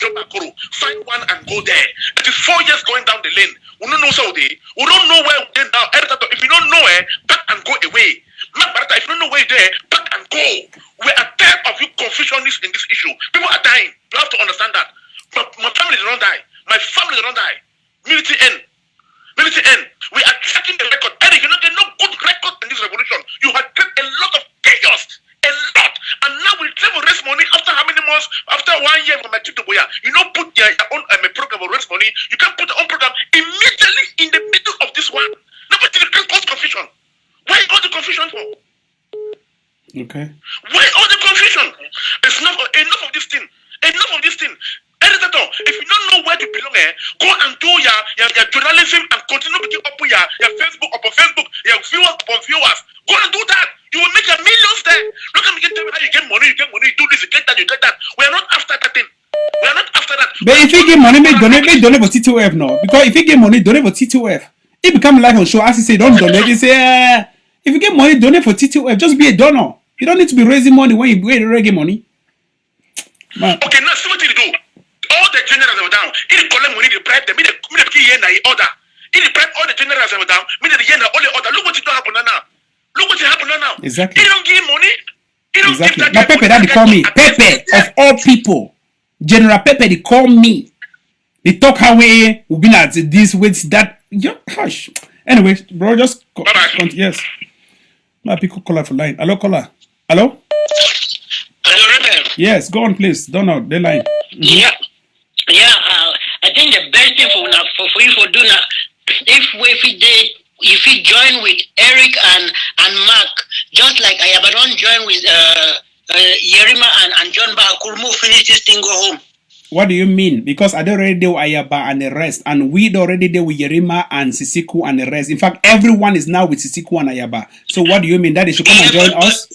Jobakoro, find one and go there. It is 4 years going down the lane. We don't know Saudi. We don't know where we're now. If you don't know back and go away. If you don't know where you're there, back and go. We are tired of you confusionists in this issue. People are dying. You have to understand that. But my family did not die. My family did not die. Military end. Military end. We are checking the record. Eric, you know, there's no good record in this revolution. You have created a lot of chaos. A lot. And now we try to raise money after how many months? After 1 year from my trip to Boya. You know, put your own program of raise money. You can put your own program immediately in belong, go and do your journalism and continue to up your Facebook upon Facebook, your viewers upon viewers. Go and do that. You will make a millions there. Look at me, how you get money, you do this, you get that, you get that. We are not after that thing. We are not after that. But if you get money, make donate for TTOF now. Because if you get money, donate for TTOF. It become live on show. As you say, don't donate. You say, if you get money, donate for TTOF. Just be a donor. You don't need to be raising money when you get money. Man. Okay, now see what you do. All the generals are down. If you collect money, they bribe them. If they order. If you bribe all the generals are down, all the order. Look what is happen now. Look what is happening now. Exactly. You don't give money. You don't Exactly. give that Now Pepe, that they call me. Pepe of all people. General Pepe, they call me. They talk how we've been at this with that. Yeah, hush. Anyway, bro, just yes. My people caller for line. Hello, caller. Hello? Hello, Rebel. Yes, go on, please. Don't know the line. Yeah. I think the best thing for you for doing if we join with Eric and Mark, just like Ayaba don't join with Yerima and John Bakurmu, finish this thing, go home. What do you mean? Because I already did with Ayaba and the rest, and we already did with Yerima and Sisiku and the rest. In fact, everyone is now with Sisiku and Ayaba. So what do you mean? That they should come and join us?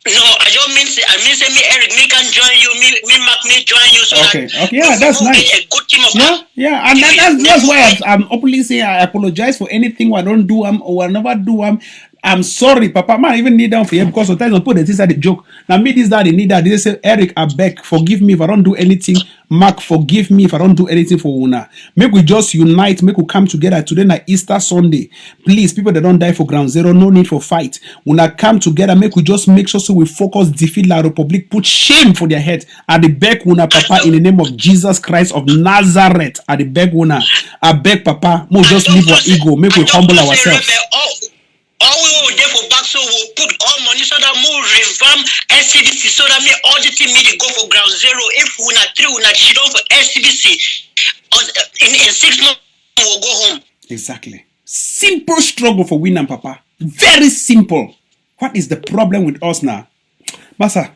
No, I don't mean say me Eric, me can join you, me Mark, me join you. So Okay, yeah, that's nice. A good team of Yeah, and that's why I'm openly saying I apologize for anything I don't do or I never do. I'm sorry, Papa. Man, I even need down for you because sometimes I put the things at the joke. Now, me this that they need that. They say, Eric, I beg, forgive me if I don't do anything. Mark, forgive me if I don't do anything for Una. Make we just unite. Make we come together today. Na Easter Sunday. Please, people that don't die for ground zero, no need for fight. Una come together. Make we just make sure so we focus, defeat La Republic, put shame for their head. At the beg Una, Papa, in the name of Jesus Christ of Nazareth. At the beg Una, I beg, Papa, we just leave our ego. Make we humble ourselves. All we will there for back, so we'll put all money so that we'll revamp SCBC so that me all the team need to go for ground zero. If we not three, we not shit on for SCBC. In 6 months, we'll go home. Exactly. Simple struggle for winning, Papa. Very simple. What is the problem with us now? Masa.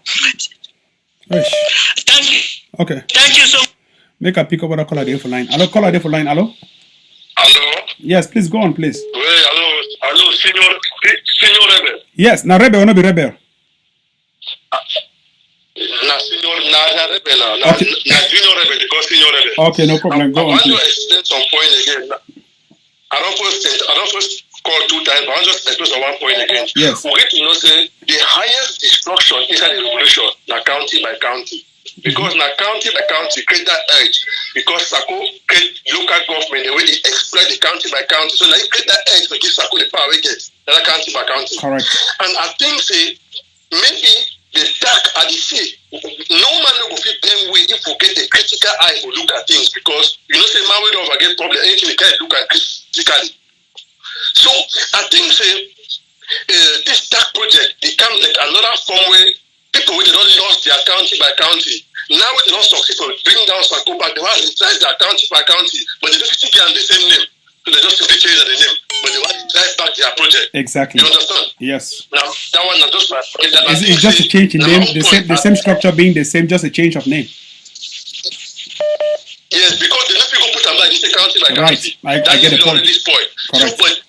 Thank you. Okay. Thank you so much. Make a pick up what I call a for line. Hello, caller for line. Hello? Hello? Yes, please go on, please. Hello, Senior Rebel. Yes, now Rebel, wanna be Rebel. Na Rebel, na Junior Rebel, because Senior Rebel. Okay, no problem. Go on, I want to please. explain some point again. I don't first call 2 times, but I want to just explain some 1 point again. Yes. We get to know, say, the highest destruction inside the revolution, na county by county. Because na county by county create that edge. Because Sako create local government, the way they exploit the county by county. So now you create that edge to give Sako the power we get. Another county by county. Correct. And I think say maybe the dark at the sea. No man will fit them way if we get a critical eye to look at things, because you know say man we don't forget problem anything they can look at critically. So I think say this dark project becomes like another form where people they don't lost their county by county. Now we don't succeed to bring down Sako back. They want to drive their county by county, but they don't fit to the same name. So they just simply change the name, but they want to drive back their project. Exactly. You understand? Yes. Now that one is just like It's just a change in name. The same structure being the same, just a change of name. Yes, because the next people put them like this county by county. Right. I get the point. This point. So, but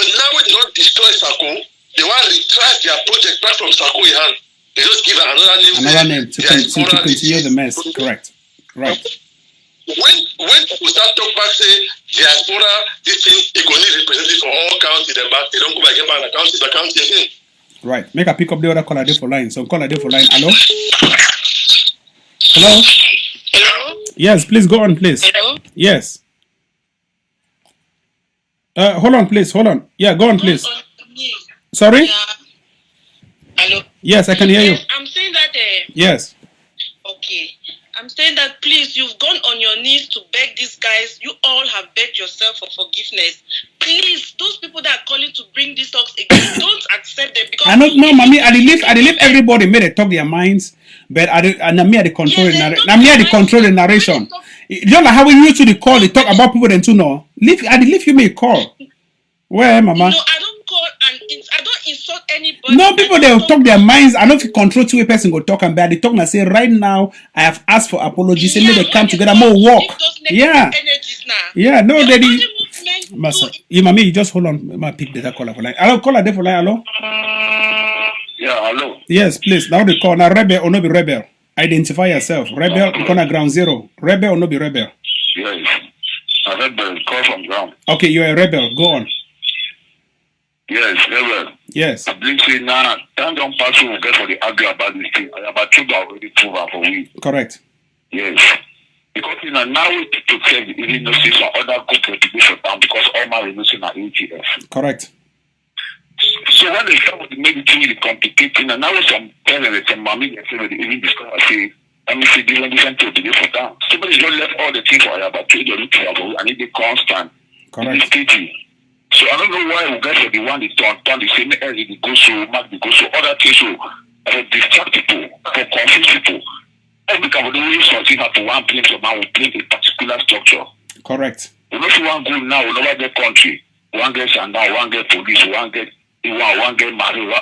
now when they don't destroy Sako, they want to retract their project back from Sako in hand. They just give another name. Another name to continue the mess. Correct. Right. When people start talk back, say diaspora, this thing, they go need representative for all counties, then back, they don't go back and county by county again. Right. Make a pick up the other caller for line. So caller for line. Hello? Hello? Hello? Yes, please go on, please. Hello? Yes. Hold on, please. Hold on. Yeah, go on, please. Sorry? Hello? Yes, I can hear you. I'm saying that... Yes. Okay. I'm saying that please, you've gone on your knees to beg these guys. You all have begged yourself for forgiveness. Please, those people that are calling to bring these talks again, don't accept them. Because I don't know, mommy. I believe everybody made they talk their minds, but I the control. I control the narration. You know how we used to the call. They talk about people then too. No, I leave you me a call. Where, mama? No, I don't call and I don't insult anybody. No, people they will talk their minds. I don't know if you control two person go talk and bad. They talk and say, right now, I have asked for apology. Say, may they come together, more walk. Yeah. Yeah, no, daddy. Massa, you mommy, you just hold on. I pick the caller for line. Hello, caller, there for line. Hello. Yeah, hello. Yes, please. Now the call. Now, rebel or not be rebel. Identify yourself. Rebel, you on ground zero. Rebel or not be rebel. Yes. I rebel. Call from ground. Okay, you're a rebel. Go on. Yes, rebel. Yes. I believe say now, time don't pass will get for the argue about this thing. About you already proven for we. Correct. Yes. Because you know now we protect even though see some other good contribution down because all my reducing are ATF. Correct. So when they start with the medicine, the complicating, and now some parents and mommy they say they even discover say, let me see different to the for down. Somebody don't left all the things for you, but you don't travel and it constant. Correct. So I don't know why we get for the one that turn the same area they go so mark they go so other things so distract people, for confuse people. Every kind of the way something have to one place so now we play a particular structure. Correct. We don't see one group now, we never get country. One get Shandar, one get police, one get married.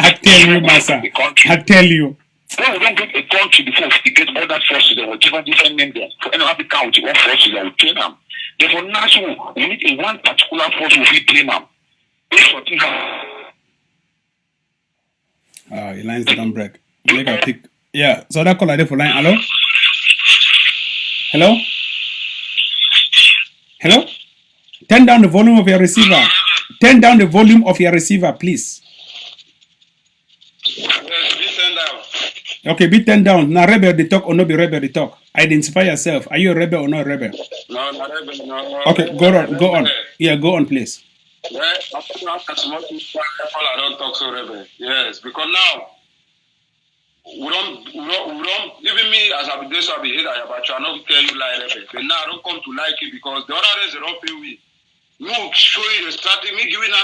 I tell you, Massa. I tell you. When we don't get a country before we get all that forces that were different name there. For any other county, what forces that will train them. Therefore, national, we need a one particular force will be train them. If something your lines don't break. Make a pick. Yeah, so that call I for line. Hello? Hello? Hello? Turn down the volume of your receiver. Turn down the volume of your receiver, please. Okay, be turned down. Now, rebel the talk or not be rebel the talk. Identify yourself. Are you a rebel or not a rebel? No, not rebel. No. Okay, go on. Yeah, go on, please. Yeah, I don't talk so rebel. Yes, because now we don't. Even me as I be this, I be here. But I don't tell you like rebel. But now I don't come to like it because the other days they don't pay we. Me will show you the strategy. Me giving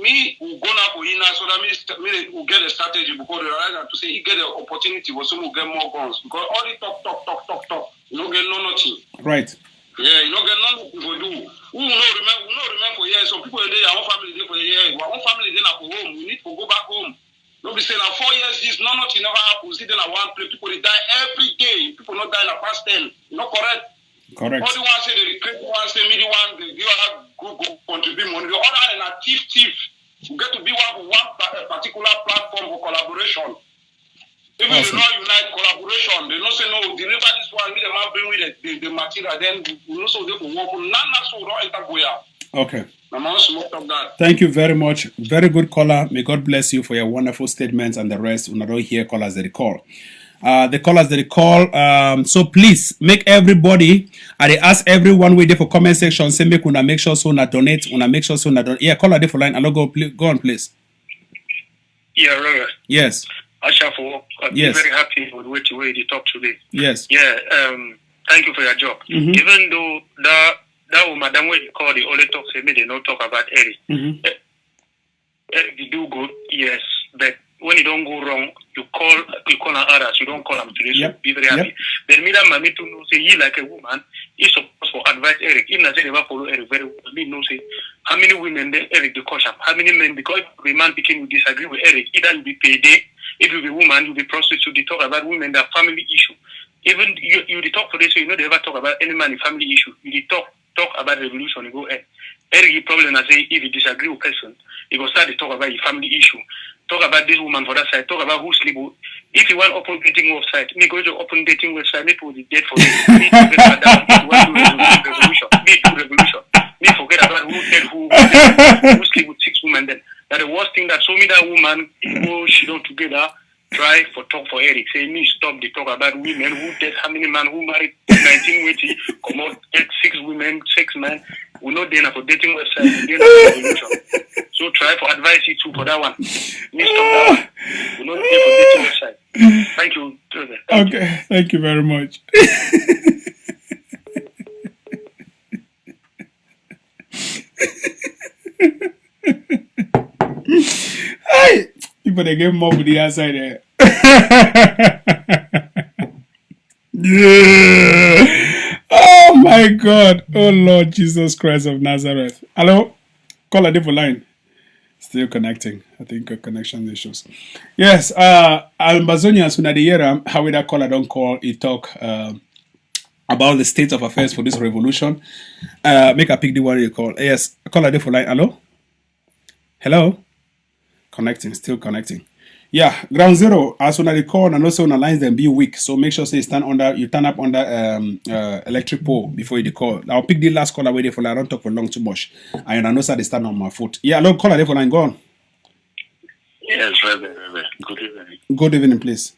me will go now for you now so that me will get a strategy because they realize to say he get the opportunity but some will get more guns because all the talk. You don't get nothing. Right. Yeah, you don't get nothing for do. Who no remember for years. Some people there, our own family there for years. Our own family there for home. We need to go back home. Don't be saying now 4 years this nothing never happens. See then I one place people they die every day. People not die in the past 10. Not correct. Correct. All the ones say the great ones say middle one they have good contribute money. The other and a thief. You get to be one particular platform for collaboration. Even awesome. They not unite collaboration. They not say no, deliver this one, need a man bring with the material, then we also they will work. None so don't enter Goya. Okay. That. Thank you very much. Very good caller. May God bless you for your wonderful statements and the rest. We don't hear callers that they call. The callers that they call. So please make everybody. I ask everyone wait there for comment section. Say make una make sure so na donate. Una make sure so na donate. Yeah, caller there for line. I'll go on, please. Yeah, Robert. Yes. Asha for work. I'm very happy with the way you talk today. Yes. Yeah. Thank you for your job. Mm-hmm. Even though that madam when you call the only talk say me they don't talk about Eric. Mm-hmm. Eric you do good, yes, but when you don't go wrong, you call on others. You don't call them today. So be very happy. Then me that mommy to know say you like a woman is supposed to advise Eric. Even as they never follow Eric very well. Me know say how many women then Eric the caution, how many men because the man picking will disagree with Eric. Either will be payday, it will be woman, you will be prostitute. They talk about women that family issue. Even you talk for this, so you know they never talk about any man in family issue. You talk about revolution. You go Eric problem I say if you disagree with person, you go start to talk about your family issue. Talk about this woman for that side. Talk about who sleep. If you want open dating website, me go to open dating website. Me put the date for it. Me forget about that. You want to revolution. Me do revolution. Me forget about who dead who sleep with 6 women. Then that the worst thing that show me that woman who she don't together. Try for talk for Eric. Say me stop the talk about women who dead. How many men who married 19 women? Come out 6 women, 6 men. We know they're for dating website. So try for advice you too for that one. Me stop that one. We know they're for dating website. Thank you. Okay, thank you very much. Hey, people they get more with the outside there. Oh my God! Oh Lord Jesus Christ of Nazareth! Hello, call a different line. Still connecting. I think connection issues. Yes, Ambazonians Unadiyera, how we that call, I don't call, he talk about the state of affairs for this revolution. Make a pick the one you call. Yes, call a day for line. Hello? Hello? Connecting, still connecting. Yeah, ground zero, as soon as you call and also on the lines then be weak. So make sure say you turn up under electric pole before you call. I'll pick the last caller waiting for I don't talk for long too much. And I know they stand on my foot. Yeah, hello, caller for line, go on. Yes, Reverend. Good evening. Good evening, please.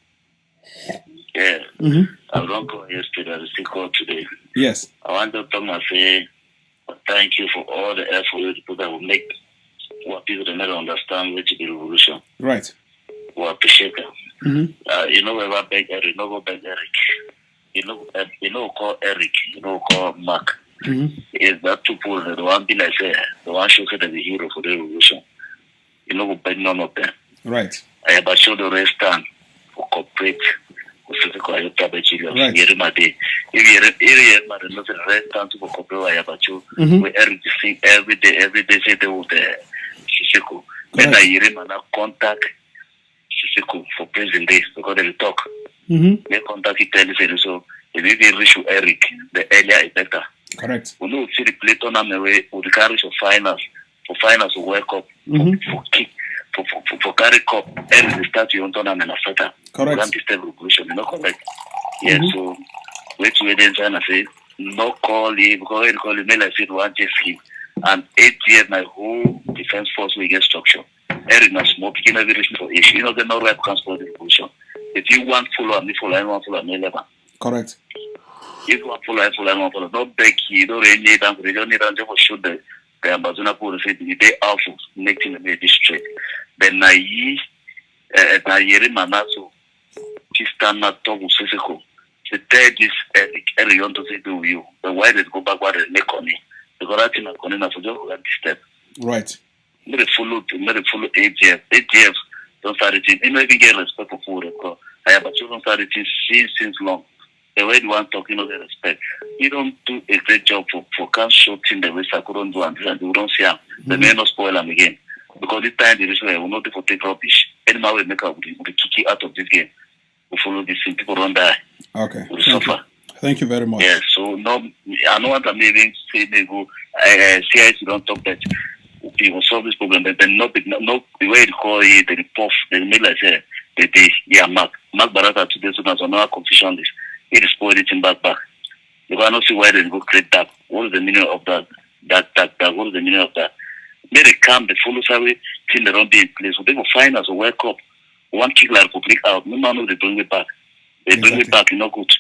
Yeah. I don't call yesterday, I still call today. Yes. I want to come and say thank you for all the effort people that will make what people do not understand which is the revolution. Right. We appreciate them. You know, wherever beg Eric, no beg Eric. You know, call Eric, you know, call Mark. It's that two people, the one be like, the one show that the hero for the revolution. You know, beg none of them. Right. I have shown the rest stand for corporate. Right. If you remember the rest stand for corporate, I have shown where Eric see every day say they would Shishiko. Then I remember contact Shishiko for President Day because they will talk. They contact it tell so if we reach Eric, the earlier is better. Correct. We know see the play tournament way with the carriage of finance to work up for carry cup and the start your own tournament after. Correct. Grand disturb revolution, you know, correct. Yeah, so wait to then trying to say no call him because he call him like said one just him. And 8 years my whole defense force will get structure. Eric na small picking every reason for issue. You know they no right transport the revolution. If you want follow and me follow, I want follow me 11. Correct. If you want follow, I follow. Don't beg you, don't need them, they don't need them to shoot the Ambazona pool say they are for making the district. Then na yere manaso Chistana Togu Sisiko. The third is Eric you want to say to you. But why did go backward and make on it? Because that's in a corner for just this step. Right. Let it follow 8 years. 8 years don't start it. It may be get respect for because I have a children started since long. The way you want talking of the respect. You don't do a great job for can't shooting the way I couldn't do and you don't see them. They may not spoil them again. Because this time the reason I will not do for take rubbish. Anyhow we make up with the kick out of this game. We follow this thing, people don't die. Okay. We suffer. Thank you very much. Yeah, so no I know what I'm maybe say they go CIC don't talk that we will solve this problem, but then not the way they call it, the puff, they make like say Mark Barata today so that's another confusion this. It is spoiled it in back. You cannot see why they go create that. What is the meaning of that? What is the meaning of that? May they come, the follow survey, till they don't be in place. So they will find us a wake up. One kick like public out. No man know they bring it back. They bring it back, you know good.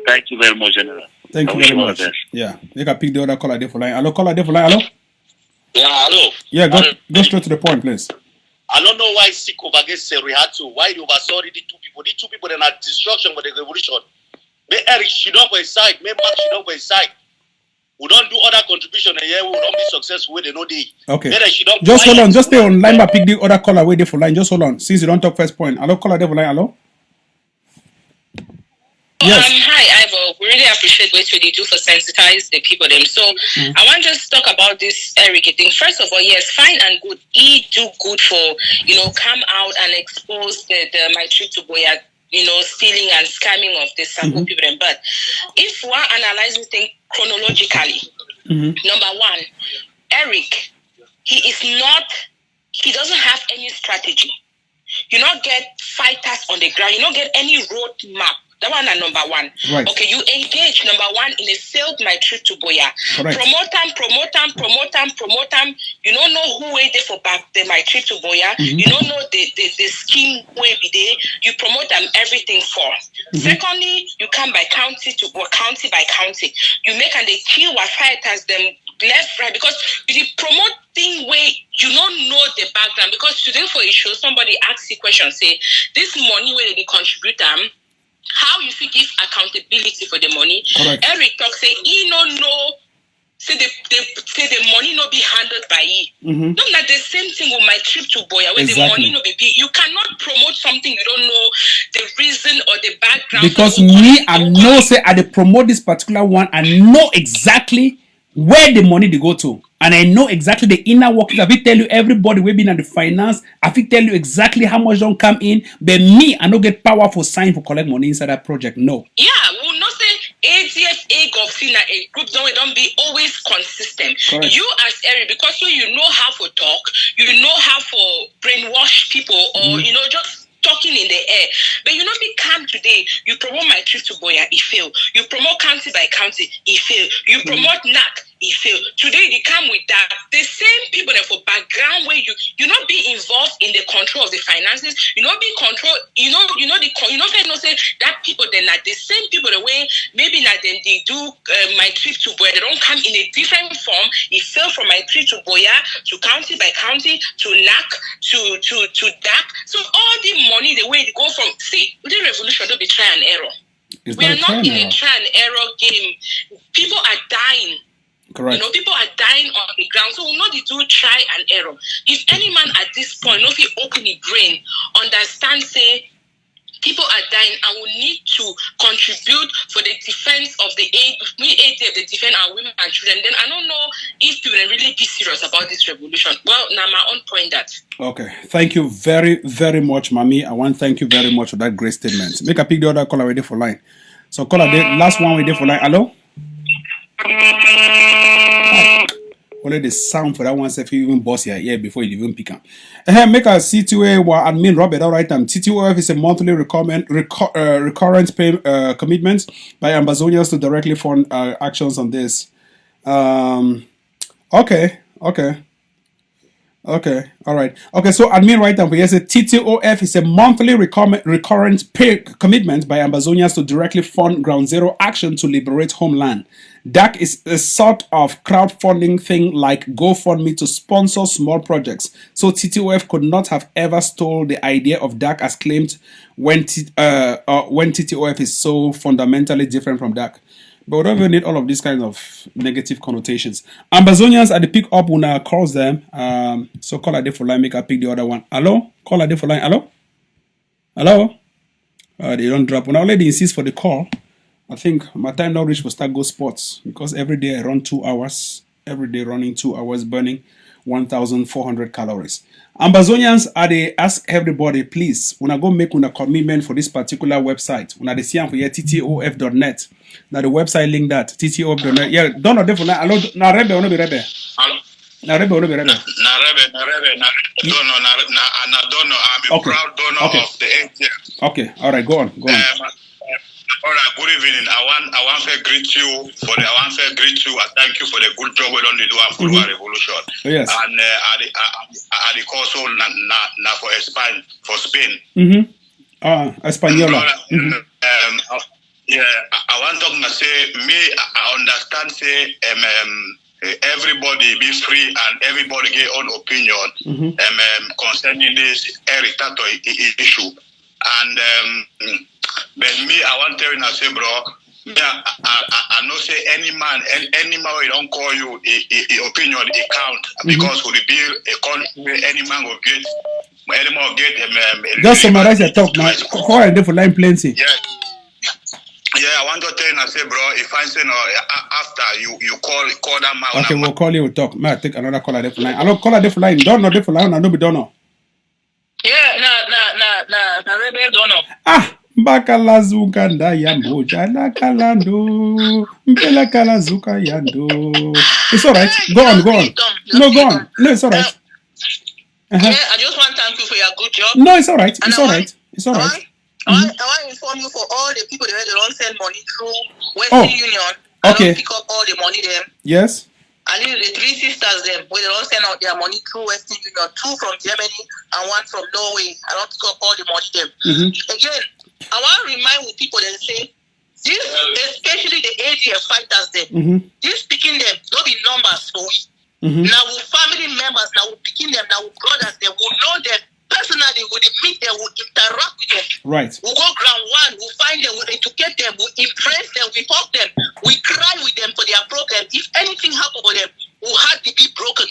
Thank you very much, General. Thank you very much. Yeah. You can pick the other caller there for line. Hello, caller there for line. Hello? Yeah, hello. Yeah, go straight to the point, please. I don't know why sick over against Serihato. Why they oversaw the two people. The two people that are destruction for the revolution. May Eric Shidon for his side. May Mark Shidon for his side. We don't do other contribution and here we will not be successful. They know they. Okay. Just hold on. Just stay on line, but pick the other caller way there for line. Just hold on. Since you don't talk first point. Hello, caller there for line. Hello? Yes. Hi, Ivo. We really appreciate what you do for sensitize the people them. So I want to just talk about this Eric thing. First of all, yes, fine and good. He do good for, come out and expose the my trip to Boya, stealing and scamming of the Sako people. But if one analyzes things chronologically, number one, Eric, he doesn't have any strategy. You don't get fighters on the ground. You don't get any road map. That one is number one. Right. Okay, you engage number one in a failed my trip to Boya. Correct. Promote them. You don't know who way there for back the my trip to Boya. You don't know the scheme way be there. You promote them everything for. Secondly, you come by county by county. You make and they kill what fighters them left right because the promoting way you don't know the background because today for a show somebody asks the question say this money where they contribute them. How you should give accountability for the money? Correct. Eric talk say he no know. Say the money no be handled by he. Not like the same thing with my trip to Boya where the money no be. You cannot promote something you don't know the reason or the background. Because I know say I dey promote this particular one and know exactly where the money they go to. And I know exactly the inner workings. I will tell you everybody we been at the finance. I will tell you exactly how much don't come in. But me, I don't get powerful sign for collect money inside that project. No. Yeah, we'll not say ATF, AGOFINA, a group don't be always consistent. Correct. You as Eric, because you know how to talk, you know how to brainwash people, or just talking in the air. But you know, be calm today. You promote my trip to Boya, it fail. You promote county by county, it fail. You promote NAC, it fail. Today they come with that. The same people that for background where you not be involved in the control of the finances. You not be control. Say that people then are the same people the way maybe now then they do my trip to Boya. They don't come in a different form. It fail from my trip to Boya to county by county to NAC to DAC. So all the money the way they go from the revolution don't be try and error. We are not in a try and error game. People are dying. Correct. People are dying on the ground. So we not do try and error. If any man at this point, if he open his brain, understand, say, people are dying and we need to contribute for the defense of the the defend our women and children, then I don't know if people really be serious about this revolution. Well, now my own point that. Okay. Thank you very, very much, Mami. I want to thank you very much for that great statement. Make a pick the other caller ready for line. So caller, the last one ready for line. Hello? Only the sound for that one if you even boss your ear before you even pick up. Make a CTOA admin Robert, all right. TTOF is a monthly recurrent commitment by Ambazonians to directly fund actions on this. Okay, all right. Okay, so admin right now, yes, a TTOF is a monthly recurrent commitment by Ambazonians to directly fund Ground Zero action to liberate homeland. DAC is a sort of crowdfunding thing like GoFundMe to sponsor small projects. So TTOF could not have ever stole the idea of DAC as claimed when TTOF is so fundamentally different from DAC. But we don't even need all of these kinds of negative connotations. Ambazonians at the pick up when I calls them. So call a day for line, make I pick the other one. Hello? Call a day for line. Hello? They don't drop. When I already insist for the call, I think my time now reach for start go sports because every day I run 2 hours. Every day running 2 hours, burning 1,400 calories. Ambazonians are they ask everybody, please, when I go make a commitment for this particular website, when I see for here TTOF.net. Now the website link that TTOF.net. Yeah, don't know different. Hello, now Rebe, no be Rebe. Now Rebe, no be Rebe. Na Rebe, I'm a proud donor of the ATF. Okay, all right, go on. All right, good evening. I want to greet you and thank you for the good job we done do for our revolution. Yes. And at the also for Spain. Española. I want to say I understand say everybody be free and everybody get own opinion concerning this Eric Tato issue. And but me, I want to tell you now, say, bro, I know say any man we don't call you a opinion, a count, because we build a country, any man will get, any man will get. Just summarize your talk now. Call a day for line plenty. Yeah, I want to tell you now, say, bro, if I say no, after you call that man. Okay, we'll call you, we'll talk. May I take another call a day for line? Hello, call a day for line. Don't know day for line, I know be don't know. Yeah, na Rebel don't know. Bakala zuka nda yambo jala kalando mbela kala zuka yando. It's all right. Go on. No, go on. No, it's all right. Yeah, I just want to thank you for your good job. No, it's all right. It's all right. I want to inform you for all the people that don't send money through Western Union. Okay. I don't pick up all the money them. Yes. And then the three sisters them, where they don't send out their money through Western Union, 2 from Germany and 1 from Norway. I don't pick up all the money them. Again, I want to remind people that say, this, especially the ADF fighters them, this picking them, don't be numbers for we. Now we family members, now we picking them, now we brothers, they will know them personally, we meet them, we interact with them. Right. We go ground one, we find them, we educate them, we impress them, we hug them, we cry with them for their problem. If anything happen for them, we had to be broken.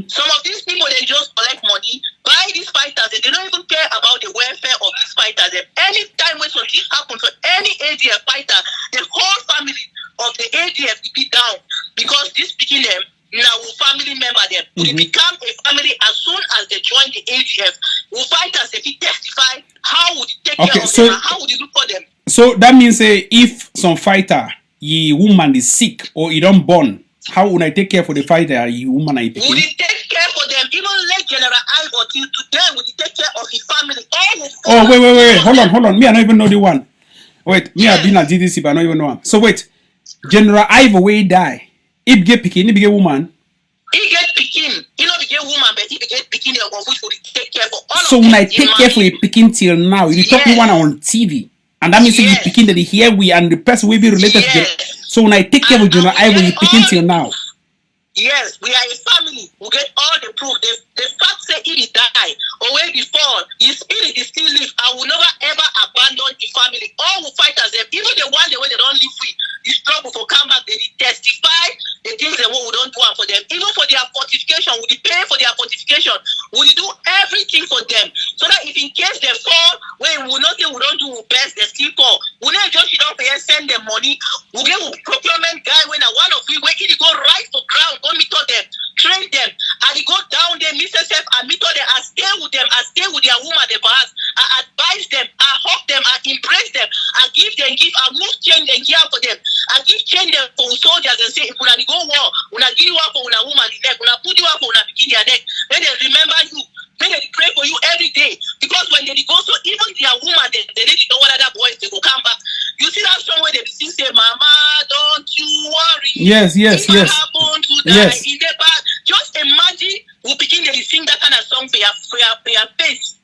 Some of these people, they just collect money, buy these fighters, and they don't even care about the welfare of these fighters. And anytime when something happens to any ADF fighter, the whole family of the ADF will be down because this picking them, now family member them. We become a family as soon as they join the ADF. We fight as if he testify. How would he take care of them? How would he look for them? So that means if some fighter, ye woman is sick or you don't born, how would I take care for the fighter, ye woman I take? Would he take care for them? Even like General Ivo till today, would he take care of his family? Oh, wait. Hold on. Me, I don't even know the one. Wait, me, I've been at GDC, but I don't even know him. So wait, General Ivo way die. He get picking, he be a woman. He get picking. He not be a woman, but he get picking of which would take care for all so of them. when I take care for a picking till now, you talk to one on TV. And that means you picking that here we and the person will be related to them. So when I take care of General Ivo, you picking till now. Yes, we are a family. We get all the proof. The fact say if he die or when he fall, his spirit is still live. I will never ever abandon the family. All will fight as them. Even the one the way they don't live free, the struggle for come back, they testify the things that we don't do for them. Even for their fortification, we pay for their fortification. We do everything for them. So that if in case they fall, we will not say we don't do best, they still fall. We not just send them money. We get a procurement guy when one of we wait, he go right for ground. Go meet them, train them, and he go down there, meet themselves, and meet them, and stay with them, and stay with their woman, the boss, and advise them, and hug them, and embrace them, and give them gift, and move change and care for them, and give change them for soldiers and say, if we go war, we give you one for una woman in neck, we put you one for una begin their neck, then they remember you. Then they pray for you every day. Because when they go, so even their woman, they need to know what other boys, they will come back. You see that song where they still say, Mama, don't you worry. Yes. Happen to die in the back. Just imagine we begin to sing that kind of song for your face.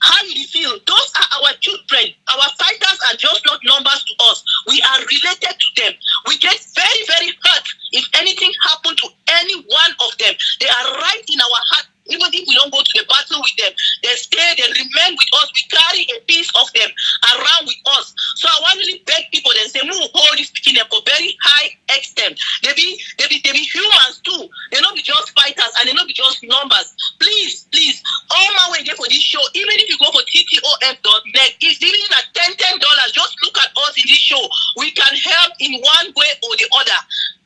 How do you feel? Those are our children. Our fighters are just not numbers to us. We are related to them. We get very, very hurt if anything happened to any one of them. They are right in our heart. Even if we don't go to the battle with them, they stay, they remain with us. We carry a piece of them around with us. So I want to really beg people and say, move hold this picking them for very high extent. They be humans too. They not be just fighters and they not be just numbers. Please, all my way there for this show, even if you go for ttof.net, it's even at $10, just look at us in this show. We can help in one way or the other.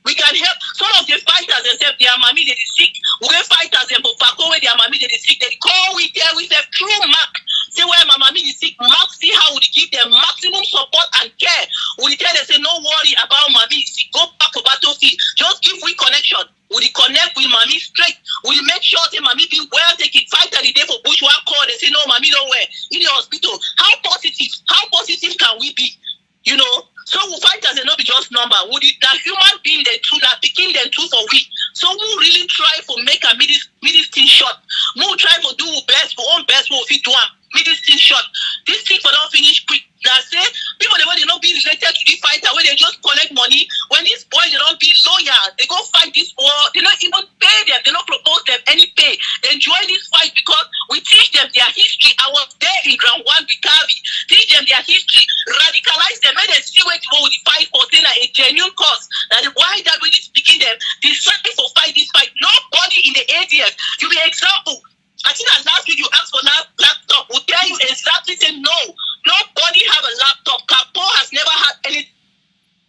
We can help some of the fighters and say their mommy they sick. We get fighters and for Paco where their mommy they sick. They call we there with a true mark. Say where my mommy is sick. Mark see how we give them maximum support and care. We tell them say no worry about mommy sick. Go back to battlefield. Just give we connection. We connect with mommy straight. We make sure the mommy be well taken. Fighter the day for Bush one call. They say no mommy don't wear in the hospital. How positive can we be? You know. So we fighters and not be just number. Would it that human being they two that picking them two for we. So we really try to make a middle thing short. We try to do best for own best we fit to one middle thing short. This thing for don't finish quick. Now say people they not be related to the fighter where they just collect money. When these boys they don't be loyal, they go fight this war. They not even pay them. They not propose them any pay. They enjoy this fight because we teach them their history. I was there in ground one with Kavi. Teach them their history. Radicalize them. Make them see where to go with the fight for saying like a genuine cause. That why that when it's speaking them decide for fight this fight. Nobody in the ADF. You be example. I think that last week you asked for laptop. Will tell you exactly say no. Nobody have a laptop. Capo has never had anything.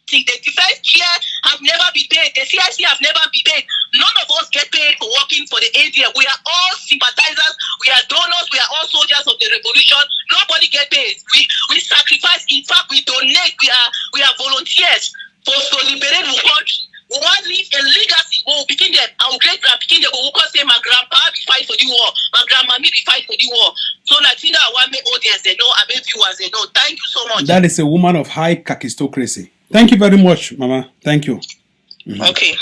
The defense chair have never been paid. The CIC have never been paid. None of us get paid for working for the ADF. We are all sympathizers. We are donors. We are all soldiers of the revolution. Nobody get paid. We sacrifice. In fact, we donate. We are volunteers for liberate the country. We want to leave a legacy. We will begin them. Our great grandpicking them. We will say my grandpa be fight for the war. My grandma be fight for the war. So Latina, I want me audience they know. I make viewers they know. Thank you so much. That is a woman of high kakistocracy. Thank you very much, Mama. Thank you. Okay.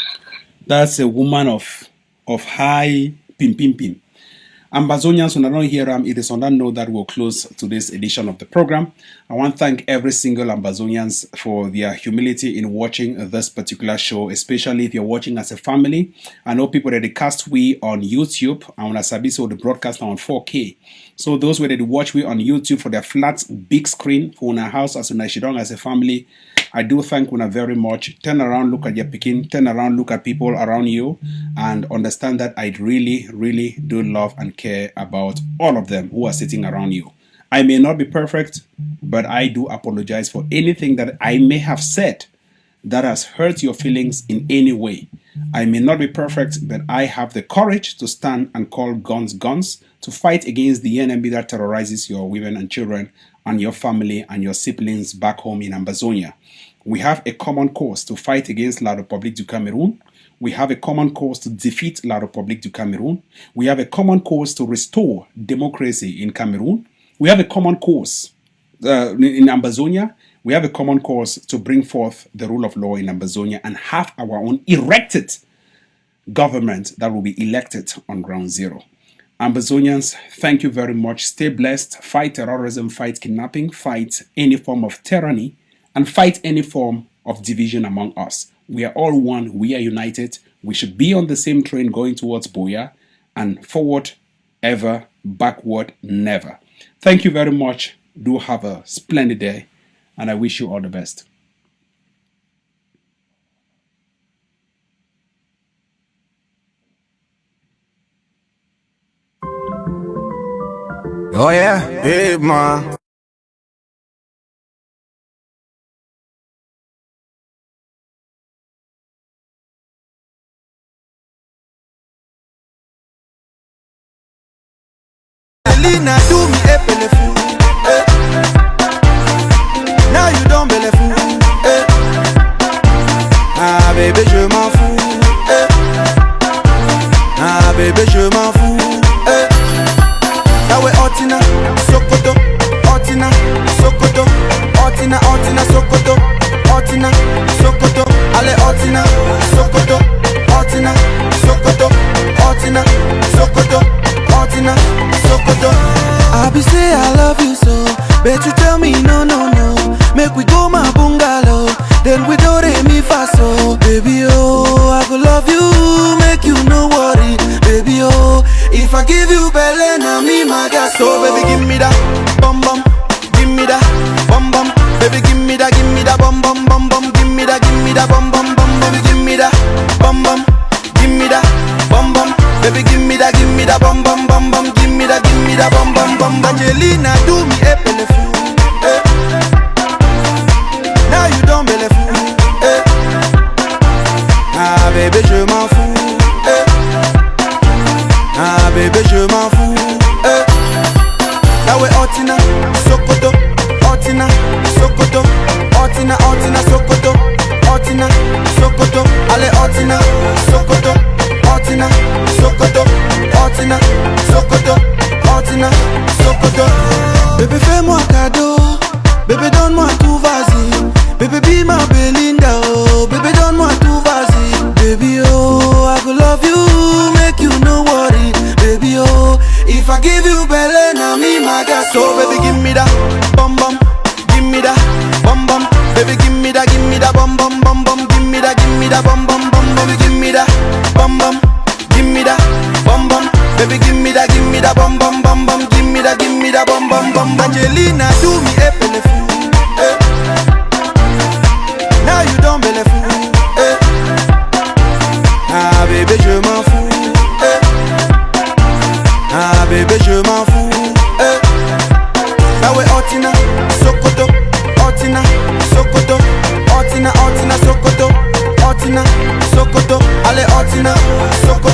That's a woman of high pim. Ambazonians, when I don't hear it is on that note that we'll close today's edition of the program. I want to thank every single Ambazonians for their humility in watching this particular show, especially if you're watching as a family. I know people that they cast we on YouTube, and when I sabi so the broadcast on 4K. So those where they watch we on YouTube for their flat big screen for our house as a family, I do thank Una very much. Turn around, look at your picking, turn around, look at people around you, and understand that I really, really do love and care about all of them who are sitting around you. I may not be perfect, but I do apologize for anything that I may have said that has hurt your feelings in any way. I may not be perfect, but I have the courage to stand and call guns guns, to fight against the enemy that terrorizes your women and children and your family and your siblings back home in Ambazonia. We have a common cause to fight against La République du Cameroon. We have a common cause to defeat La République du Cameroon. We have a common cause to restore democracy in Cameroon. We have a common cause in Ambazonia. We have a common cause to bring forth the rule of law in Ambazonia and have our own erected government that will be elected on ground zero. Ambazonians, thank you very much. Stay blessed. Fight terrorism, fight kidnapping, fight any form of tyranny, and fight any form of division among us. We are all one. We are united. We should be on the same train going towards Buea, and forward ever, backward never. Thank you very much. Do have a splendid day, and I wish you all the best. Oh yeah, hey man. Elina do me a pelefou. Now you don't belefou. Ah bébé je m'en fous. Ah bébé je m'en fous. Nawe Otina, Sokoto, Otina, Sokoto, Otina, Otina, Sokoto, Otina, Sokoto, Ale Otina, Sokoto, Otina, Sokoto, Otina, Sokoto, Otina, Sokoto. I be say I love you so, but you tell me no, no, no. Make we go my bungalow, then we do re mi fa so. Baby oh, I go love you, make you no worry. Baby oh, if I give you belly, now me my gas. So baby give me that bum bum, give me that bum bum. Baby give me that bum bum bum bum. Give me that bum bum bum. Baby give me that bum bum, give me that bum bum. Baby give me that bum bum bum bum. Give me that bum bum bum. Angelina do me a pelefou. Now you don't belefou. Ah bébé je m'en fous. Ah bébé je m'en fous. Nawe Otina, Sokoto, Otina, Sokoto, Otina, Otina, Sokoto, Otina, Sokoto, Ale Otina, Sokoto, Otina, Sokoto, Otina, Sokoto, Otina, Sokoto. Bébé fais-moi cadeau, bébé donne-moi tout vas-y. Bébé be my Belinda, oh, bébé donne-moi tout vas-y. Baby oh, I go love you, make you no worry. Baby oh, if I give you belly, now me my gas. So baby give me that bum bum, give me that bum bum. Baby give me that bum bum bum bum. Give me that bum bum bum. Baby give me that bum bum, give me that bum bum. Baby give me that bum bum bum bum. Give me that bum bum bum. Angelina do me a pelefou. Now you don't belefou. Ah bébé je m'en fous. Ah bébé je m'en fous. Nawe Otina, Sokoto, Otina, Sokoto, Otina, Otina, Sokoto, Otina, Sokoto, Ale Otina, Sokoto.